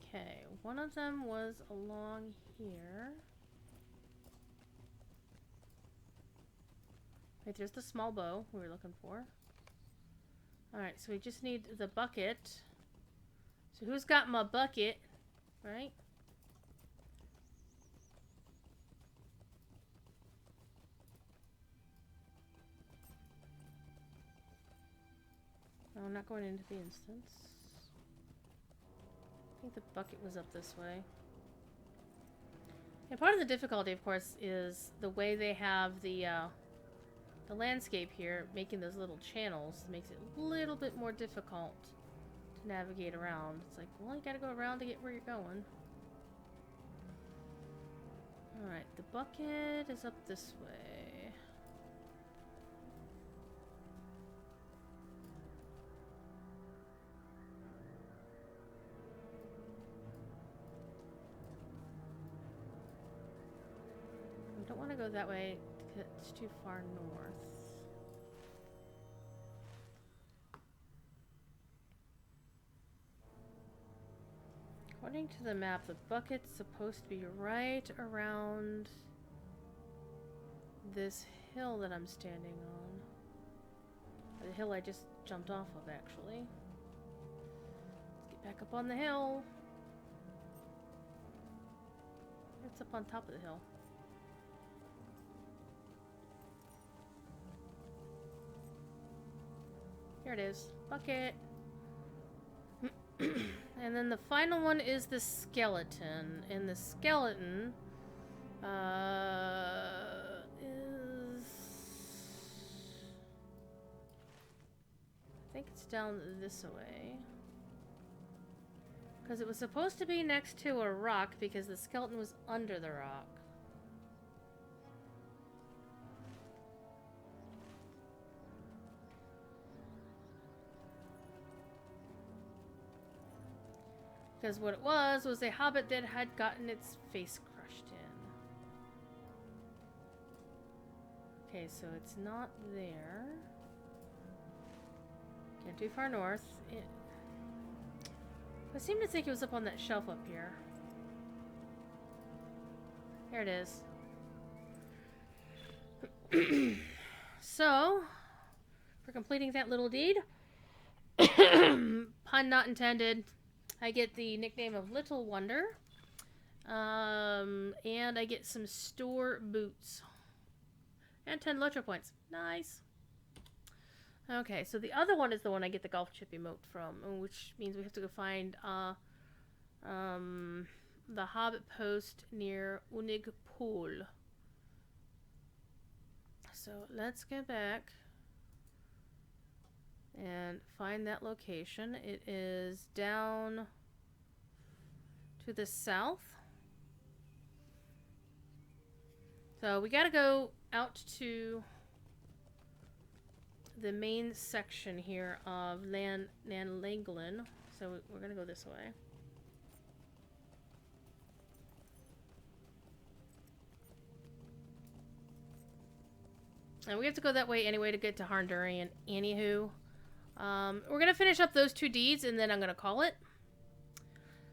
S1: Okay, one of them was along here. Wait, there's the small bow we were looking for. Alright, so we just need the bucket. So who's got my bucket? Right? not going into the instance. I think the bucket was up this way. And part of the difficulty, of course, is the way they have the landscape here, making those little channels makes it a little bit more difficult to navigate around. It's like, well, you gotta go around to get where you're going. Alright, the bucket is up this way. I don't want to go that way because it's too far north. According to the map, the bucket's supposed to be right around this hill that I'm standing on. The hill I just jumped off of, actually. Let's get back up on the hill. It's up on top of the hill. Here it is. Bucket. And then the final one is the skeleton. And the skeleton is... I think it's down this way. Because it was supposed to be next to a rock because the skeleton was under the rock. Because what it was a hobbit that had gotten its face crushed in. Okay, so it's not there. Can't too far north. I seem to think it was up on that shelf up here. Here it is. So, for completing that little deed, pun not intended, I get the nickname of Little Wonder, and I get some store boots, and 10 LOTRO points. Nice. Okay, so the other one is the one I get the golf chip emote from, which means we have to go find the Hobbit post near Unig Pool. So let's get back and find that location. It is down to the south. So we gotta go out to the main section here of Nanlanglin. So we're gonna go this way. And we have to go that way anyway to get to Harndurian. Anywho. We're going to finish up those 2 deeds, and then I'm going to call it.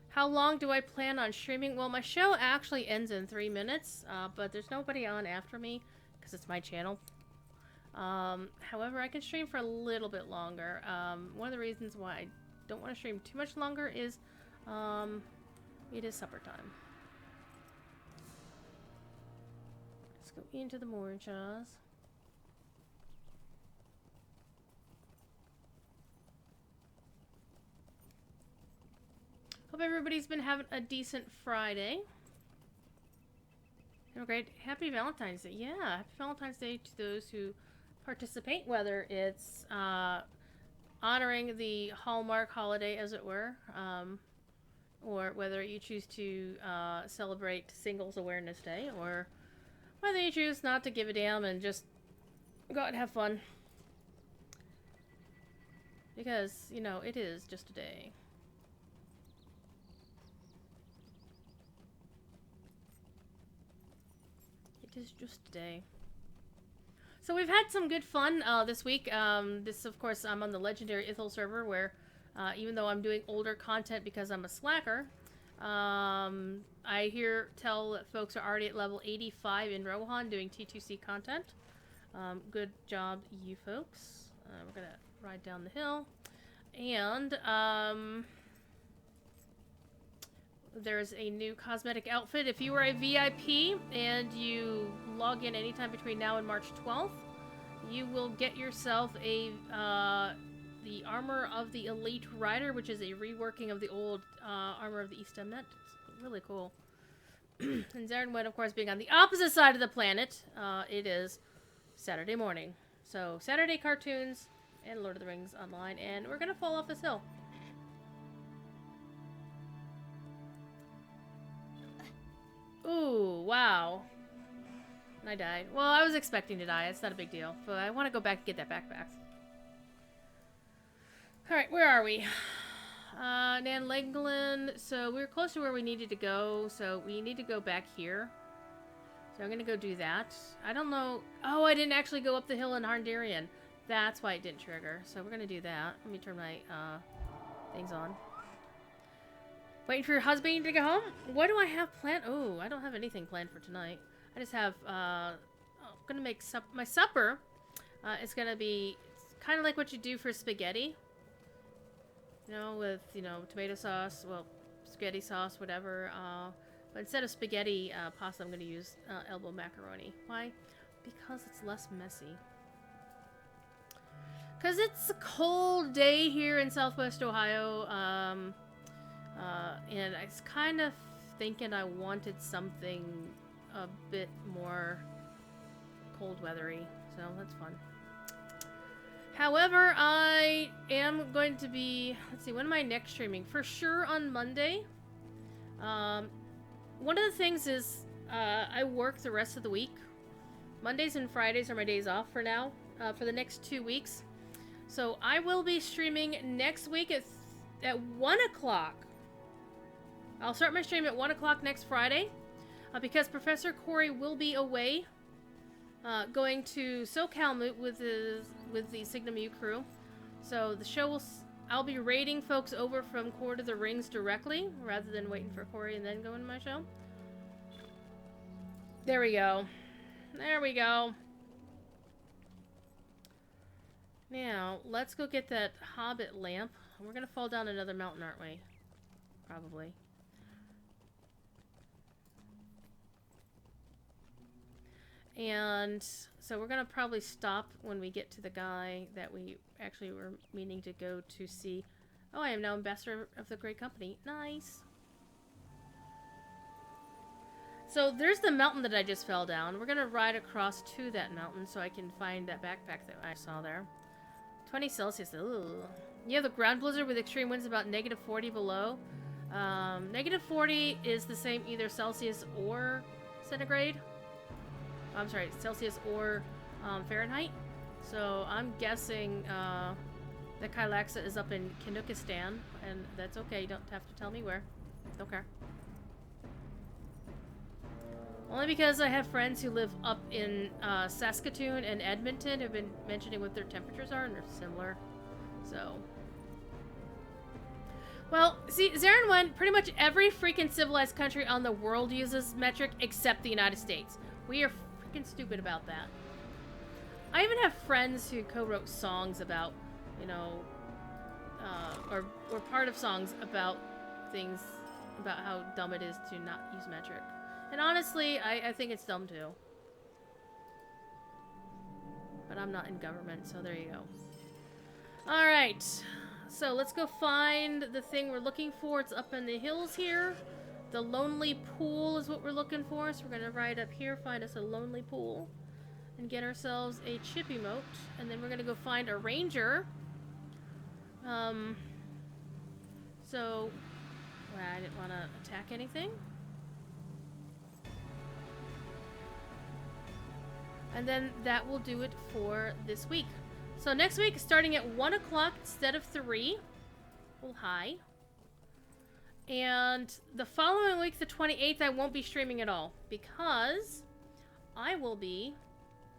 S1: How long do I plan on streaming? Well, my show actually ends in 3 minutes, but there's nobody on after me, because it's my channel. However, I can stream for a little bit longer. One of the reasons why I don't want to stream too much longer is, it is supper time. Let's go into the Morjas. Hope everybody's been having a decent Friday. Have a great Happy Valentine's Day. Yeah, Happy Valentine's Day to those who participate, whether it's honoring the Hallmark holiday, as it were, or whether you choose to celebrate Singles Awareness Day, or whether you choose not to give a damn and just go out and have fun. Because, you know, it is just a day. Is just today. So we've had some good fun this week. This, of course, I'm on the Legendary Ithel server where even though I'm doing older content because I'm a slacker, I tell that folks are already at level 85 in Rohan doing T2C content. Good job, you folks. We're going to ride down the hill. And there's a new cosmetic outfit. If you are a VIP and you log in anytime between now and March 12th, you will get yourself the the Armor of the Elite Rider, which is a reworking of the old Armor of the East Emnet. It's really cool. And Zarenwen, of course, being on the opposite side of the planet, it is Saturday morning. So, Saturday cartoons and Lord of the Rings online, and we're gonna fall off this hill. Ooh, wow. And I died. Well, I was expecting to die. It's not a big deal. But I want to go back and get that backpack. Alright, where are we? Nan Langlin. So we were close to where we needed to go. So we need to go back here. So I'm going to go do that. I don't know. Oh, I didn't actually go up the hill in Harndarian. That's why it didn't trigger. So we're going to do that. Let me turn my things on. Waiting for your husband to go home? What do I have planned? Oh, I don't have anything planned for tonight. I just have, I'm gonna make my supper. It's gonna be kind of like what you do for spaghetti. You know, with, you know, tomato sauce, well, spaghetti sauce, whatever. But instead of spaghetti pasta, I'm gonna use elbow macaroni. Why? Because it's less messy. Because it's a cold day here in Southwest Ohio. And I was kind of thinking I wanted something a bit more cold weathery, so that's fun. However, I am going to be, let's see, when am I next streaming? For sure on Monday. One of the things is I work the rest of the week. Mondays and Fridays are my days off for now, for the next 2 weeks. So I will be streaming next week at 1 o'clock. I'll start my stream at 1 o'clock next Friday, because Professor Corey will be away, going to SoCal with the Signum U crew. So the show will, I'll be raiding folks over from Court of the Rings directly, rather than waiting for Corey and then going to my show. There we go. There we go. Now, let's go get that Hobbit lamp. We're gonna fall down another mountain, aren't we? Probably. And so we're gonna probably stop when we get to the guy that we actually were meaning to go to see. Oh, I am now ambassador of the great company. Nice. So there's the mountain that I just fell down. We're gonna ride across to that mountain so I can find that backpack that I saw there. 20 Celsius. Ooh. You have the ground blizzard with extreme winds about -40 below. -40 is the same either Celsius or centigrade. I'm sorry, Celsius or Fahrenheit. So I'm guessing that Kylaxa is up in Kinukistan, and that's okay. You don't have to tell me where. Don't care. Only because I have friends who live up in Saskatoon and Edmonton who've been mentioning what their temperatures are, and they're similar. So. Well, see, Zarenwen, pretty much every freaking civilized country on the world uses metric except the United States. We are freaking stupid about that. I even have friends who co-wrote songs about, you know, or part of songs about things, about how dumb it is to not use metric. And honestly, I think it's dumb too. But I'm not in government, so there you go. Alright. So let's go find the thing we're looking for. It's up in the hills here. The lonely pool is what we're looking for. So we're going to ride up here, find us a lonely pool, and get ourselves a chip emote. And then we're going to go find a ranger. So, well, I didn't want to attack anything. And then that will do it for this week. So next week, starting at 1 o'clock instead of 3. Well, hi. And the following week, the 28th, I won't be streaming at all, because I will be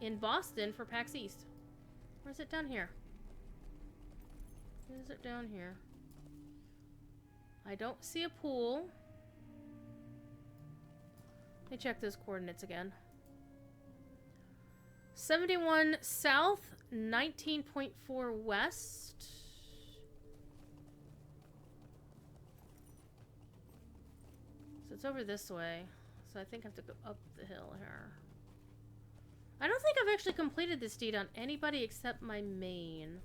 S1: in Boston for PAX East. Or is it down here? Is it down here? I don't see a pool. Let me check those coordinates again. 71 south, 19.4 west. So it's over this way. So I think I have to go up the hill here. I don't think I've actually completed this deed on anybody except my main.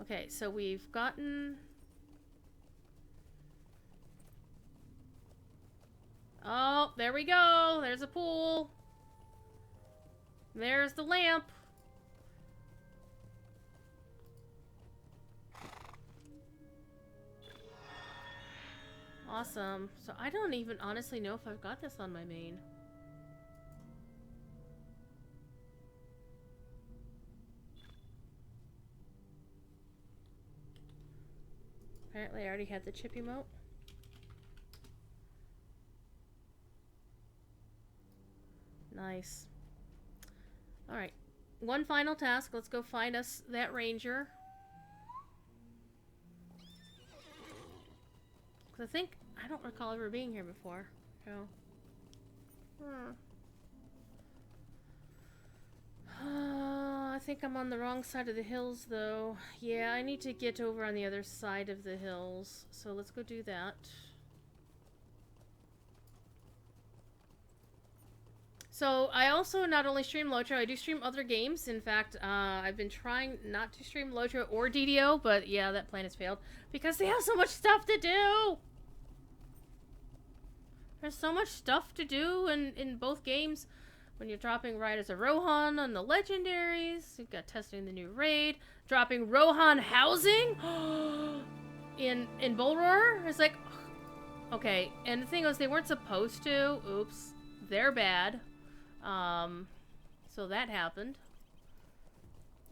S1: Okay, so we've gotten... Oh, there we go. There's a pool. There's the lamp. Awesome. So I don't even honestly know if I've got this on my main. Apparently I already had the chip emote. Nice. Alright. One final task. Let's go find us that ranger. Because I don't recall ever being here before. So. I think I'm on the wrong side of the hills, though. Yeah, I need to get over on the other side of the hills. So let's go do that. So I also not only stream LOTRO, I do stream other games. In fact, I've been trying not to stream LOTRO or DDO, but yeah, that plan has failed. Because they have so much stuff to do! There's so much stuff to do in both games. When you're dropping Riders of Rohan on the legendaries, you've got testing the new raid, dropping Rohan Housing in Bullroar. It's like, okay. And the thing was, they weren't supposed to. Oops, they're bad. So that happened.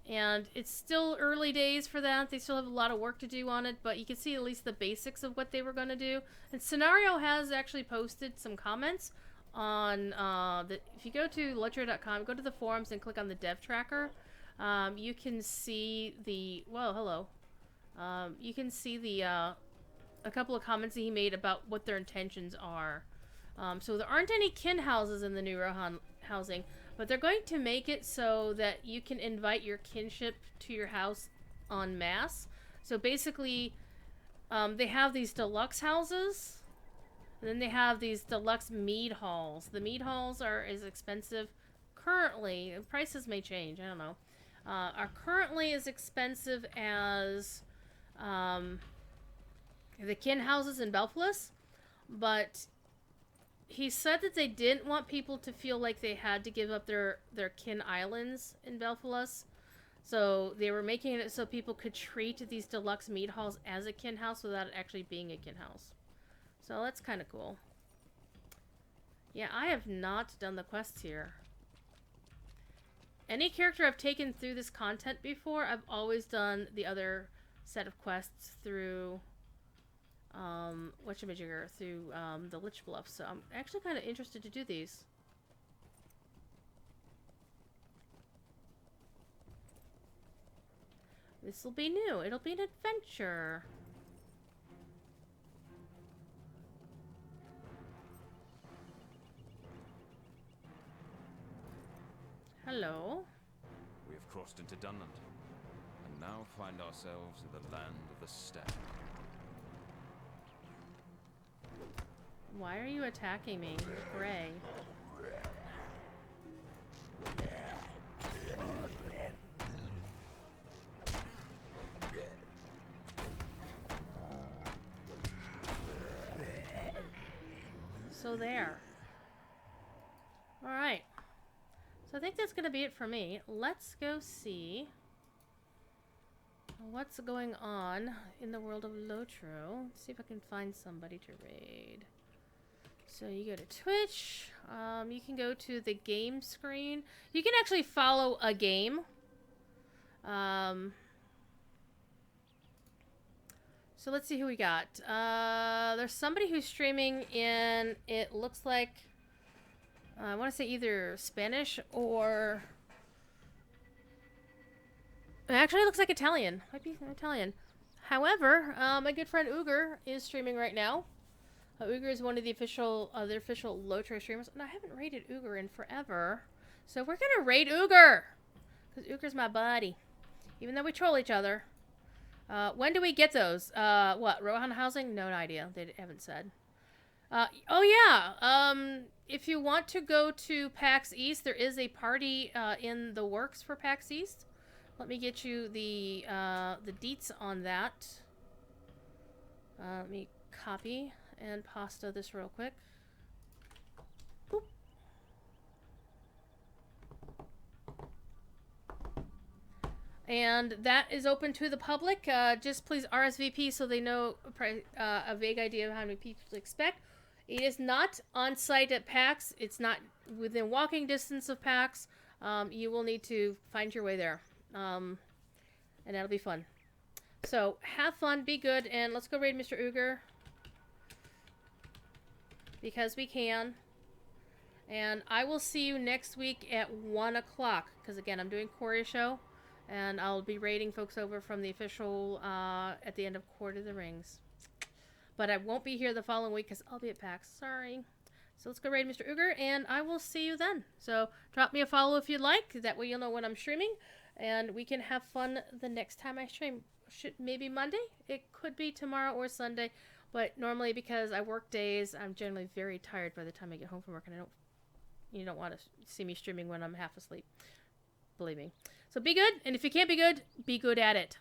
S1: And it's still early days for that. They still have a lot of work to do on it, but you can see at least the basics of what they were going to do. And Scenario has actually posted some comments on if you go to LOTRO.com, go to the forums and click on the dev tracker, you can see the you can see the a couple of comments that he made about what their intentions are. So there aren't any kin houses in the new Rohan housing, but they're going to make it so that you can invite your kinship to your house en masse. So basically, they have these deluxe houses. And then they have these deluxe mead halls. The mead halls are as expensive currently. Prices may change. I don't know. Are currently as expensive as the kin houses in Belfast. But he said that they didn't want people to feel like they had to give up their kin islands in Belfast. So they were making it so people could treat these deluxe mead halls as a kin house without it actually being a kin house. So that's kind of cool. Yeah, I have not done the quests here. Any character I've taken through this content before, I've always done the other set of quests through, through the Lich Bluff. So I'm actually kind of interested to do these. This will be new. It'll be an adventure. Hello.
S2: We have crossed into Dunland, and now find ourselves in the land of the steppe.
S1: Why are you attacking me, Gray? So there. Alright. So I think that's going to be it for me. Let's go see what's going on in the world of LOTRO. See if I can find somebody to raid. So you go to Twitch. You can go to the game screen. You can actually follow a game. So let's see who we got. There's somebody who's streaming in, it looks like, I want to say either Spanish or... It actually looks like Italian. Might be Italian. However, my good friend Uger is streaming right now. Uger is one of the official LOTRO streamers. And I haven't raided Uger in forever. So we're going to raid Uger. Because Uger's my buddy. Even though we troll each other. When do we get those? What? Rohan Housing? No idea. They haven't said. Oh yeah. If you want to go to PAX East, there is a party in the works for PAX East. let me get you the deets on that. Let me copy and pasta this real quick. Boop. And that is open to the public. Just please RSVP so they know a vague idea of how many people to expect. It is not on site at PAX. It's not within walking distance of PAX. You will need to find your way there. And that'll be fun. So have fun, be good, and let's go raid Mr. Uger. Because we can. And I will see you next week at 1 o'clock. Because again, I'm doing Quarry Show. And I'll be raiding folks over from the official at the end of Court of the Rings. But I won't be here the following week because I'll be at PAX. Sorry. So let's go raid Mr. Uger, and I will see you then. So drop me a follow if you'd like. That way you'll know when I'm streaming. And we can have fun the next time I stream. Maybe Monday? It could be tomorrow or Sunday. But normally because I work days, I'm generally very tired by the time I get home from work. And you don't want to see me streaming when I'm half asleep. Believe me. So be good, and if you can't be good at it.